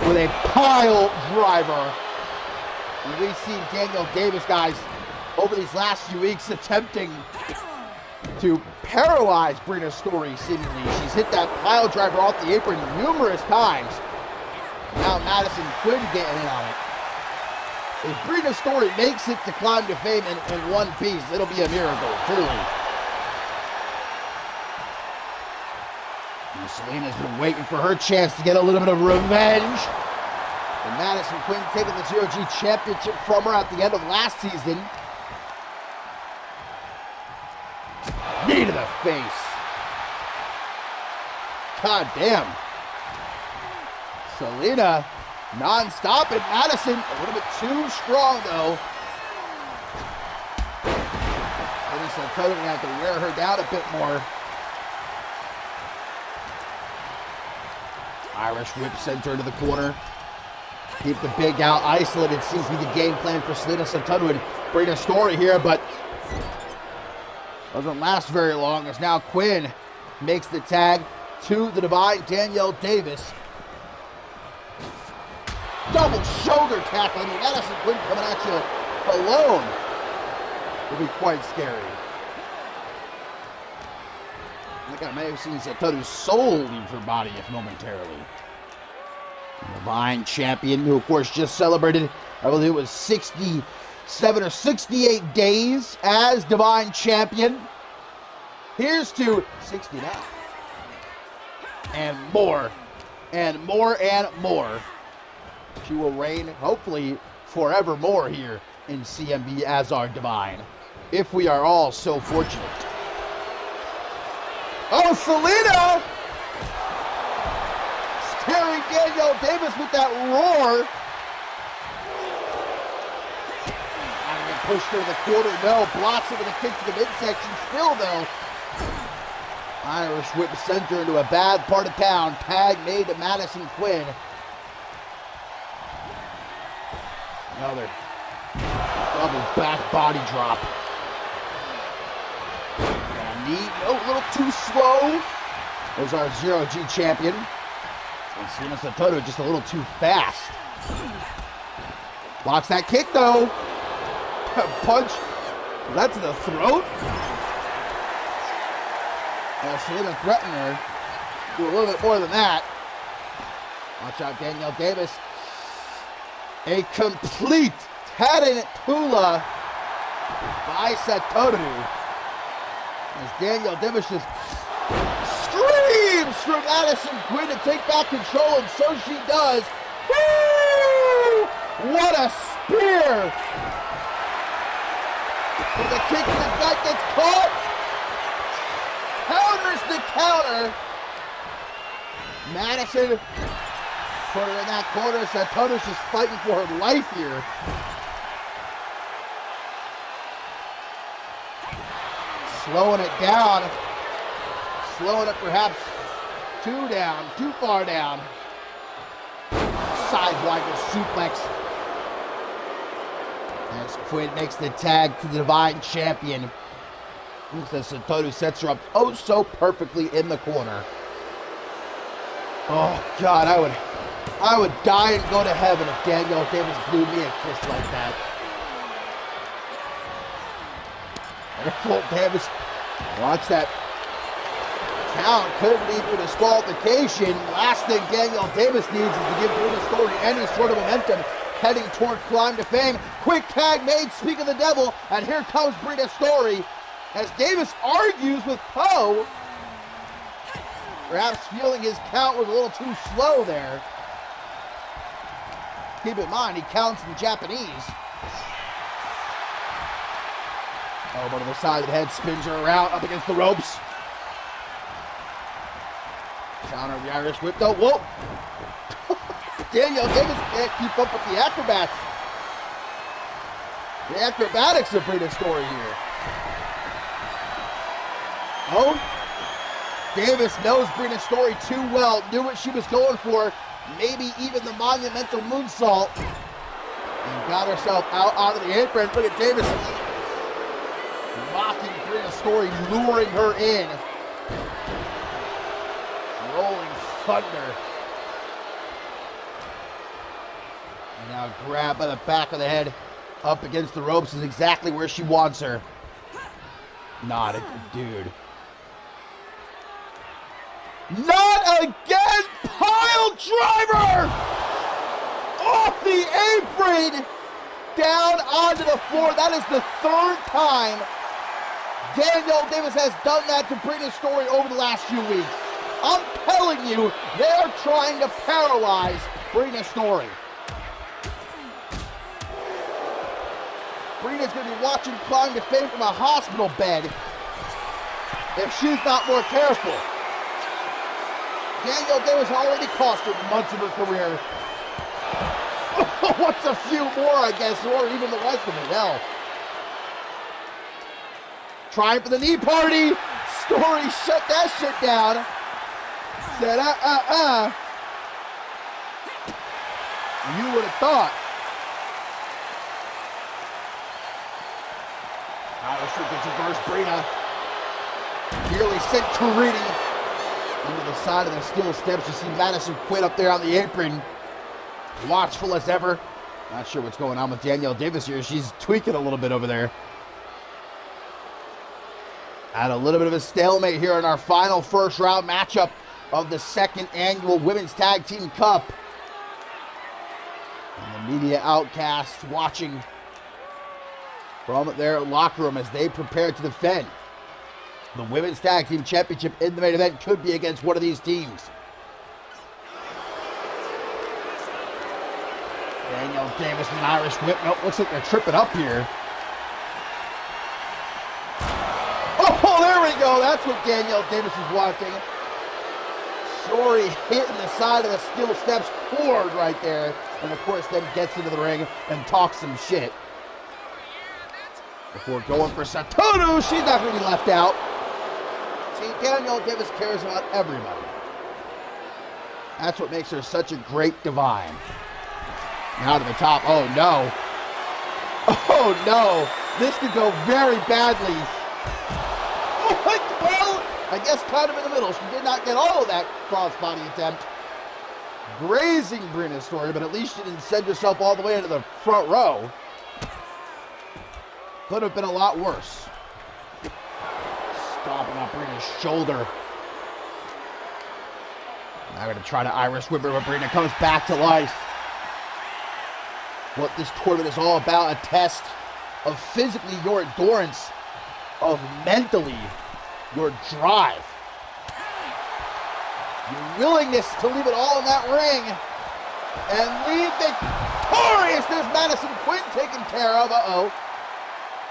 Speaker 5: with a pile driver. And we've seen Danielle Davis, guys, over these last few weeks attempting to paralyze Brina Story, seemingly. She's hit that pile driver off the apron numerous times. Now Madison Quinn getting in on it. If Brina Story makes it to climb to fame in one piece, it'll be a miracle, truly. And Selena's been waiting for her chance to get a little bit of revenge. And Madison Quinn taking the Zero G Championship from her at the end of last season. Knee to the face. God damn. Selena Non-stop, and Madison a little bit too strong, though. Brina Sotomayor gonna have to wear her down a bit more. Irish whip sends her to the corner. Keep the big out isolated. Seems to be the game plan for Selena Santana and Brina Story here, but doesn't last very long as now Quinn makes the tag to the Divine Danielle Davis. Double shoulder tackle. I mean, Madison Quinn coming at you alone will be quite scary. I think I may have seen Satoru's soul leave her body if momentarily. Divine Champion, who of course just celebrated, I believe it was 67 or 68 days as Divine Champion. Here's to 69. And more, and more, and more. She will reign, hopefully, forevermore here in CMV as our Divine, if we are all so fortunate. Oh, Selena! Scaring Danielle Davis with that roar. And pushed her to the corner, no. Blocks it with a kick to the midsection. Still, though, Irish whip sent her into a bad part of town. Tag made to Madison Quinn. Another double back body drop. Knee, a little too slow. There's our 0G champion. And Selena Santana just a little too fast. Blocks that kick though. Punch. That to the throat. Well, Selena threatened her. Do a little bit more than that. Watch out, Danielle Davis. A complete tarantula by Satoru. As Danielle Davis just screams for Madison Quinn to take back control, and so she does. Woo! What a spear! With a kick to the gut gets caught. Counters the counter. Madison put her in that corner. Satoru's just fighting for her life here. Slowing it down. Slowing it perhaps too far down. Sidewinder suplex. As Quinn makes the tag to the Divine Champion. Satoru sets her up oh so perfectly in the corner. Oh God, I would die and go to heaven if Danielle Davis blew me a kiss like that. Careful, Davis. Watch that count. Could lead to disqualification. Last thing Danielle Davis needs is to give Brina Story any sort of momentum heading toward Climb to Fame. Quick tag made, speak of the devil, and here comes Brina Story as Davis argues with Poe. Perhaps feeling his count was a little too slow there. Keep in mind, he counts in Japanese. Elbow to the side of the head, spins her around up against the ropes. Counter the Irish whip though. Whoa! Danielle Davis can't keep up with the acrobats. The acrobatics of Brina Story here. Oh, Davis knows Brina Story too well, knew what she was going for, maybe even the monumental moonsault, and got herself out onto the apron. Look at Davis mocking Brina Story, luring her in. Rolling thunder. And now grab by the back of the head up against the ropes is exactly where she wants her. Not a dude. Not again! Pile driver! Off the apron! Down onto the floor. That is the third time Danielle Davis has done that to Brina Story over the last few weeks. I'm telling you, they're trying to paralyze Brina Story. Brina's going to be watching Climb to Fame from a hospital bed if she's not more careful. Danielle Davis already cost her months of her career. What's a few more, I guess, or even the rest of it? Hell. Trying for the knee party. Story shut that shit down. Said, You would have thought. Irish gets reverse Brina. Nearly sent Carini into the side of the steel steps. You see Madison Quinn up there on the apron. Watchful as ever. Not sure what's going on with Danielle Davis here. She's tweaking a little bit over there. Had a little bit of a stalemate here in our final first round matchup of the second annual Women's Tag Team Cup. And the media outcasts watching from their locker room as they prepare to defend the Women's Tag Team Championship in the main event. Could be against one of these teams. Danielle Davis with an Irish whip. Nope, looks like they're tripping up here. Oh, there we go. That's what Danielle Davis is watching. Shori hitting the side of the steel steps hard right there. And of course then gets into the ring and talks some shit. Before going for Satoru, she's not going to be left out. See, Danielle Davis cares about everybody. That's what makes her such a great divine. Now to the top. Oh, no. Oh, no. This could go very badly. Oh, well, I guess kind of in the middle. She did not get all of that crossbody attempt. Grazing Brina's story, but at least she didn't send herself all the way into the front row. Could have been a lot worse. Stomping on Brina's shoulder. Now going to try to Irish whip her, but Brina comes back to life. What this tournament is all about, a test of physically your endurance, of mentally your drive. Your willingness to leave it all in that ring and leave victorious. There's Madison Quinn taken care of. Uh-oh.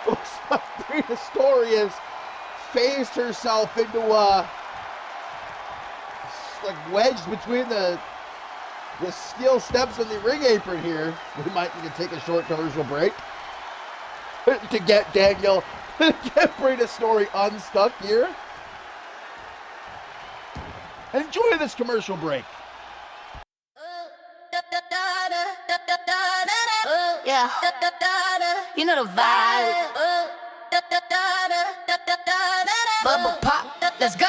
Speaker 5: Looks like Brina Story has phased herself into like wedged between the steel steps and the ring apron here. We might need to take a short commercial break to get Danielle, get Brina Story unstuck here. Enjoy this commercial break.
Speaker 6: Yeah, you know the vibe. Bubble pop, let's go.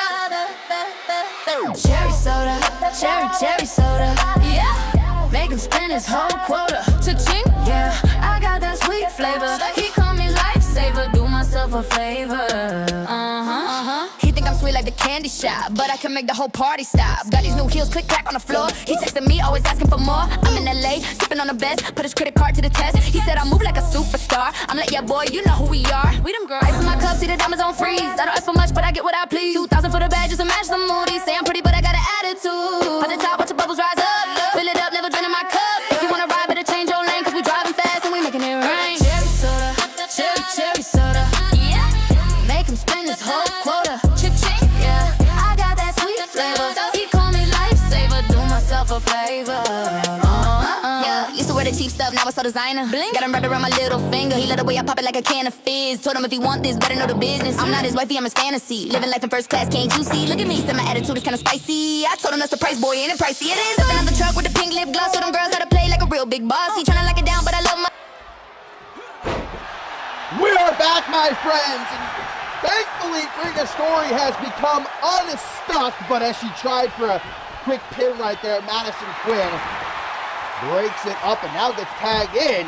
Speaker 6: Cherry soda, cherry soda. Yeah, make him spend his whole quota. Cha-ching, yeah, I got that sweet flavor. He call me lifesaver, do myself a favor. He think I'm sweet like the candy shop, but I can make the whole party stop. Got these new heels, click clack on the floor. He texting me, always asking for more. I'm in LA, sipping on the best, put his credit card to the test. He said I move like a superstar. I'm like, yeah, boy, you know who we are. We them girls. Ice in my cup, see the diamonds on freeze. I don't ask for much, but I get what I please. 2,000 for the bag, just to match the moody. Say I'm pretty, but I got an attitude. At the top, watch the bubbles rise up. Fill it up, never draining my cup. If you wanna ride, better change your lane, cause we driving fast and we making it rain. Cherry soda, cherry soda. Yeah, make him spend his whole quota. Cha-ching, yeah, I got that sweet flavor. He call me lifesaver, do myself a favor. Yeah, used to wear the cheap stuff, now it's so designer. Got him wrapped around my little finger. He let the way I pop it like a can of fizz. Told him if he want this, better know the business. I'm not his wifey, I'm his fantasy. Living life in first class, can't you see? Look at me, said my attitude is kinda spicy. I told him that's the price, boy, ain't it pricey? It is. Stepping out the truck with the pink lip gloss. So them girls gotta play like a real big boss. He tryna lock it down, but I love my...
Speaker 5: We are back, my friends. And thankfully, Brina Story has become unstuck, but as she tried for a quick pin right there, Madison Quinn breaks it up and now gets tagged in.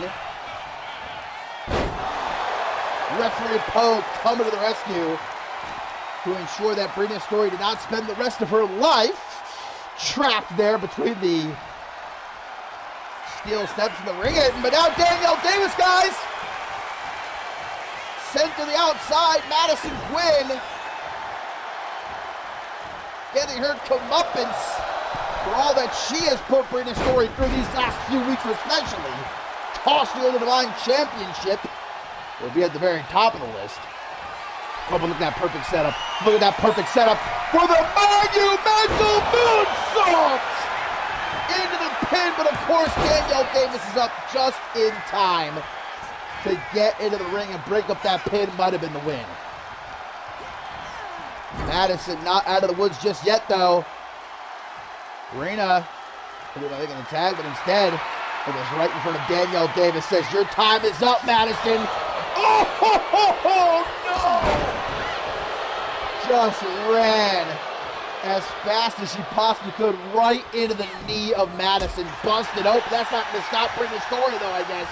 Speaker 5: Referee Poe coming to the rescue to ensure that Brina Story did not spend the rest of her life trapped there between the steel steps and the ring apron. But now Danielle Davis, guys, sent to the outside. Madison Quinn getting her comeuppance for all that she has put Brina Story through these last few weeks, especially tossing her the Divine Championship. Will be at the very top of the list. Oh, but look at that perfect setup. Look at that perfect setup for the monumental moonsault into the pin, but of course Danielle Davis is up just in time to get into the ring and break up that pin. Might have been the win. Madison not out of the woods just yet, though. Rena, making the tag, but instead, it was right in front of Danielle Davis. Says, your time is up, Madison. Oh, no! Just ran as fast as she possibly could right into the knee of Madison. Busted open. That's not going to stop Britta's story, though, I guess.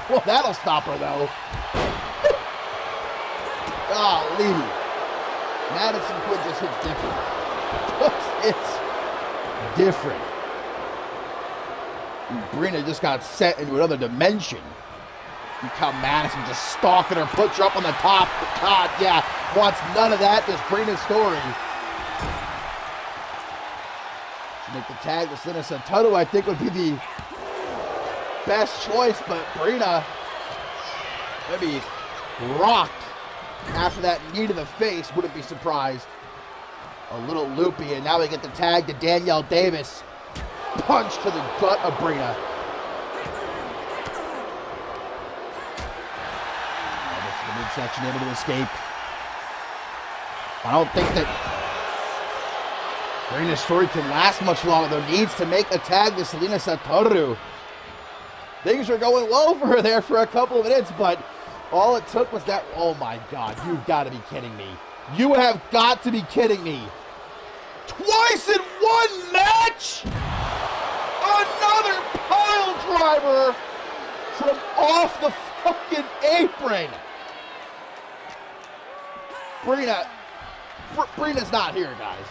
Speaker 5: Well, that'll stop her, though. Golly. Madison Quinn just hits different. It's different. Brina just got set into another dimension. Look how Madison just stalking her, puts her up on the top. God, yeah, wants none of that. This Brina's story. She make the tag with Selena Santoro, I think would be the best choice, but Brina maybe rocked after that knee to the face. Wouldn't be surprised. A little loopy, and now we get the tag to Danielle Davis. Punch to the gut of Brina. The midsection able to escape. I don't think that Brina's story can last much longer, though. Needs to make a tag to Selena Santoro. Things are going low for her there for a couple of minutes, but all it took was that. Oh my God, you've got to be kidding me. You have got to be kidding me. Twice in one match? Another pile driver from off the fucking apron. Brina's not here, guys.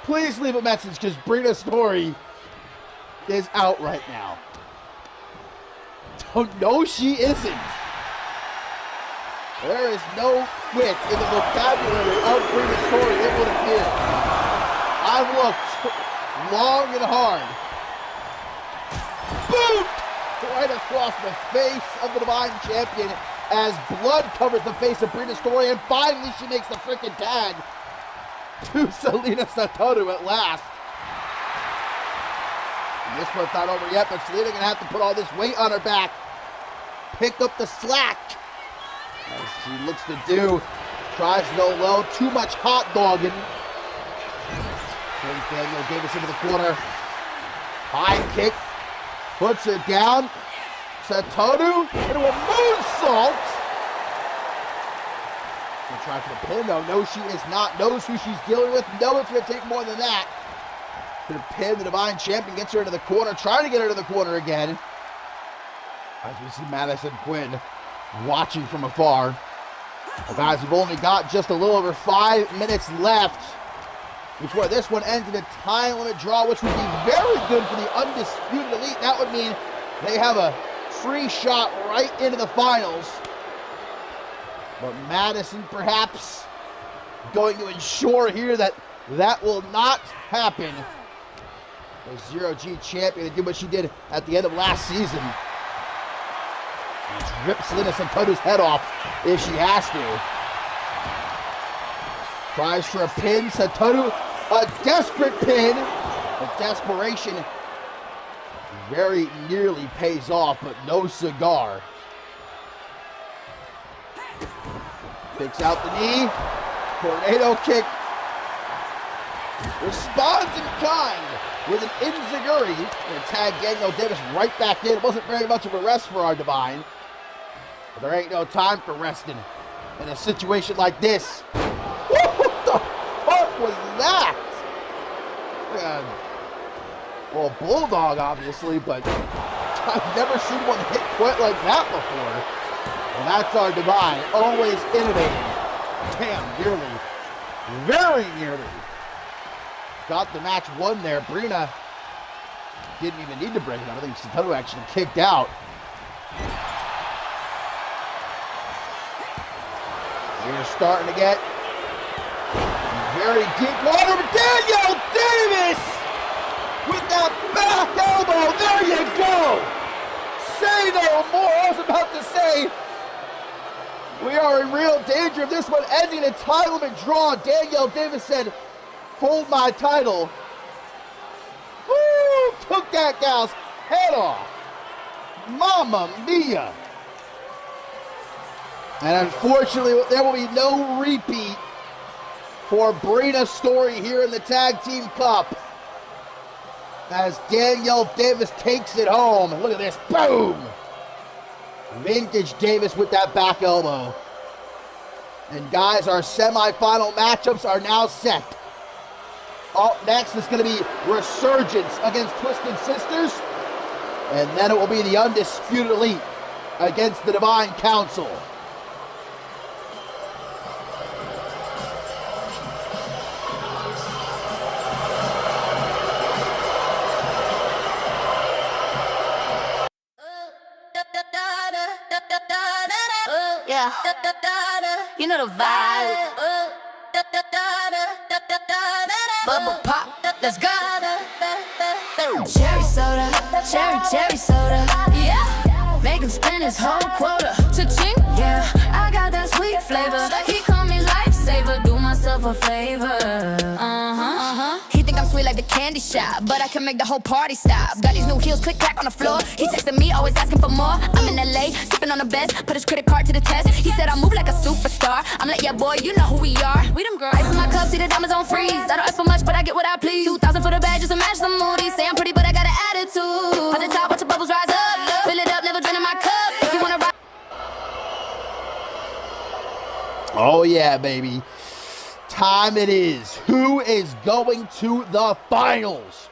Speaker 5: Please leave a message, because Brina's story is out right now. Oh, no, she isn't. There is no wit in the vocabulary of Brina's story, it would appear. I've looked long and hard. Boot! Right across the face of the Divine Champion as blood covers the face of Brina's story, and finally she makes the freaking tag to Selena Santoro at last. And this one's not over yet, but Selena gonna have to put all this weight on her back. Pick up the slack. As she looks to do. Tries to go low. Too much hot dogging. Brings Danielle Davis into the corner. High kick. Puts her down. Santoro into a moonsault. Gonna try for the pin, though. No, she is not. Knows who she's dealing with. No, it's gonna take more than that. Gonna pin the Divine Champion. Gets her into the corner. Trying to get her to the corner again. As we see Madison Quinn watching from afar. Well, guys, we've only got just a little over 5 minutes left before this one ends in a time limit draw, which would be very good for the Undisputed Elite. That would mean they have a free shot right into the finals. But Madison perhaps going to ensure here that that will not happen. The Zero-G champion did what she did at the end of last season. Rip Selena Santoro's head off if she has to. Tries for a pin. Santoro, a desperate pin. The desperation very nearly pays off, but no cigar. Picks out the knee. Tornado kick. Responds in kind with an enziguri. Gonna tag Danielle Davis right back in. It wasn't very much of a rest for our Divine. But there ain't no time for resting in a situation like this. What the fuck was that? Well, Bulldog, obviously, but I've never seen one hit quite like that before. And that's our Divine, always innovating. Damn, nearly, very nearly got the match won there. Brina didn't even need to break it up. I think Santoro actually kicked out. We're starting to get very deep water. Danielle Davis with that back elbow. There you go. Say no more. I was about to say we are in real danger of this one ending a time limit draw. Danielle Davis said, hold my title. took that gal's head off. Mamma mia. And unfortunately, there will be no repeat for Brina's story here in the Tag Team Cup, as Danielle Davis takes it home. Look at this. Boom. Vintage Davis with that back elbow. And guys, our semifinal matchups are now set. Up next is going to be Resurgence against Twisted Sisters. And then it will be the Undisputed Elite against the Divine Council.
Speaker 6: Yeah, you know the vibe. Bubble pop, let's go. Cherry soda, cherry soda. Yeah, make him spend his whole quota. Cha-ching, yeah, I got that sweet flavor. He call me lifesaver, do myself a favor. He think I'm sweet like the candy shop, but I can make the whole party stop. Got these new heels, click clack on the floor. He texting me, always asking for more. I'm in LA, sipping on the best, put his credit card to the test. He said I move like a superstar. I'm like, yeah, boy, you know who we are. We them girls. Ice in my cup, see the diamonds on freeze. I don't ask for much, but I get what I please. 2,000 for the bag, just to match the moody. Say I'm pretty, but I got an attitude. Pop the top, watch the bubbles rise up. Fill it up, never drain in my cup. If you wanna ride.
Speaker 5: Oh yeah, baby. Time it is. Who is going to the finals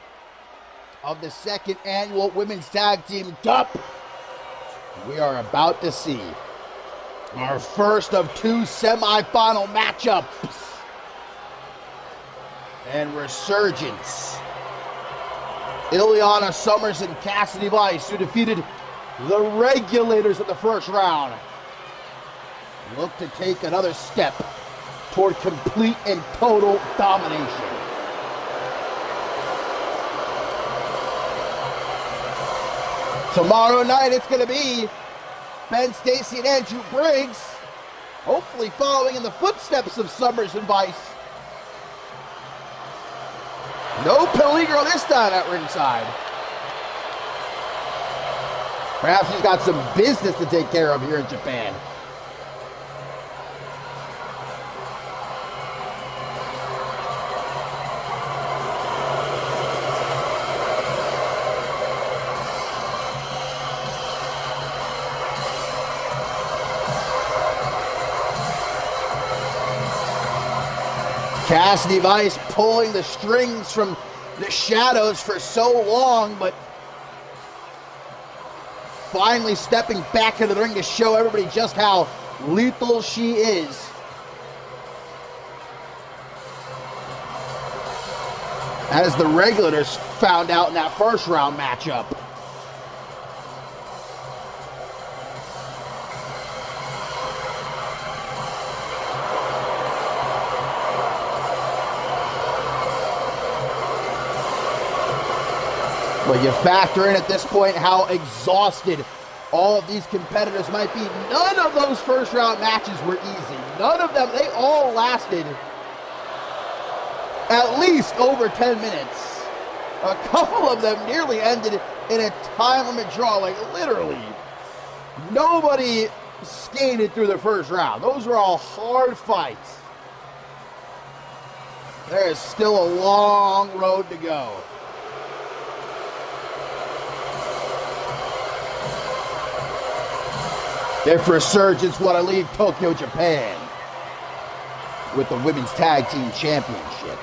Speaker 5: of the second annual Women's Tag Team Cup? We are about to see our first of two semifinal matchups. And Resurgence. Ileana Summers and Cassidy Vice, who defeated the Regulators in the first round, look to take another step toward complete and total domination. Tomorrow night it's going to be Ben Stacy and Andrew Briggs, hopefully following in the footsteps of Summers and Vice. No Peligro this time at ringside. Perhaps he's got some business to take care of here in Japan. Cassidy Vice pulling the strings from the shadows for so long, but finally stepping back into the ring to show everybody just how lethal she is. As the Regulators found out in that first round matchup. But you factor in at this point how exhausted all of these competitors might be. None of those first round matches were easy. None of them, they all lasted at least over 10 minutes. A couple of them nearly ended in a time limit draw, like literally. Nobody skated through the first round. Those were all hard fights. There is still a long road to go. If Resurgence want to leave Tokyo, Japan with the Women's Tag Team Championship.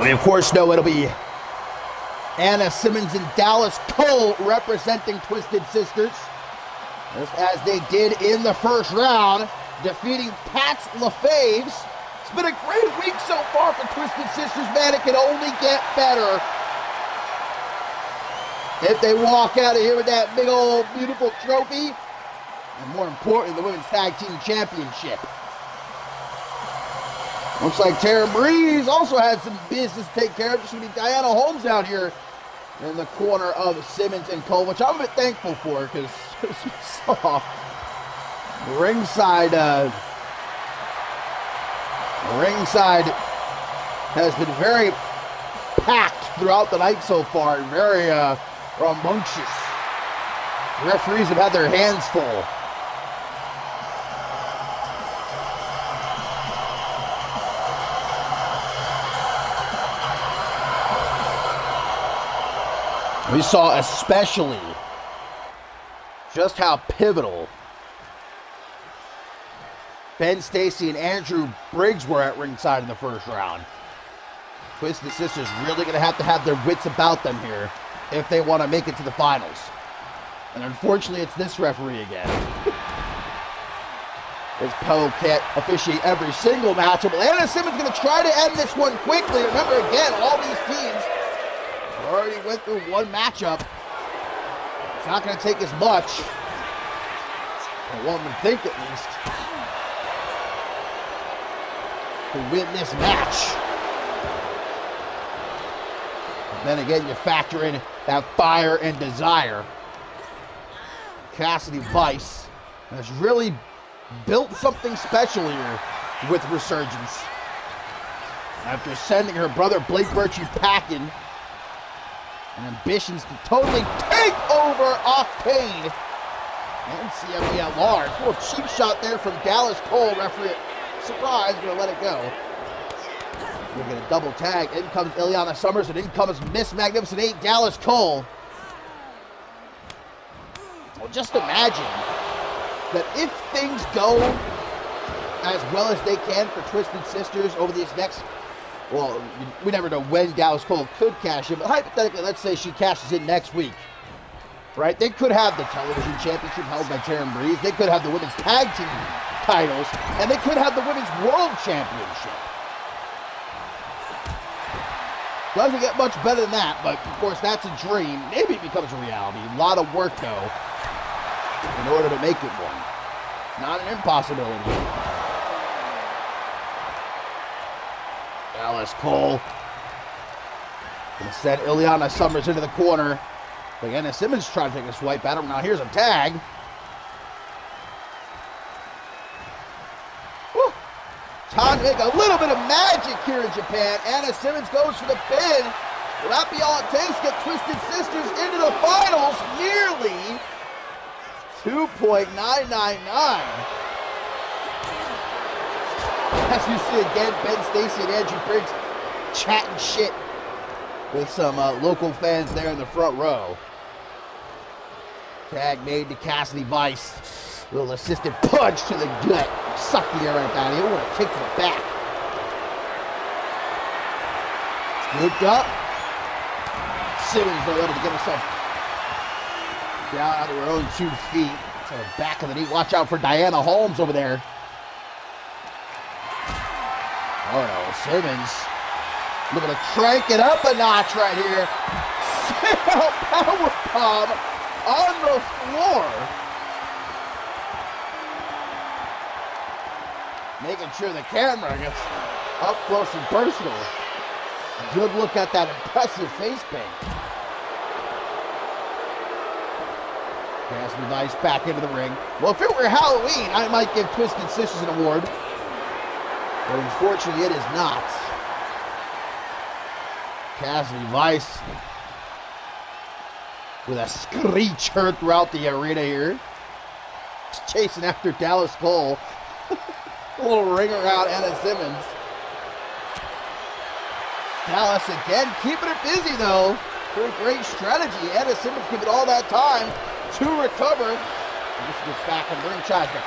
Speaker 5: We of course know it'll be Anna Simmons and Dallas Cole representing Twisted Sisters, just as they did in the first round, defeating Pat's LaFaves. It's been a great week so far for Twisted Sisters, man. It can only get better if they walk out of here with that big old beautiful trophy, and more importantly, the Women's Tag Team Championship. Looks like Tara Breeze also has some business to take care of. It's going to be Diana Holmes out here in the corner of Simmons and Cole, which I'm a bit thankful for because as we saw, ringside has been very packed throughout the night so far and very rambunctious. Referees have had their hands full. We saw especially just how pivotal Ben Stacy and Andrew Briggs were at ringside in the first round. Twisted Sisters really going to have their wits about them here if they want to make it to the finals. And unfortunately, it's this referee again. This Poe can't officiate every single matchup. Well, Anna Simmons going to try to end this one quickly. Remember, again, all these teams already went through one matchup. It's not going to take as much. One would think, at least, to win this match. And then again, you factor in that fire and desire. Cassidy Vice has really built something special here with Resurgence. After sending her brother Blake Birchie packing, and ambitions to totally take over Octane and CMV at large. A little cheap shot there from Dallas Cole. Referee, surprise, gonna let it go. We're gonna double tag. In comes Ileana Summers, and in comes Miss Magnificent 8, Dallas Cole. Well, just imagine that if things go as well as they can for Twisted Sisters over these next, well, we never know when Dallas Cole could cash in, but hypothetically, let's say she cashes in next week, right? They could have the television championship held by Taryn Breeze. They could have the women's tag team titles, and they could have the women's world championship. Doesn't get much better than that, but of course that's a dream. Maybe it becomes a reality. A lot of work, though, in order to make it one. It's not an impossibility. Dallas Cole gonna send Ileana Summers into the corner. But Anna Simmons trying to take a swipe at him. Now here's a tag. Woo. Time to make a little bit of magic here in Japan. Anna Simmons goes for the pin. Will that be all it takes to get Twisted Sisters into the finals? Nearly 2.999. As you see again, Ben Stacy and Andrew Briggs chatting shit with some local fans there in the front row. Tag made to Cassidy Vice. Little assisted punch to the gut. Sucked the air right down here. What a kick to the back. Scooped up. Simmons, though, able to get herself down out of her own 2 feet. To the back of the knee. Watch out for Diana Holmes over there. Oh no, Simmons looking to crank it up a notch right here. Powerbomb on the floor. Making sure the camera gets up close and personal. Good look at that impressive face paint. Cassidy Vice back into the ring. Well, if it were Halloween, I might give Twisted Sisters an award. But unfortunately, it is not. Cassidy Vice with a screech heard throughout the arena here. Just chasing after Dallas Cole. A little ring around Anna Simmons. Dallas again keeping it busy though. For a great strategy. Anna Simmons giving all that time to recover. And this gets back in the ring. Tries to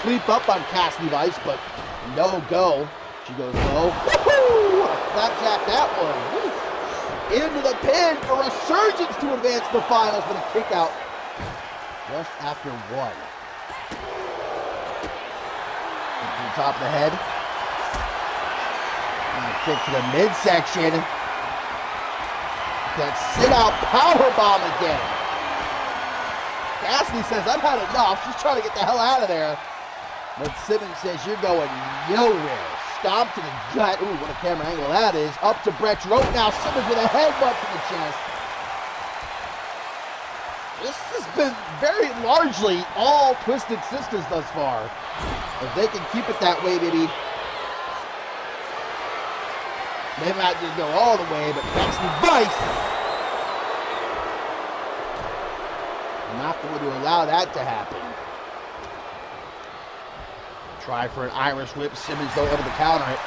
Speaker 5: creep up on Cassidy Vice, but no go. She goes low. Woo-hoo! What a flapjack that was. Woo. Into the pin for Resurgence to advance to the finals, but a kick out just after one. To the top of the head. And a kick to the midsection. That sit-out powerbomb again. Cassidy says, I've had enough. She's trying to get the hell out of there. But Simmons says, you're going nowhere, stomp to the gut. Ooh, what a camera angle that is. Up to Brett's rope now. Simmons with a headbutt to the chest. This has been very largely all Twisted Sisters thus far. If they can keep it that way, baby. They might just go all the way, but that's the vice. Not going to allow that to happen. Try for an Irish whip. Simmons, though, able to counter it.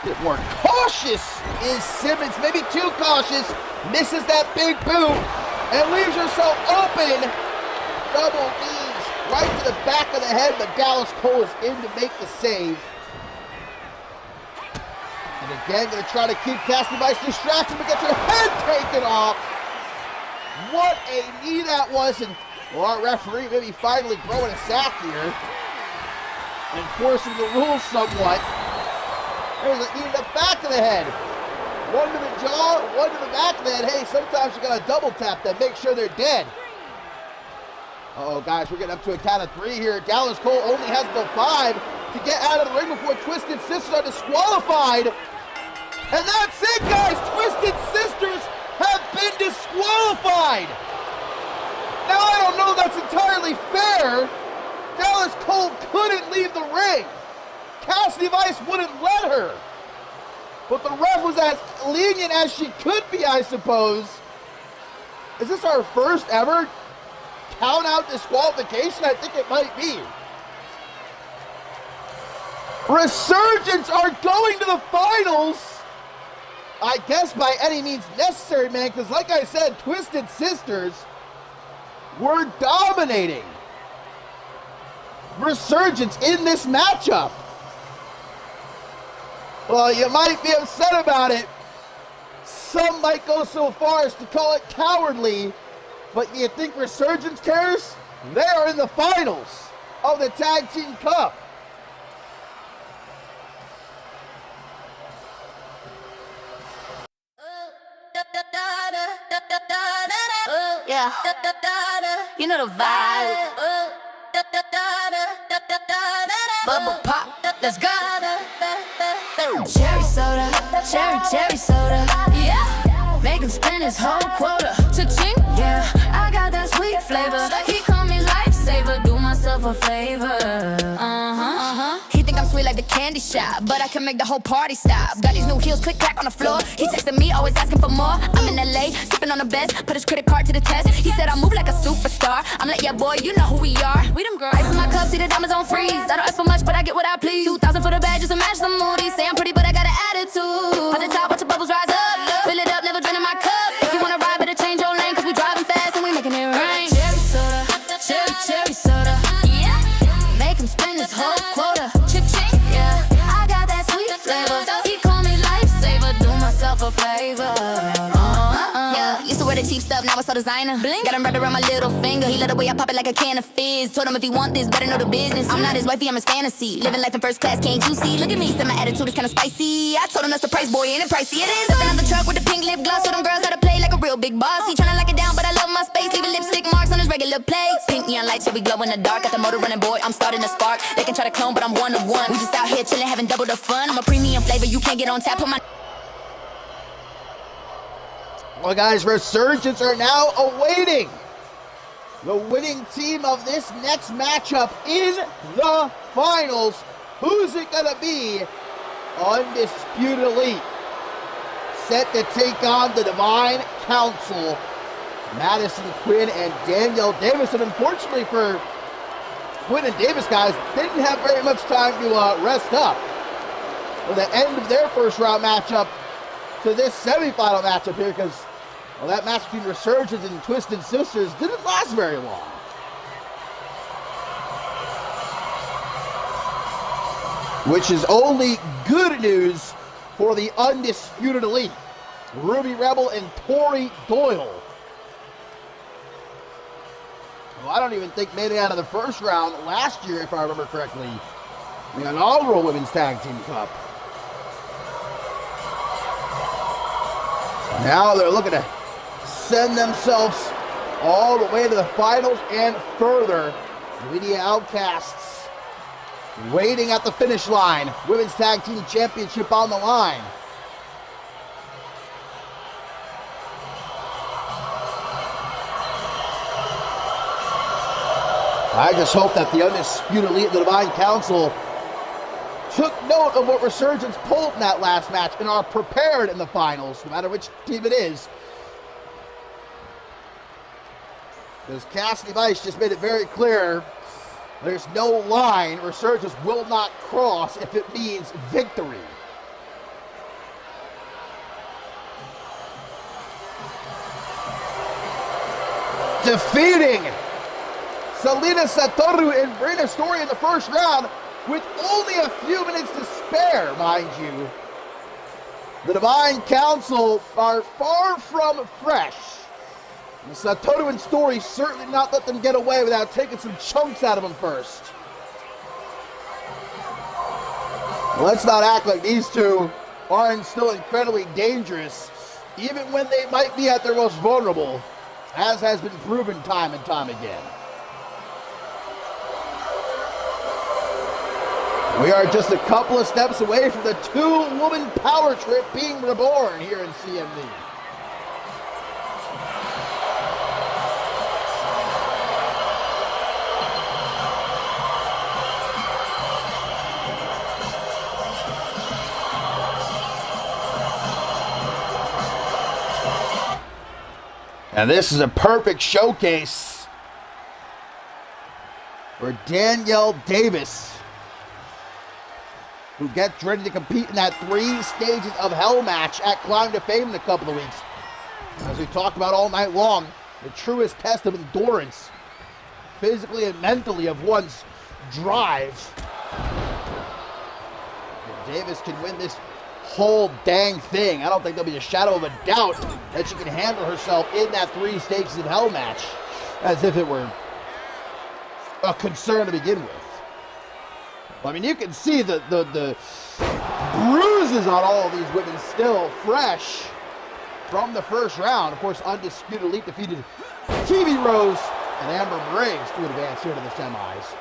Speaker 5: A bit more cautious is Simmons. Maybe too cautious. Misses that big boot and leaves herself open. Double knees right to the back of the head, but Dallas Cole is in to make the save. And again, going to try to keep Cassidy Vice distracted, but gets her head taken off. What a knee that was. And well, our referee maybe finally throwing a sack here. Enforcing the rules somewhat. There's a knee in the back of the head. One to the jaw, one to the back of the head. Hey, sometimes you got to double tap them, make sure they're dead. Uh-oh, guys, we're getting up to a count of 3 here. Dallas Cole only has the 5 to get out of the ring before Twisted Sisters are disqualified. And that's it, guys. Twisted Sisters have been disqualified. Now, I don't know if that's entirely fair. Dallas Cole couldn't leave the ring. Cassidy Vice wouldn't let her. But the ref was as lenient as she could be, I suppose. Is this our first ever count-out disqualification? I think it might be. Resurgence are going to the finals. I guess by any means necessary, man, because like I said, Twisted Sisters were dominating Resurgence in this matchup. Well, you might be upset about it. Some might go so far as to call it cowardly, but you think Resurgence cares? They are in the finals of the Tag Team Cup.
Speaker 6: Yeah, you know the vibe. Bubble pop, let's go. Cherry soda, cherry soda. Yeah, make him spend his whole quota. Cha-ching, yeah, I got that sweet flavor. He call me lifesaver, do myself a favor. He think I'm sweet like the candy shop, but I can make the whole party stop. Got these new heels, click clack on the floor. He texting me, always asking for more. I'm in LA, sipping on the best, put his credit card to the test. He said I move like a superstar. I'm like, yeah, boy, you know who we are. We them girls. Ice in my cup, see the diamonds on freeze. I don't ask for much, but I get what I please. 2,000 for the bag, just to match the moody. Say I'm pretty, but I got an attitude. Pop the top, watch the bubbles rise up. Fill it up, never draining my cup. If you wanna ride, better change your lane, cause we driving fast and we making it rain. Cherry soda, cherry soda. Yeah, make him spend his whole quota. Cha-ching, yeah, I got that sweet flavor. He call me lifesaver, do myself a favor. Yeah, used to wear the cheap stuff, now it's all designer. Got him wrapped around my little finger. He let the way I pop it like a can of fizz. Told him if he want this, better know the business. I'm not his wifey, I'm his fantasy. Living life in first class, can't you see? Look at me, said my attitude is kinda spicy. I told him that's the price, boy, ain't it pricey? It is. Stepping out the truck with the pink lip gloss. So them girls how to play like a real big boss. He tryna lock it down, but I love my space. Leaving lipstick marks on his regular plates. Pink neon lights, yeah, we glow in the dark. Got the motor running, boy, I'm starting to spark. They can try to clone, but I'm one of one. We just out here chilling, having double the fun. I'm a premium flavor, you can't get on tap. Put my
Speaker 5: Well, guys, Resurgence are now awaiting the winning team of this next matchup in the finals. Who's it gonna be? Undisputed Elite, set to take on the Divine Council, Madison Quinn and Danielle Davis. And unfortunately for Quinn and Davis, guys, didn't have very much time to rest up for the end of their first round matchup to this semifinal matchup here, because well, that match between Resurgence and Twisted Sisters didn't last very long. Which is only good news for the Undisputed Elite, Ruby Rebel and Tori Doyle. Well, I don't even think made it out of the first round last year, if I remember correctly, in the inaugural Women's Tag Team Cup. Now they're looking to send themselves all the way to the finals and further. The Media Outcasts waiting at the finish line. Women's Tag Team Championship on the line. I just hope that the Undisputed Elite and the Divine Council took note of what Resurgence pulled in that last match and are prepared in the finals, no matter which team it is. Because Cassidy Vice just made it very clear there's no line Resurgence will not cross if it means victory. Defeating Selena Satoru and Brina Story in the first round with only a few minutes to spare, mind you. The Divine Council are far from fresh. And Satoru and Story certainly not let them get away without taking some chunks out of them first. Let's not act like these two aren't still incredibly dangerous, even when they might be at their most vulnerable, as has been proven time and time again. We are just a couple of steps away from the two-woman power trip being reborn here in CMV. And this is a perfect showcase for Danielle Davis, who gets ready to compete in that 3 stages of hell match at Climb to Fame in a couple of weeks. As we talked about all night long, the truest test of endurance, physically and mentally, of one's drive. If Davis can win this whole dang thing, I don't think there'll be a shadow of a doubt that she can handle herself in that 3 stages of hell match, as if it were a concern to begin with. I mean, you can see the bruises on all of these women still fresh from the first round. Of course, Undisputed Elite defeated Phoebe Rose and Amber Briggs to advance here to the semis.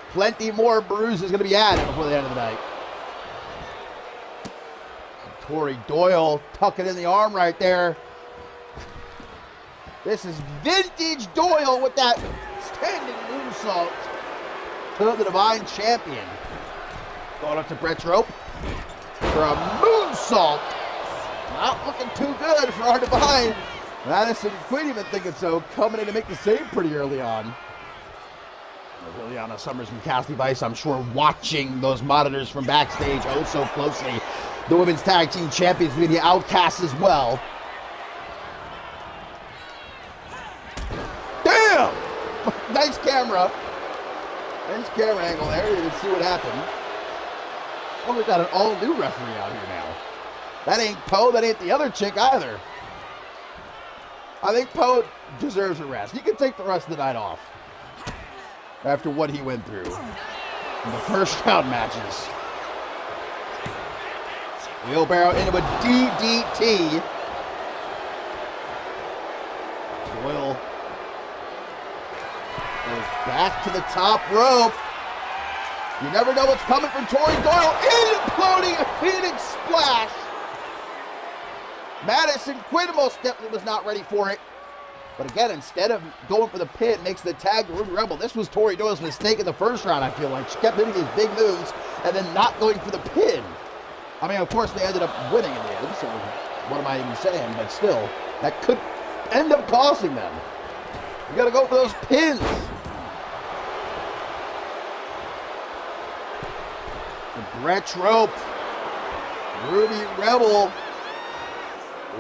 Speaker 5: Plenty more bruises going to be added before the end of the night. Tori Doyle tucking in the arm right there. This is vintage Doyle with that standing moonsault to the Divine Champion. Going up to Brett's rope for a moonsault. Not looking too good for our Divine. Madison Quinn even thinking so, coming in to make the save pretty early on. Liliana Summers and Cassidy Vice, I'm sure, watching those monitors from backstage oh so closely. The Women's Tag Team Champions being the Outcasts as well. Damn! Nice camera. Nice camera angle there. You can see what happened. Oh, we got an all-new referee out here now. That ain't Poe. That ain't the other chick either. I think Poe deserves a rest. He can take the rest of the night off after what he went through in the first round matches. Wheelbarrow into a DDT. Doyle goes back to the top rope. You never know what's coming from Tori Doyle. Imploding a Phoenix Splash. Madison Quinn most definitely was not ready for it. But again, instead of going for the pin, makes the tag to Ruby Rebel. This was Tori Doyle's mistake in the first round, I feel like. She kept hitting these big moves and then not going for the pin. I mean, of course, they ended up winning in the end, so what am I even saying? But still, that could end up costing them. You gotta go for those pins. The Brett's rope. Ruby Rebel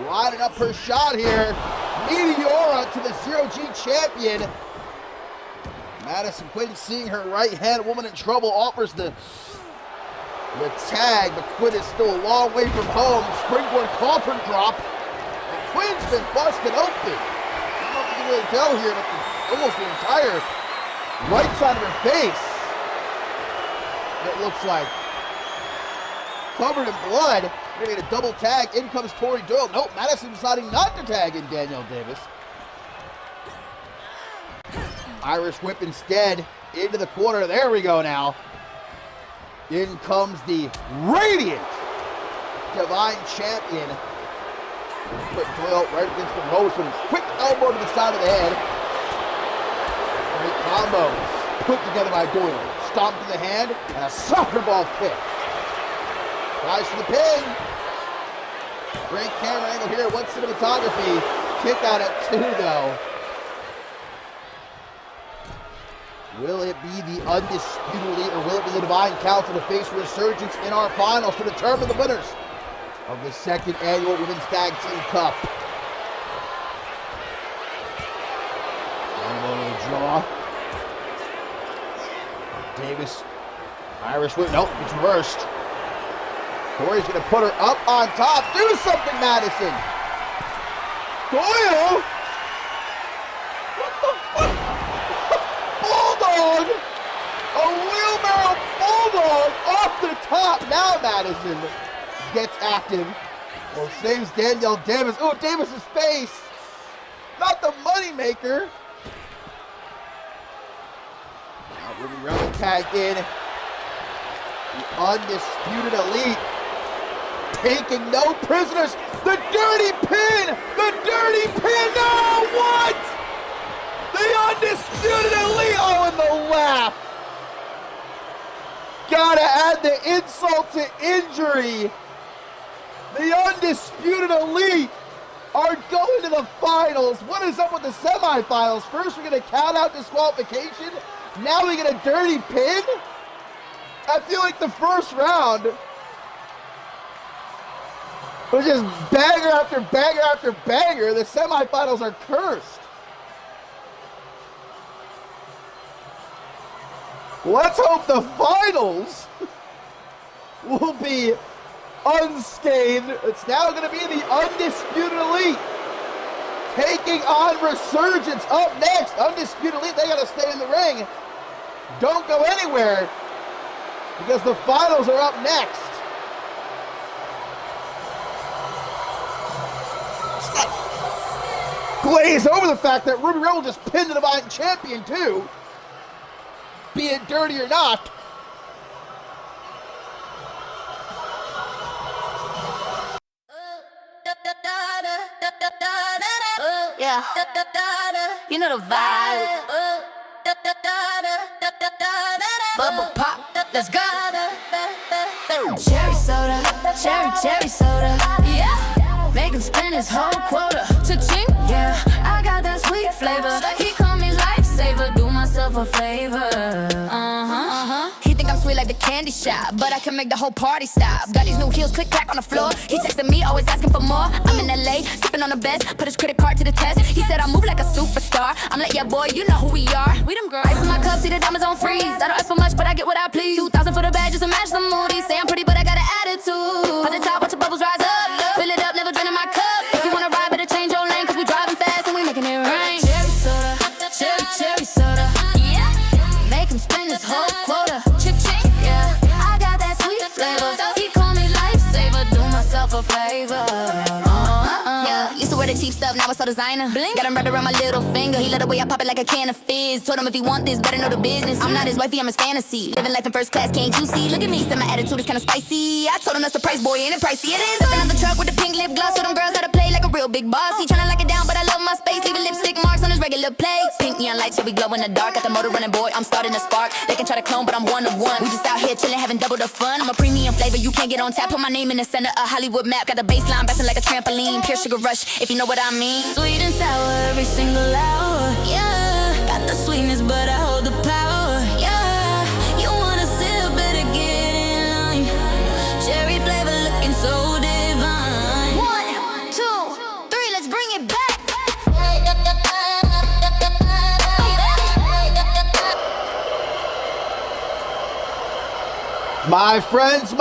Speaker 5: lining up her shot here. Meteora to the Zero-G champion. Madison Quinn, seeing her right-hand woman in trouble, offers the tag, but Quinn is still a long way from home. Springboard coffin drop. And Quinn's been busted open. I don't know if you can really tell here, but almost the entire right side of her face, it looks like, covered in blood. Maybe a double tag. In comes Tori Doyle. Nope, Madison deciding not to tag in Danielle Davis. Irish whip instead into the corner. There we go now. In comes the radiant Divine Champion. Put Doyle right against the ropes with a quick elbow to the side of the head. Great combo put together by Doyle. Stomp to the hand and a soccer ball kick. Tries for the pin. Great camera angle here. What cinematography? Kick out at 2 though. Will it be the undisputed leader, or will it be the Divine Council to face Resurgence in our finals to determine the winners of the 2nd annual Women's Tag Team Cup? Elbow draw. Davis, Irish whip. Nope, it's reversed. Corey's going to put her up on top. Do something, Madison. Doyle? What the fuck? Bulldog! A wheelbarrow bulldog off the top. Now Madison gets active. Well, saves Danielle Davis. Oh, Davis's face. Not the moneymaker. Now Ruby Rebel tagged in. The undisputed elite. Taking no prisoners. The dirty pin! The dirty pin! No! What? The undisputed elite! Oh, and the laugh! Gotta add the insult to injury. The undisputed elite are going to the finals. What is up with the semifinals? First, we're gonna count out disqualification. Now we get a dirty pin? I feel like the first round was just banger after banger after banger. The semifinals are cursed. Let's hope the finals will be unscathed. It's now going to be the undisputed elite taking on Resurgence. Up next, undisputed elite, they got to stay in the ring. Don't go anywhere because the finals are up next. Glaze over the fact that Ruby Rebel just pinned the Divine Champion too. Be it dirty or not.
Speaker 6: Yeah, you know the vibe. Bubble pop, let's go. Cherry soda, cherry soda. Yeah, make him spend his whole quota. Cha-ching, yeah, I got that sweet flavor. He call me lifesaver, do myself a favor. He think I'm sweet like the candy shop, but I can make the whole party stop. Got these new heels, click clack on the floor. He texting me, always asking for more. I'm in LA, sipping on the best, put his credit card to the test. He said I move like a superstar. I'm like, yeah, boy, you know who we are. We them girls. Ice in my cup, see the diamonds on freeze. I don't ask for much, but I get what I please. 2,000 for the bag, just to match the moody. Say I'm pretty, but I got an attitude. At the top, watch the bubbles rise up. Fill it up, never drain in my cup. If you wanna ride, better change your lane, cause we driving fast and we making it rain. Cherry soda, cherry soda. Yeah, make him spend his whole quota. Cha-ching, yeah, I got that sweet flavor. He call me lifesaver, do myself a favor. Yeah, used to wear the cheap stuff, now it's all designer. Got him wrapped around my little finger. He let the way I pop it like a can of fizz. Told him if he want this, better know the business. I'm not his wifey, I'm his fantasy. Living life in first class, can't you see? Look at me, said my attitude is kinda spicy. I told him that's the price, boy, ain't it pricey? It is. Stepping out the truck with the pink lip gloss. So them girls how to play like a real big boss. He tryna lock it down, but I love my space. Leaving lipstick marks on his regular plates. Pink neon lights, yeah, we glow in the dark. Got the motor running, boy, I'm starting to spark. They can try to clone, but I'm one of one. We just out here chilling, having double the fun. I'm a premium flavor, you can't get on tap. Put my name in the center, a Hollywood map. Got the baseline bouncing like a trampoline. Pure sugar rush, if you know what I mean. Sweet and sour every single hour, yeah. Got the sweetness, but I hold the power, yeah. You wanna sip, better get in line. Cherry flavor looking so divine. 1, 2, 3, let's bring it back.
Speaker 5: My friends,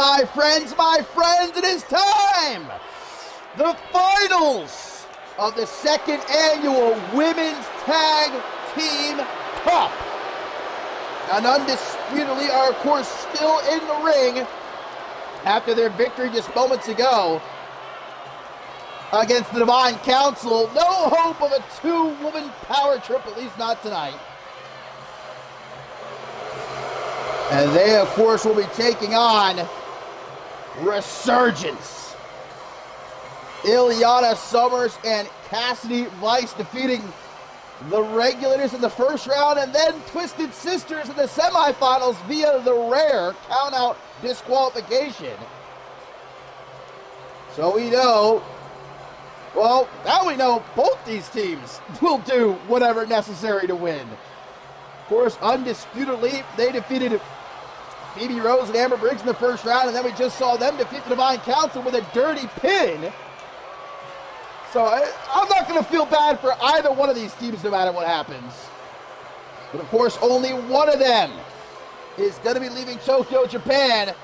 Speaker 5: it is time! The finals of the 2nd annual Women's Tag Team Cup. And undisputedly are, of course, still in the ring after their victory just moments ago against the Divine Council. No hope of a 2-woman power trip, at least not tonight. And they, of course, will be taking on Resurgence. Ileana Summers and Cassidy Vice defeating the Regulators in the first round, and then Twisted Sisters in the semifinals via the rare count-out disqualification. So we know, well, now we know both these teams will do whatever necessary to win. Of course, undisputedly, they defeated Phoebe Rose and Amber Briggs in the first round, and then we just saw them defeat the Divine Council with a dirty pin. So I'm not going to feel bad for either one of these teams no matter what happens. But of course, only one of them is going to be leaving Tokyo, Japan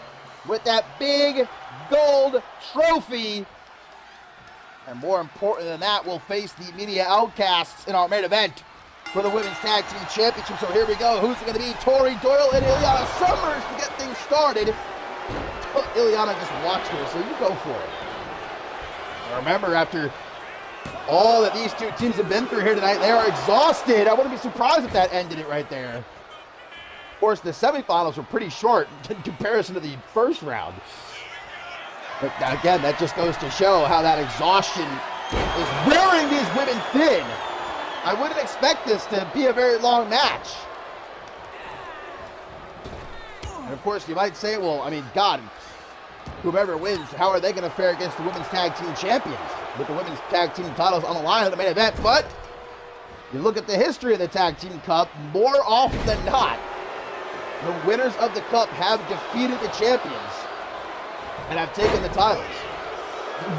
Speaker 5: with that big gold trophy. And more important than that, we'll face the Media Outcasts in our main event for the Women's Tag Team Championship. So here we go. Who's it going to be? Tori Doyle and Ileana Summers to get things started. Ileana just watched her, so you go for it. Remember, after all that these two teams have been through here tonight, they are exhausted. I wouldn't be surprised if that ended it right there. Of course, the semifinals were pretty short in comparison to the first round. But again, that just goes to show how that exhaustion is wearing these women thin. I wouldn't expect this to be a very long match. And of course, you might say, well, I mean, God, whoever wins, how are they going to fare against the Women's Tag Team Champions with the Women's Tag Team titles on the line in the main event? But you look at the history of the Tag Team Cup, more often than not, the winners of the Cup have defeated the champions and have taken the titles.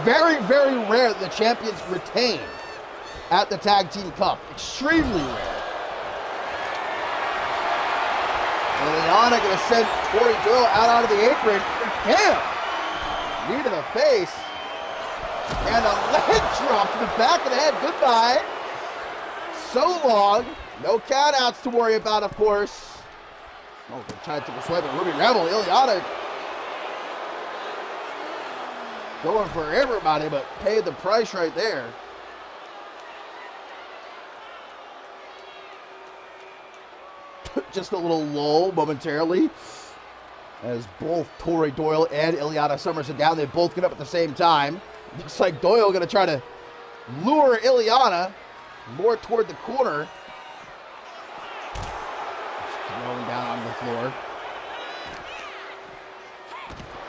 Speaker 5: Very, very rare that the champions retain at the Tag Team Cup. Extremely rare. And Ileana going to send Tori Doyle out onto the apron. Damn! Knee to the face. And a leg drop to the back of the head. Goodbye. So long. No countouts to worry about, of course. Oh, they're trying to take a swipe at Ruby Rebel. Ileana going for everybody, but paid the price right there. Just a little lull momentarily as both Tori Doyle and Ileana Summers are down. They both get up at the same time. Looks like Doyle going to try to lure Ileana more toward the corner. Just throwing down on the floor.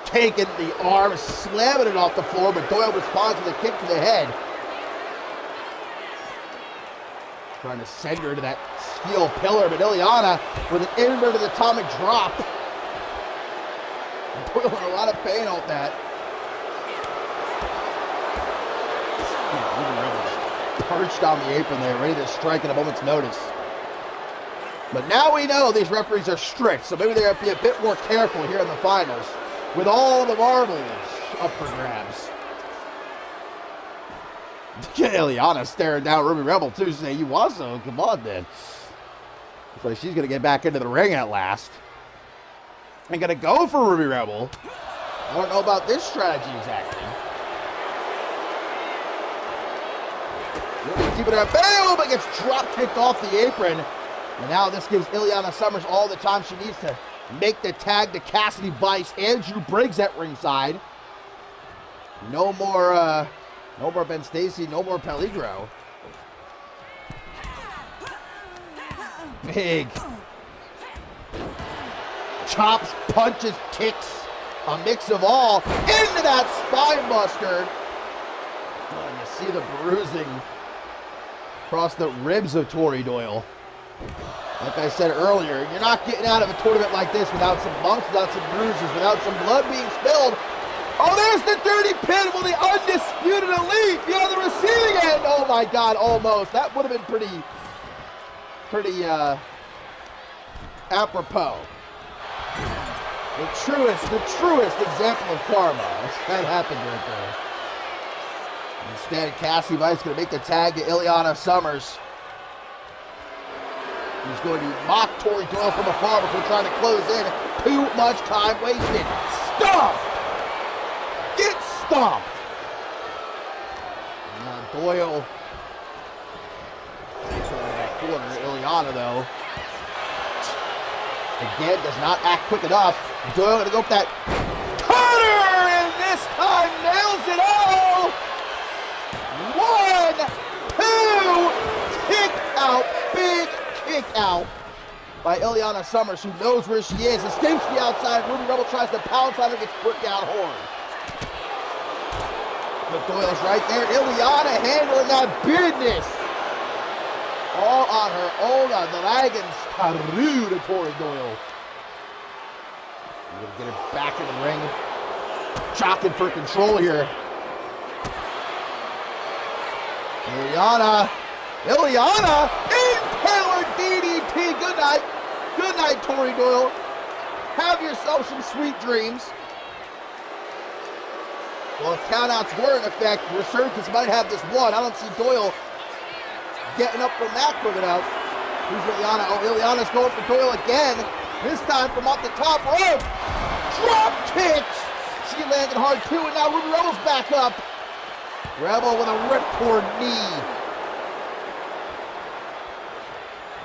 Speaker 5: Taking the arm, slamming it off the floor, but Doyle responds with a kick to the head. Trying to send her to that steel pillar, but Ileana with an inverted atomic drop. Doyle in a lot of pain off that. Perched on the apron there, ready to strike at a moment's notice. But now we know these referees are strict, so maybe they have to be a bit more careful here in the finals with all the marbles up for grabs. Ileana staring down Ruby Rebel too, saying, "You also, come on then." Looks like she's gonna get back into the ring at last. And gonna go for Ruby Rebel. I don't know about this strategy exactly. Ruby keeping her bam, but gets drop kicked off the apron. And now this gives Ileana Summers all the time she needs to make the tag to Cassidy Vice and Drew Briggs at ringside. No more Ben Stacy, no more Peligro. Big chops, punches, kicks, a mix of all into that spine buster. Oh, and you see the bruising across the ribs of Tori Doyle. Like I said earlier, you're not getting out of a tournament like this without some bumps, without some bruises, without some blood being spilled. Oh, there's the dirty pin. Will the Undisputed Elite be on the receiving end? Oh my God, almost. That would have been pretty apropos. The truest example of karma. That happened right there. Instead, Cassidy Vice going to make the tag to Ileana Summers. He's going to mock Tori Doyle from afar before trying to close in. Too much time wasted. Stomped! Get stomped! Now Doyle into that corner. Ileana, though, Again, does not act quick enough. Doyle gonna go for that cutter, and this time nails it all. 1, 2, kick out, big kick out by Ileana Summers, who knows where she is, escapes the outside. Ruby Rebel tries to pounce on her, gets put down hard. But Doyle's right there. Ileana handling that business. All on her own. The Dragons through to Tori Doyle. We're going to get her back in the ring. Jockeying for control here. Ileana, impaler DDT. Good night. Good night, Tori Doyle. Have yourself some sweet dreams. Well, if countouts were in effect, Resurgence might have this one. I don't see Doyle getting up from that quick enough. Who's Ileana? Oh, Ileana's going for Doyle again. This time from off the top rope. Drop kicks. She landed hard too, and now Ruby Rebel's back up. Rebel with a ripcord knee.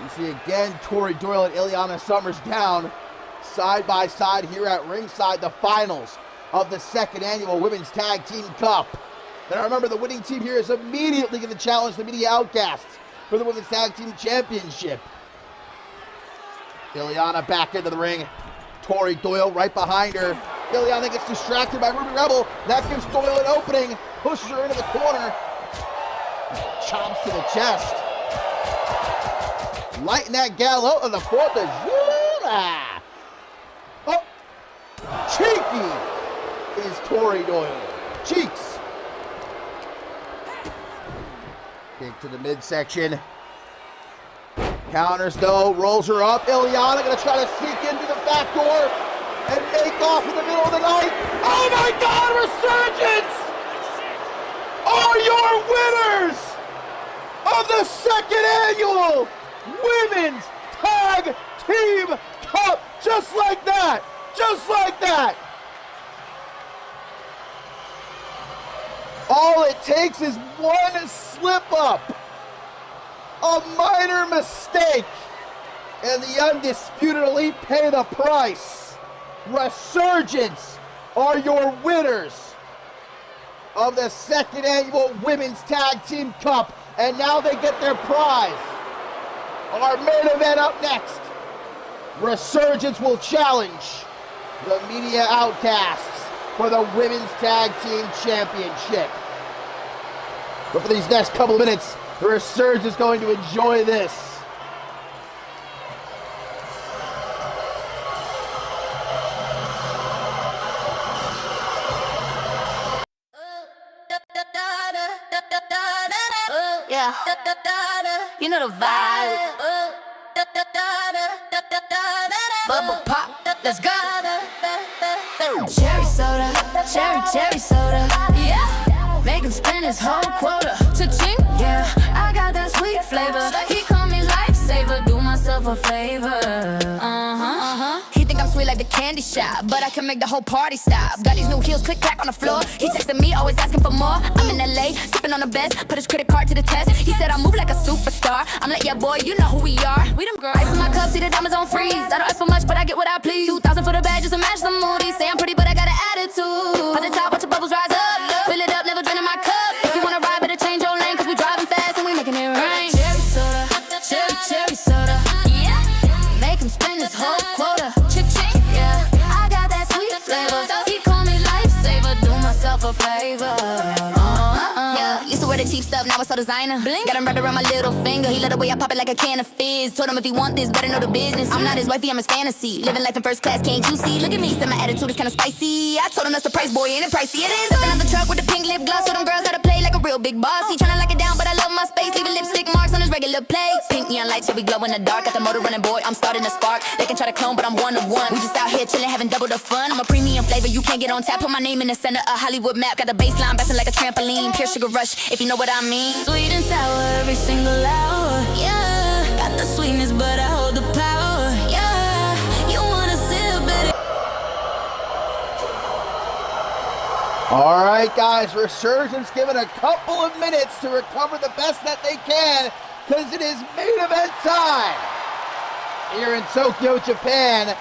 Speaker 5: You see again Tori Doyle and Ileana Summers down side by side here at ringside, the finals of the second annual Women's Tag Team Cup. Now remember, the winning team here is immediately going to challenge the Media Outcasts for the Women's Tag Team Championship. Ileana back into the ring. Tori Doyle right behind her. Ileana gets distracted by Ruby Rebel. That gives Doyle an opening. Pushes her into the corner. Chomps to the chest. Lighting that gal out on the fourth of July. Oh, cheeky is Tori Doyle. Cheeks. Kick to the midsection. Counters though, rolls her up. Ileana gonna try to sneak into the back door and make off in the middle of the night. Oh my God, Resurgence are your winners of the second annual Women's Tag Team Cup. Just like that. Just like that. All it takes is one slip up, a minor mistake, and the Undisputed Elite pay the price. Resurgence are your winners of the second annual Women's Tag Team Cup, and now they get their prize. Our main event up next. Resurgence will challenge the Media Outcasts for the Women's Tag Team Championship. But for these next couple of minutes, the Resurgence is going to enjoy this.
Speaker 6: Yeah, you know the vibe. Bubble pop, let's go. Cherry soda, cherry soda. Yeah, make him spend his whole quota. Cha-ching, yeah, I got that sweet flavor. He call me lifesaver, do myself a favor. He think I'm sweet like the candy shop, but I can make the whole party stop. Got these new heels, click clack on the floor. He texting me, always asking for more. I'm in LA, sipping on the best, put his credit card to the test. He said I move like a superstar. I'm like, yeah boy, you know who we are. We them girls. Ice in my cup, see the diamonds on freeze. I don't ask for much, but I get what I please. 2,000 for the bag, just to match the moody. Say I'm pretty, but I got an attitude. At the top, watch the bubbles rise up. Fill it up, never draining my cup. If you wanna ride, better change your lane, cause we driving fast and we making it rain. Cherry soda, cherry soda. Yeah, make him spend his whole quota. Cha-ching, yeah, I got that sweet flavor. He call me lifesaver, do myself a favor. Yeah, used to wear the cheap stuff, now it's all designer. Got him wrapped around my little finger. He let the way I pop it like a can of fizz. Told him if he want this, better know the business. I'm not his wifey, I'm his fantasy. Living life in first class, can't you see? Look at me, said my attitude is kinda spicy. I told him that's the price, boy, ain't it pricey? It is. Stepping out the truck with the pink lip gloss. So them girls gotta play like a real big boss. He tryna lock it down, but I love my space. Leaving lipstick marks on his regular plates. Pink neon lights, yeah, we glow in the dark. Got the motor running, boy, I'm starting to spark. They can try to clone, but I'm one of one. We just out here chilling, having double the fun. I'm a premium flavor, you can't get on tap. Put my name in the center of Hollywood map. Got the baseline bouncing like a trampoline. Pure sugar rush, if you know what I mean. Sweet and sour every single hour. Yeah, got the sweetness, but I hold the power. Yeah, you wanna sip it.
Speaker 5: All right, guys, Resurgence given a couple of minutes to recover the best that they can, because it is main event time. here in Tokyo, Japan.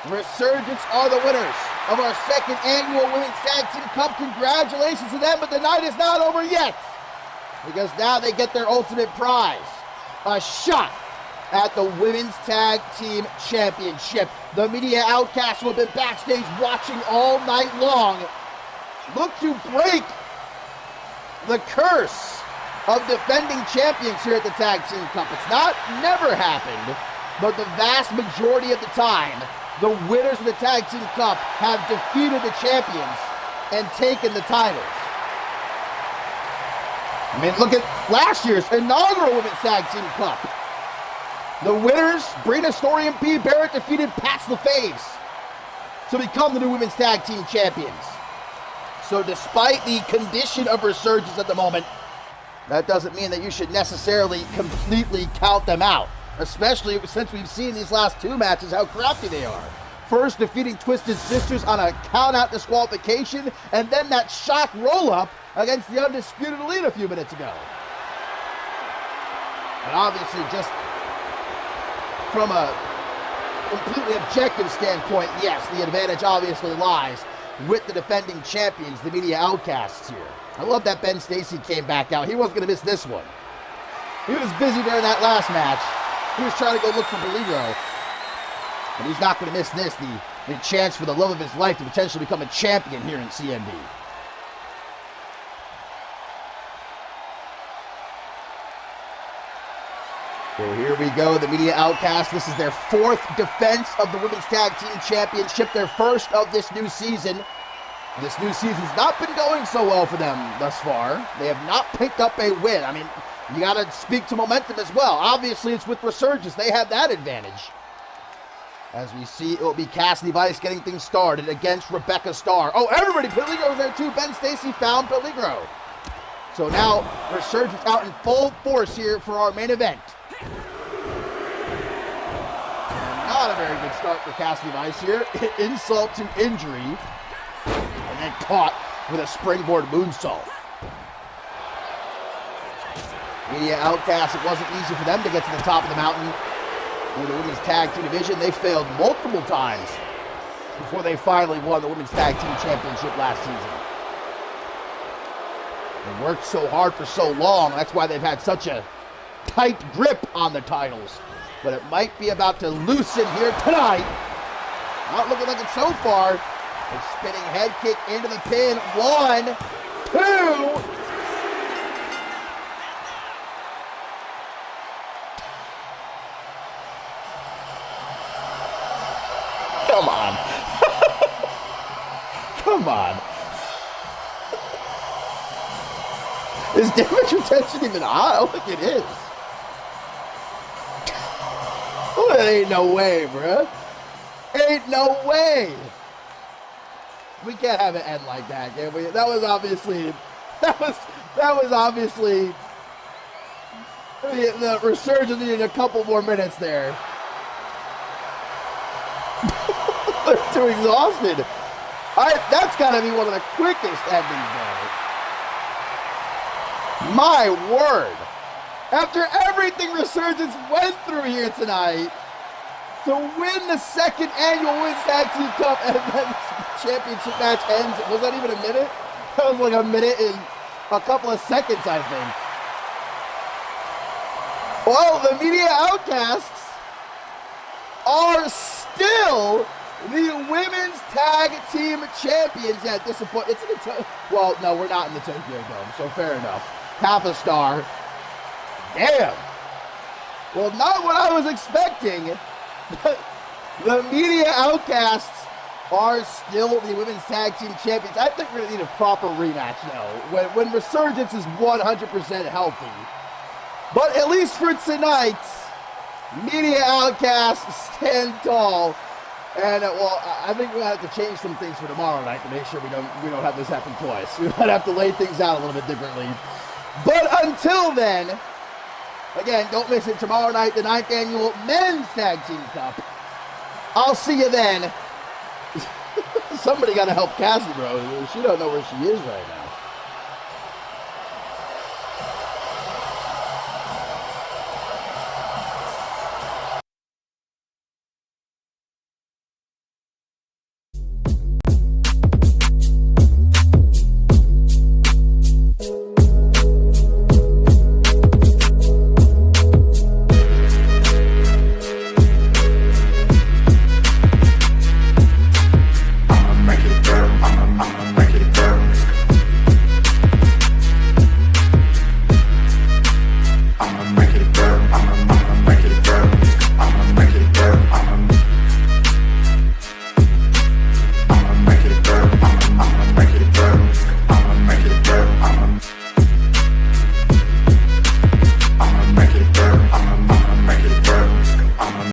Speaker 5: Resurgence are the winners of our second annual Women's Tag Team Cup. Congratulations to them, but the night is not over yet, because now they get their ultimate prize, a shot at the Women's Tag Team Championship. The Media Outcasts who have been backstage watching all night long look to break the curse of defending champions here at the Tag Team Cup. It's not never happened, but the vast majority of the time, the winners of the Tag Team Cup have defeated the champions and taken the titles. I mean, look at last year's inaugural Women's Tag Team Cup. The winners, Brina Story and P. Barrett, defeated Pats LaFaves to become the new Women's Tag Team Champions. So despite the condition of Resurgence at the moment, that doesn't mean that you should necessarily completely count them out, especially since we've seen these last two matches how crafty they are. First defeating Twisted Sisters on a count-out disqualification, and then that shock roll-up against the Undisputed Elite a few minutes ago. And obviously, just from a completely objective standpoint, yes, the advantage obviously lies with the defending champions, the Media Outcasts here. I love that Ben Stacy came back out. He wasn't going to miss this one. He was busy during that last match. He was trying to go look for Peligro. And he's not going to miss this, the chance for the love of his life to potentially become a champion here in CMV. So here we go, the Media Outcasts. This is their fourth defense of the Women's Tag Team Championship, their first of this new season. This new season's not been going so well for them thus far. They have not picked up a win. I mean, you got to speak to momentum as well. Obviously, it's with Resurgence. They have that advantage. As we see, it will be Cassidy Vice getting things started against Rebecca Starr. Oh, everybody, Peligro was there too. Ben Stacy found Peligro. So now, Resurgence out in full force here for our main event. Not a very good start for Cassidy Vice here. Insult to injury. And then caught with a springboard moonsault. Media Outcasts, it wasn't easy for them to get to the top of the mountain in the Women's Tag Team Division. They failed multiple times before they finally won the Women's Tag Team Championship last season. They worked so hard for so long. That's why they've had such a tight grip on the titles. But it might be about to loosen here tonight. Not looking like it so far. A spinning head kick into the pin. 1, 2. Come on. Come on. Is damage retention even on? I don't think it is. Oh, ain't no way, bruh. Ain't no way. We can't have it end like that, can we? That was obviously the Resurgence needed a couple more minutes there. They're too exhausted. That's got to be one of the quickest endings, though. My word. After everything Resurgence went through here tonight, to win the second annual Women's Tag Team Cup and then the championship match ends, was that even a minute? That was like a minute and a couple of seconds, I think. Well, the Media Outcasts are still the Women's Tag Team Champions at this point. It's in the well, no, we're not in the Tokyo Dome, so fair enough. Half a star. Damn. Well, not what I was expecting. The Media Outcasts are still the Women's Tag Team Champions. I think we're going to need a proper rematch, though, when Resurgence is 100% healthy. But at least for tonight, Media Outcasts stand tall. And, well, I think we're going to have to change some things for tomorrow night to make sure we don't have this happen twice. We might have to lay things out a little bit differently. But until then, again, don't miss it. Tomorrow night, the 9th annual Men's Tag Team Cup. I'll see you then. Somebody got to help Cassie, bro. She don't know where she is right now.